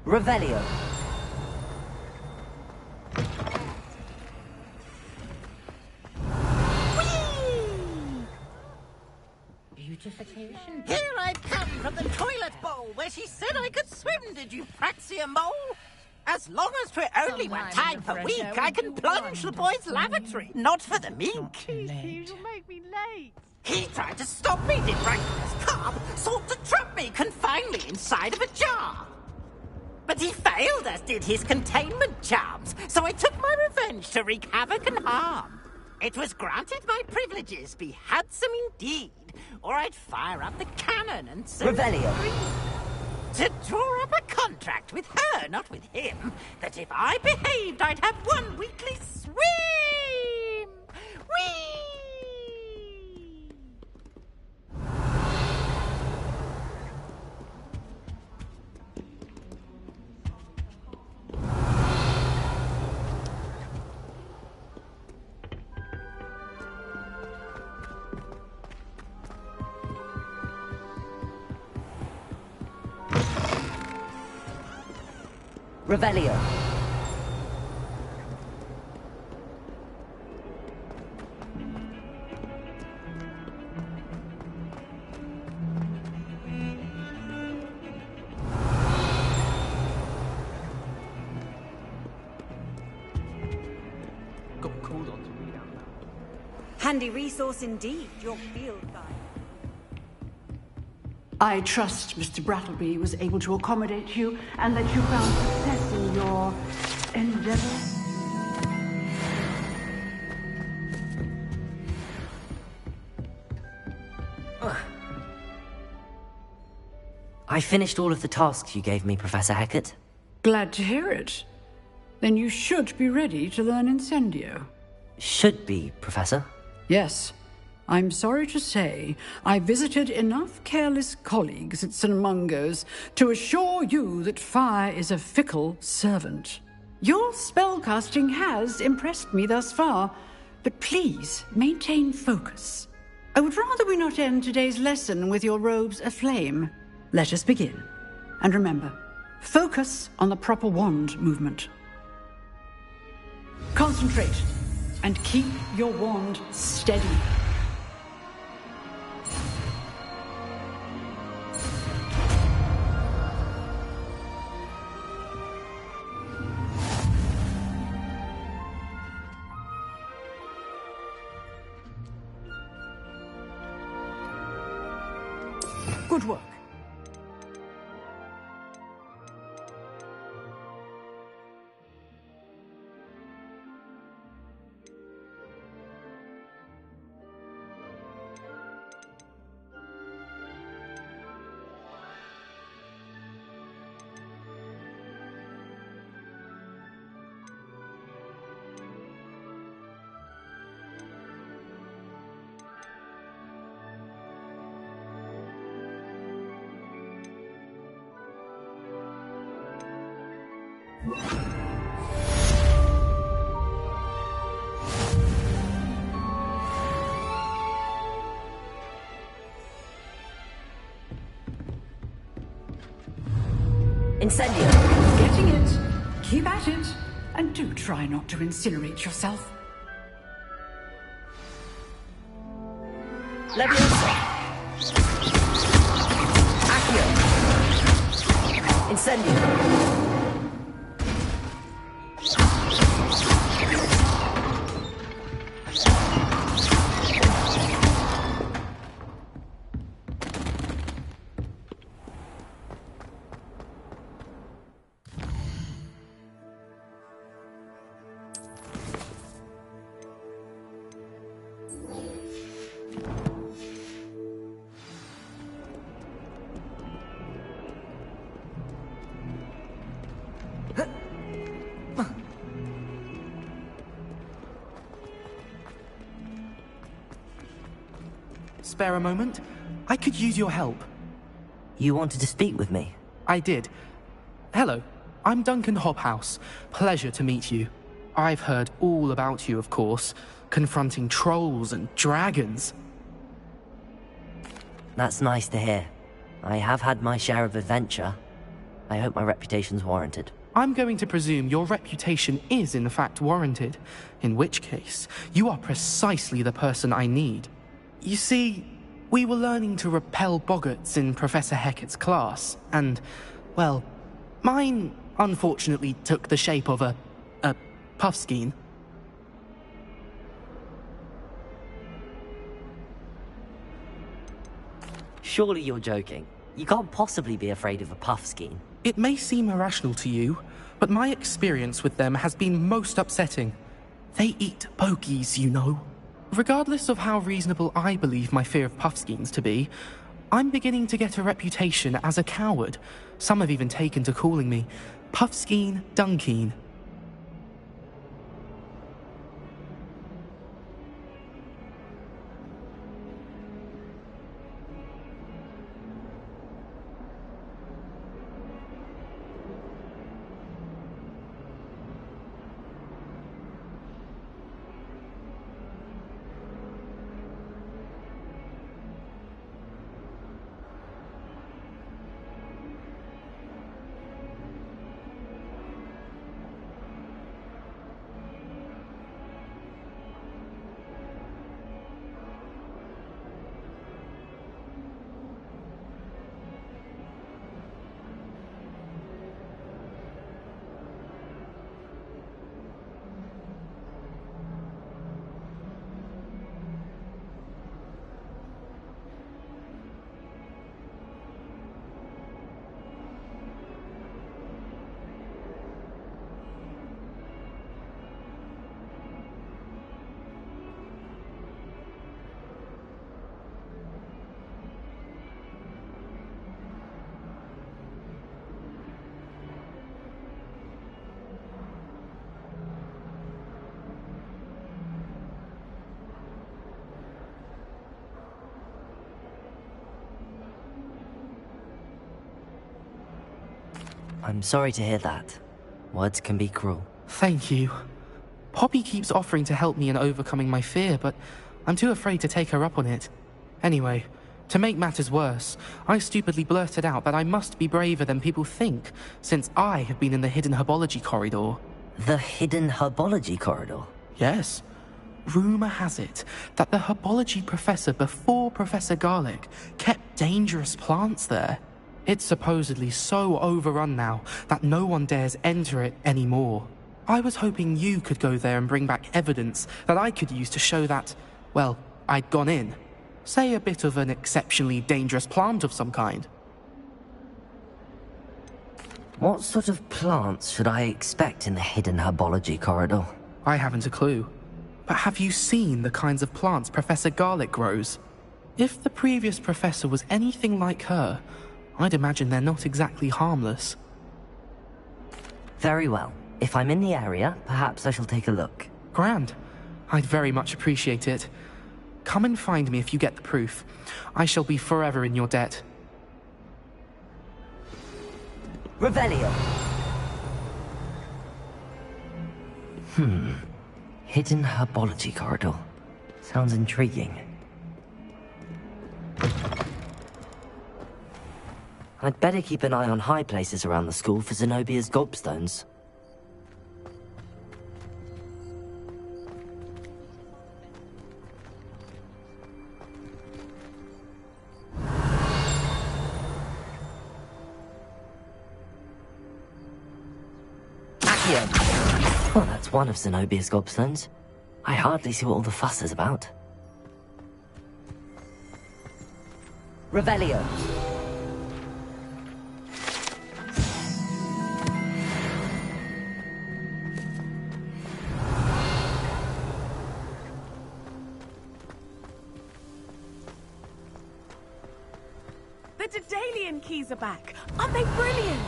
Revelio. Beautification. Here I've come from the toilet bowl where she said I could swim, did you praxia mole? As long as for only one time per week, I can plunge the boy's lavatory, not for the meek. You'll make me late. He tried to stop me, did Rancorous Carb, sought to trap me, confine me inside of a jar. But he failed, as did his containment charms, so I took my revenge to wreak havoc and harm. It was granted my privileges be handsome indeed, or I'd fire up the cannon and so Revelio. to draw up a contract with her, not with him, that if I behaved, I'd have one weekly swim. Whee! Revelio. Handy resource indeed, your field guide. I trust Mr. Brattleby was able to accommodate you and that you found success in your endeavors. I finished all of the tasks you gave me, Professor Hecat. Glad to hear it. Then you should be ready to learn Incendio. Should be, Professor. Yes. I'm sorry to say, I visited enough careless colleagues at St. Mungo's to assure you that fire is a fickle servant. Your spellcasting has impressed me thus far, but please maintain focus. I would rather we not end today's lesson with your robes aflame. Let us begin. And remember, focus on the proper wand movement. Concentrate, and keep your wand steady. Good work. Incendio! Getting it. Keep at it. And do try not to incinerate yourself. Leviosa! Accio! Incendio! Spare a moment? I could use your help. You wanted to speak with me? I did. Hello, I'm Duncan Hobhouse. Pleasure to meet you. I've heard all about you, of course, confronting trolls and dragons. That's nice to hear. I have had my share of adventure. I hope my reputation's warranted. I'm going to presume your reputation is in fact warranted, in which case, you are precisely the person I need. You see, we were learning to repel boggarts in Professor Hecat's class, and, well, mine unfortunately took the shape of a puffskein. Surely you're joking. You can't possibly be afraid of a puffskein. It may seem irrational to you, but my experience with them has been most upsetting. They eat bogies, you know. Regardless of how reasonable I believe my fear of puffskeins to be, I'm beginning to get a reputation as a coward. Some have even taken to calling me Puffskein Dunkeen. I'm sorry to hear that. Words can be cruel. Thank you. Poppy keeps offering to help me in overcoming my fear, but I'm too afraid to take her up on it. Anyway, to make matters worse, I stupidly blurted out that I must be braver than people think, since I have been in the hidden herbology corridor. The hidden herbology corridor? Yes. Rumour has it that the herbology professor before Professor Garlic kept dangerous plants there. It's supposedly so overrun now that no one dares enter it anymore. I was hoping you could go there and bring back evidence that I could use to show that, well, I'd gone in. Say a bit of an exceptionally dangerous plant of some kind. What sort of plants should I expect in the hidden herbology corridor? I haven't a clue. But have you seen the kinds of plants Professor Garlic grows? If the previous professor was anything like her, I'd imagine they're not exactly harmless. Very well. If I'm in the area, perhaps I shall take a look. Grand. I'd very much appreciate it. Come and find me if you get the proof. I shall be forever in your debt. Revelio! Hidden herbology corridor. Sounds intriguing. I'd better keep an eye on high places around the school for Zenobia's gobstones. Well, that's one of Zenobia's gobstones. I hardly see what all the fuss is about. Revelio. The Daedalian keys are back. Aren't they brilliant?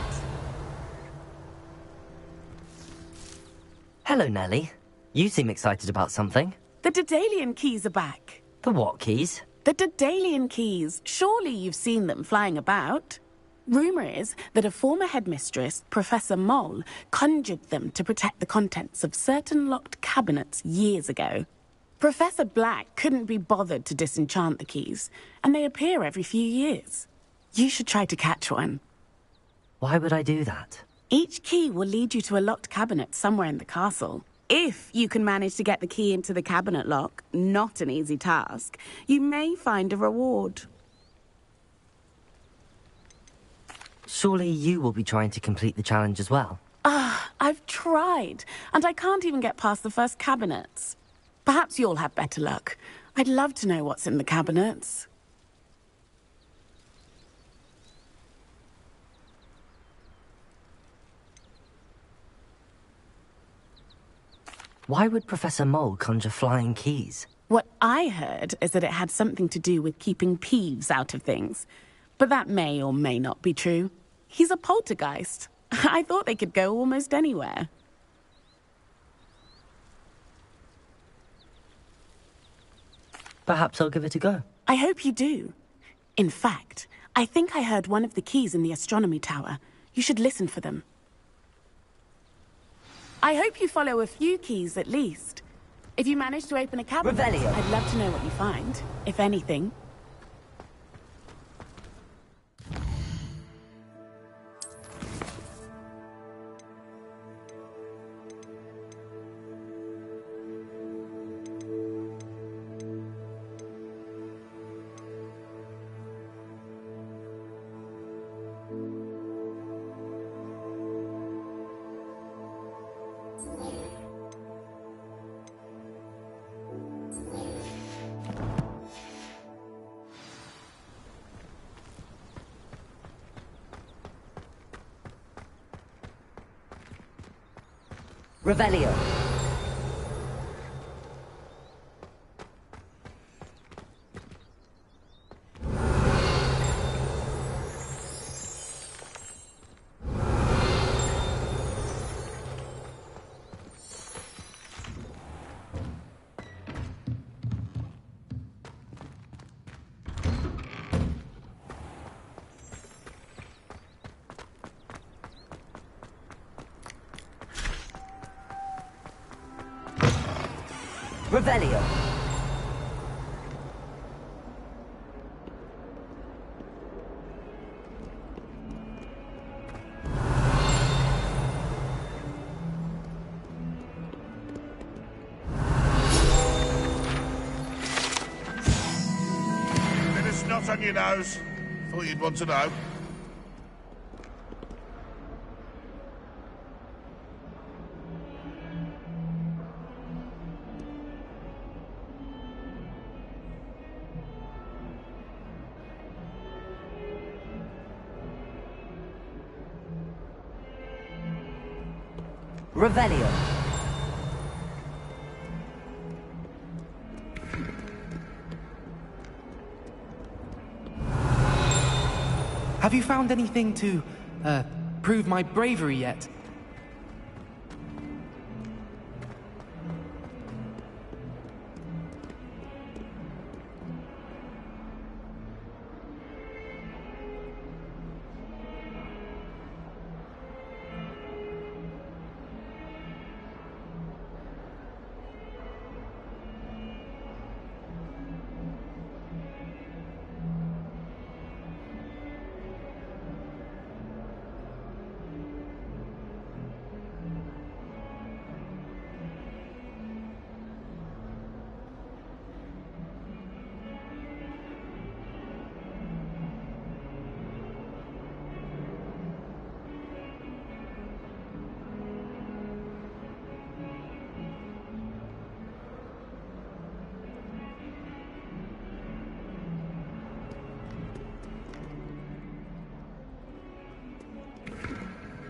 Hello, Nellie. You seem excited about something. The Daedalian keys are back. The what keys? The Daedalian keys. Surely you've seen them flying about. Rumour is that a former headmistress, Professor Moll, conjured them to protect the contents of certain locked cabinets years ago. Professor Black couldn't be bothered to disenchant the keys, and they appear every few years. You should try to catch one. Why would I do that? Each key will lead you to a locked cabinet somewhere in the castle. If you can manage to get the key into the cabinet lock, not an easy task, you may find a reward. Surely you will be trying to complete the challenge as well. I've tried, and I can't even get past the first cabinets. Perhaps you'll have better luck. I'd love to know what's in the cabinets. Why would Professor Moll conjure flying keys? What I heard is that it had something to do with keeping Peeves out of things. But that may or may not be true. He's a poltergeist. I thought they could go almost anywhere. Perhaps I'll give it a go. I hope you do. In fact, I think I heard one of the keys in the astronomy tower. You should listen for them. I hope you follow a few keys at least. If you manage to open a cabinet, Revelio. I'd love to know what you find, if anything. Revelio. Revelio. Bit of snot on your nose. Thought you'd want to know. Revelio. Have you found anything to, prove my bravery yet?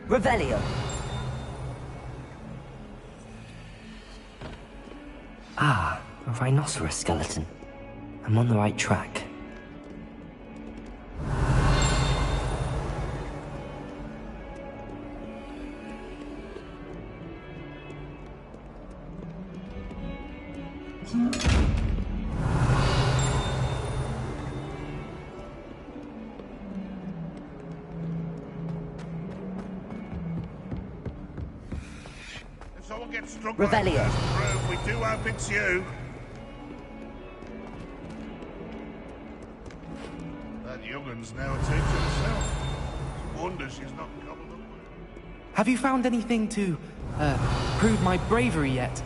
Revelio. Ah, a rhinoceros skeleton. I'm on the right track. Someone gets struck Revelio. by a broom, we do hope it's you. That youngun's now a teacher herself. Wonder she's not cobbled up. Have you found anything to, prove my bravery yet?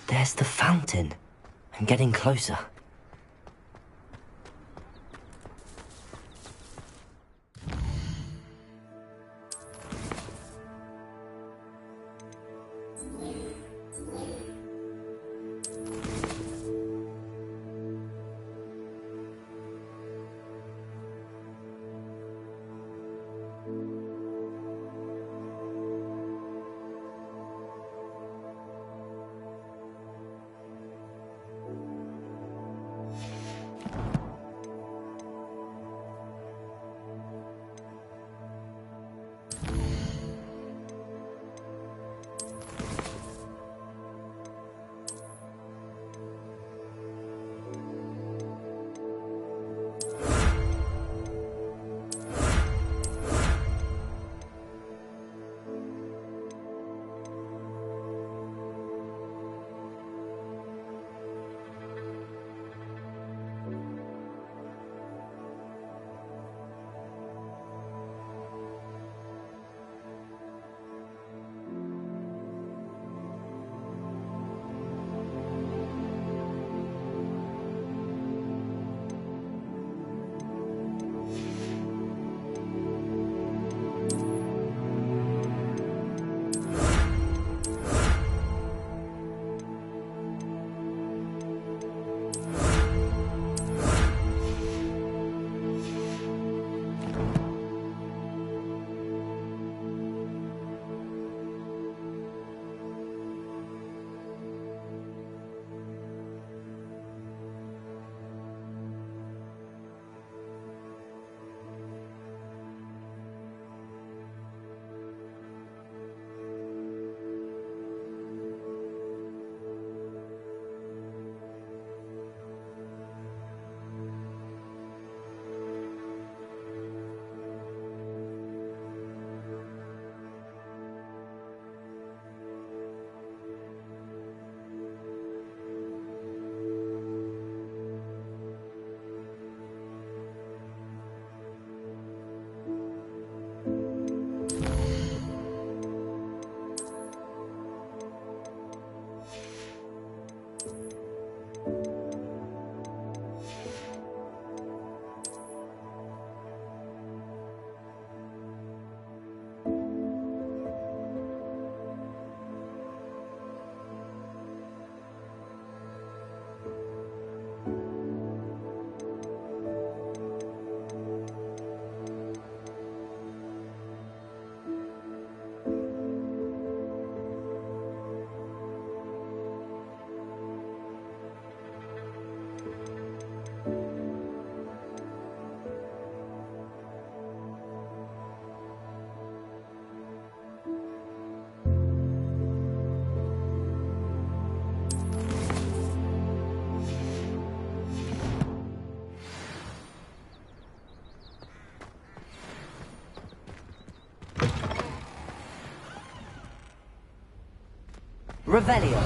There's the fountain. I'm getting closer. Revelio.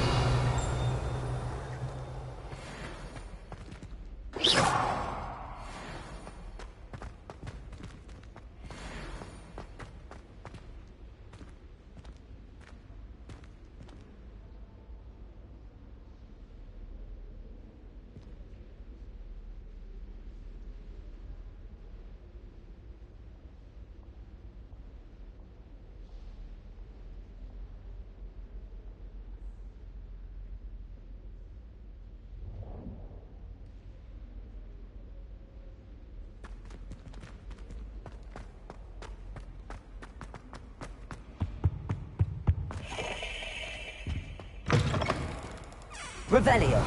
Revelio.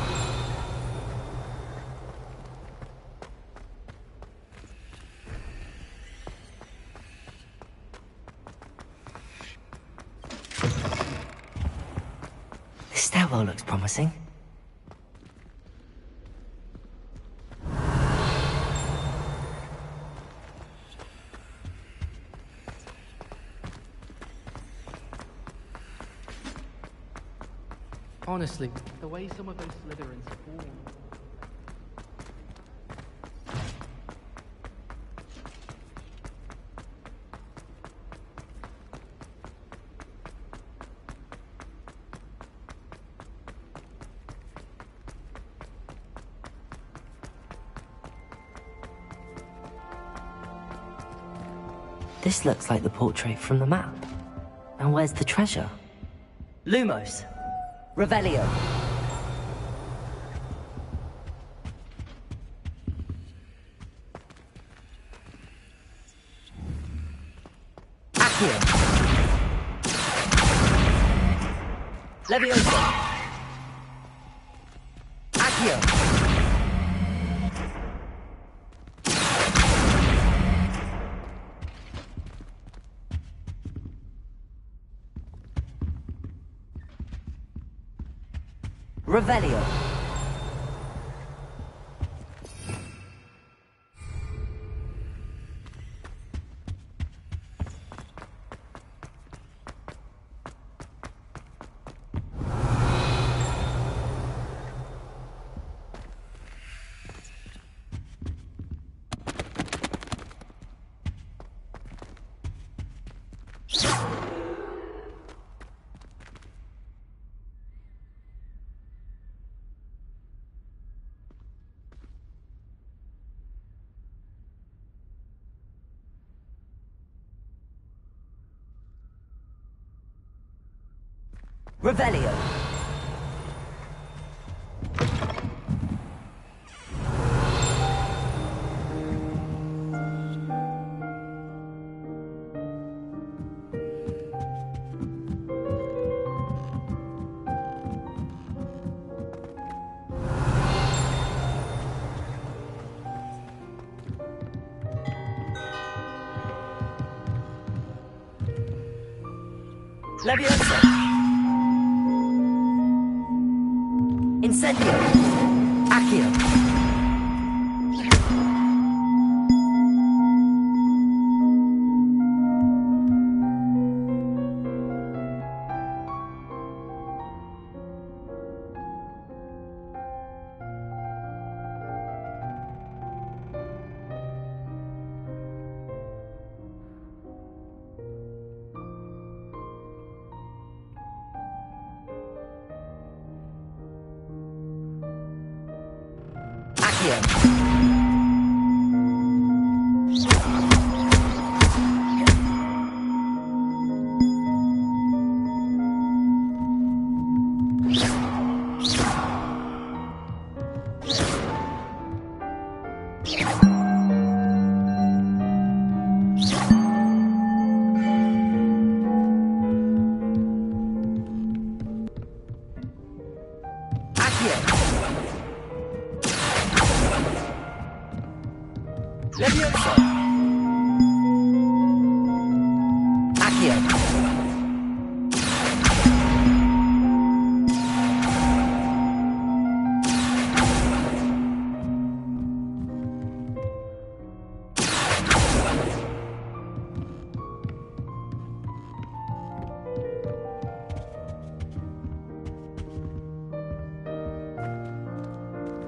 This stairwell looks promising. Honestly, the way some of those Slytherins fall. This looks like the portrait from the map. And where's the treasure? Lumos. Revelio. Accio. Levioso. Accio. Revelio. Revelio. Levioso. Incendio. Accio. Levioso. Accio.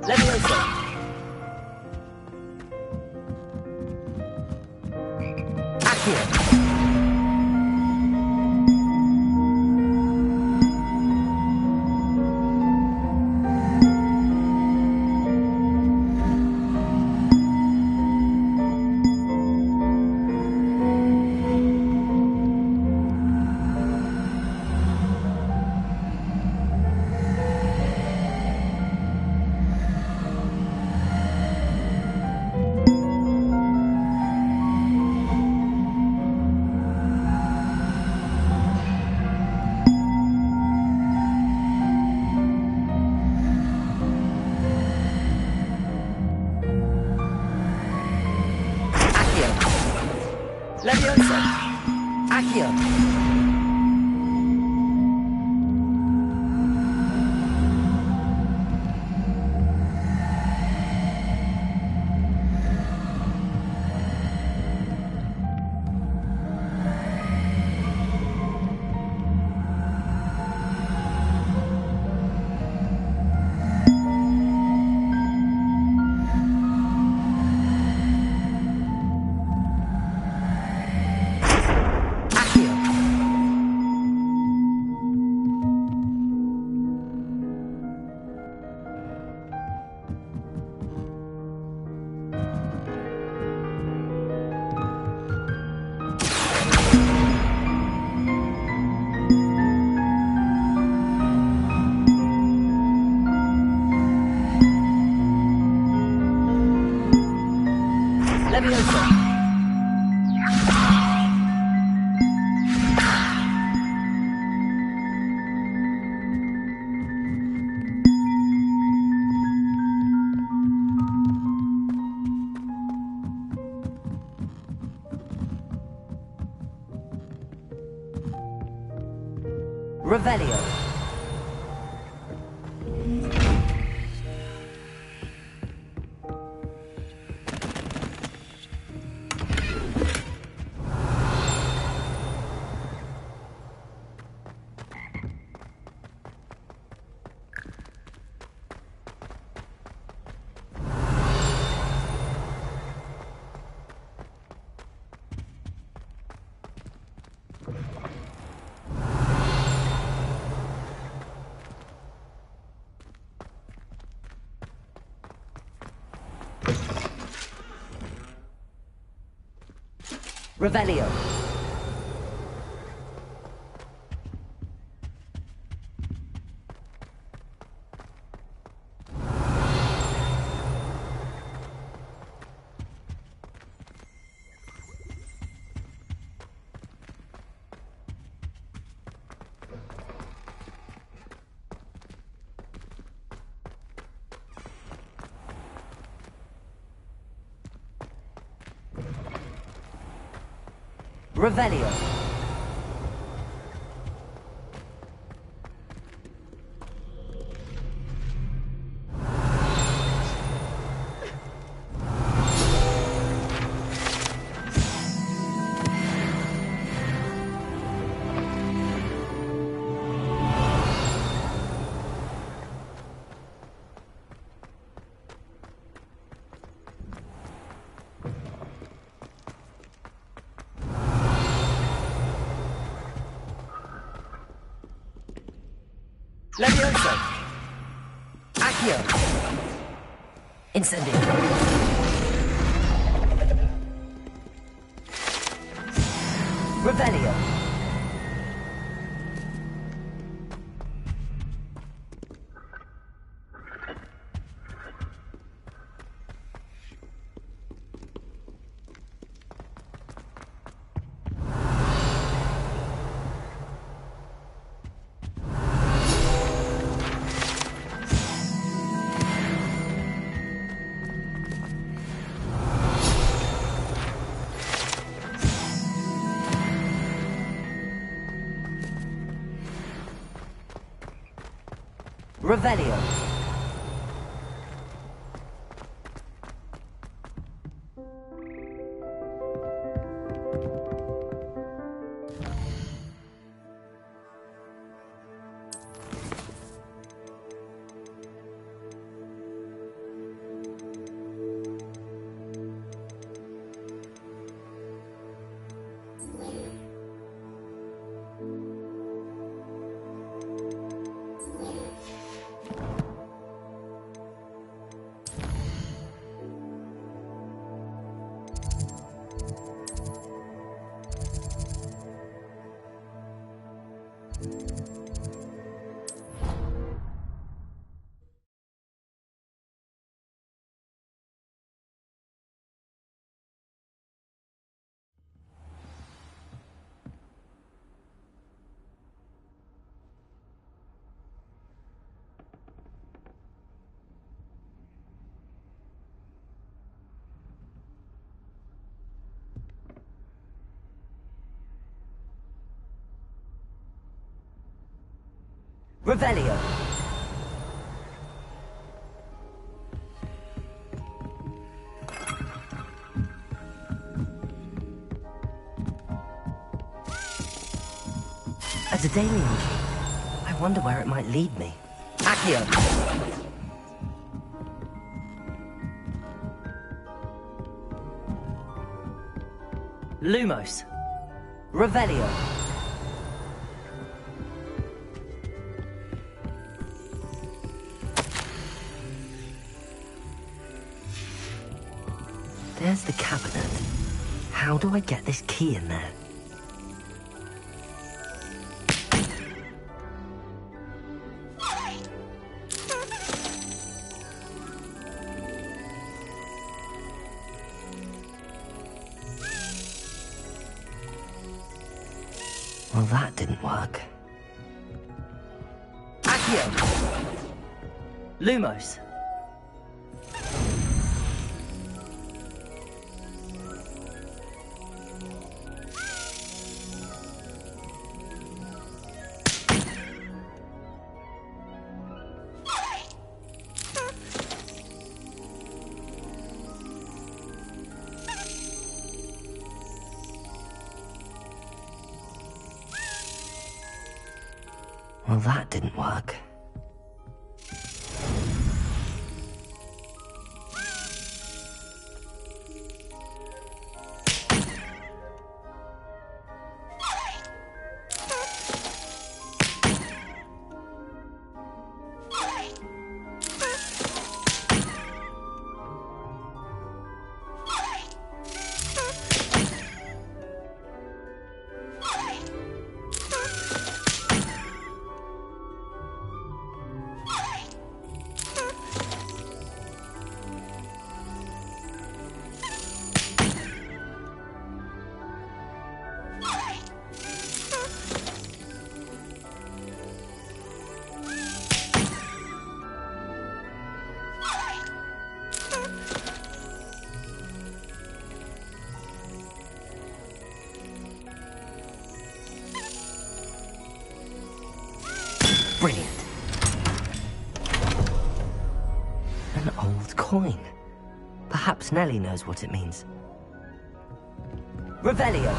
Leviosa! Accio! Leviosa! Accio! Leviosa! Revelio! Revelio! Revelio! Leviosa! Accio! Incendio! Revelio! Revelio! Revelio. A Daedalian key. I wonder where it might lead me. Accio. Lumos. Revelio. There's the cabinet. How do I get this key in there? Well, that didn't work. Accio! Lumos! Well, that didn't work. Brilliant. An old coin. Perhaps Nellie knows what it means. Revelio.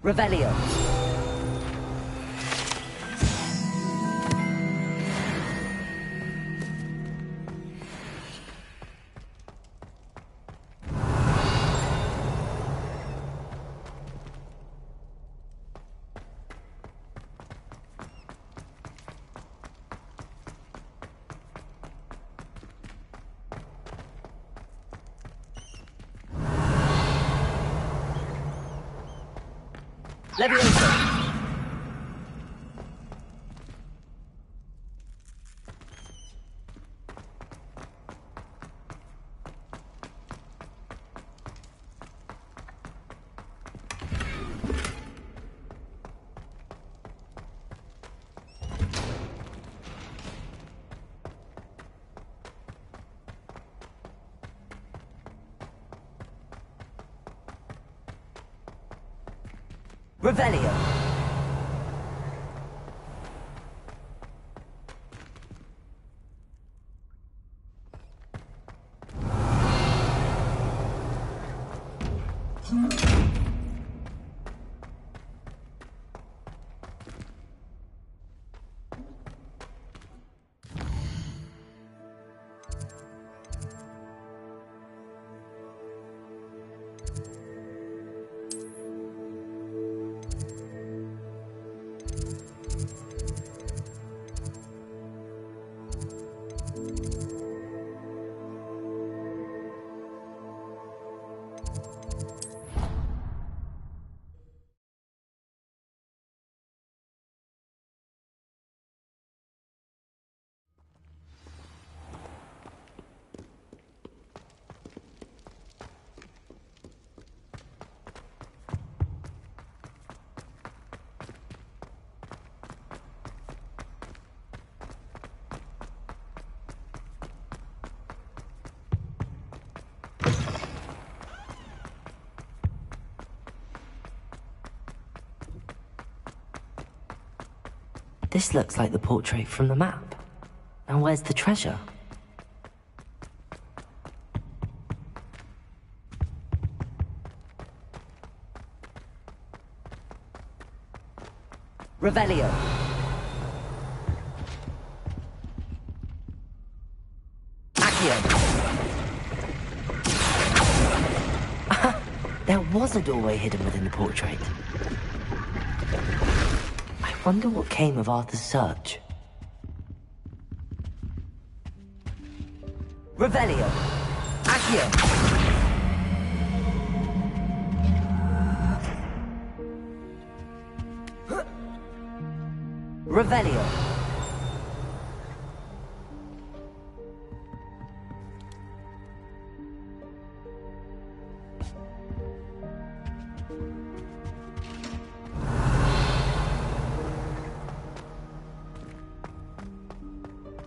Revelio. Leviosa. Revelio. This looks like the portrait from the map. Now where's the treasure? Revelio. Accio. There was a doorway hidden within the portrait. I wonder what came of Arthur's search. Revelio. Accio. Revelio.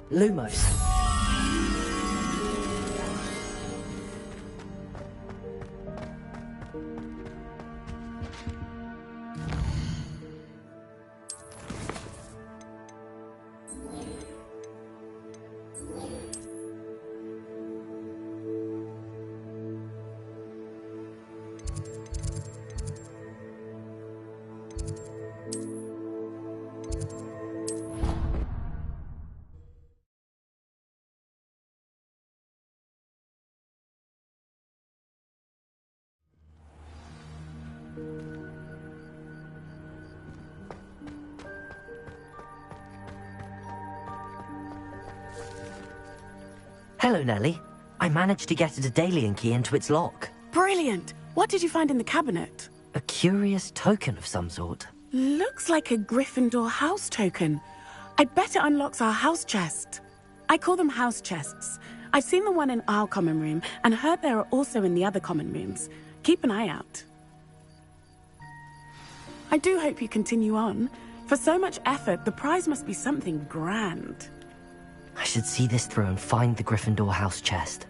Lumos. Hello, Nellie. I managed to get a Daedalian key into its lock. Brilliant! What did you find in the cabinet? A curious token of some sort. Looks like a Gryffindor house token. I bet it unlocks our house chest. I call them house chests. I've seen the one in our common room and heard there are also in the other common rooms. Keep an eye out. I do hope you continue on. For so much effort, the prize must be something grand. I should see this through and find the Gryffindor house chest.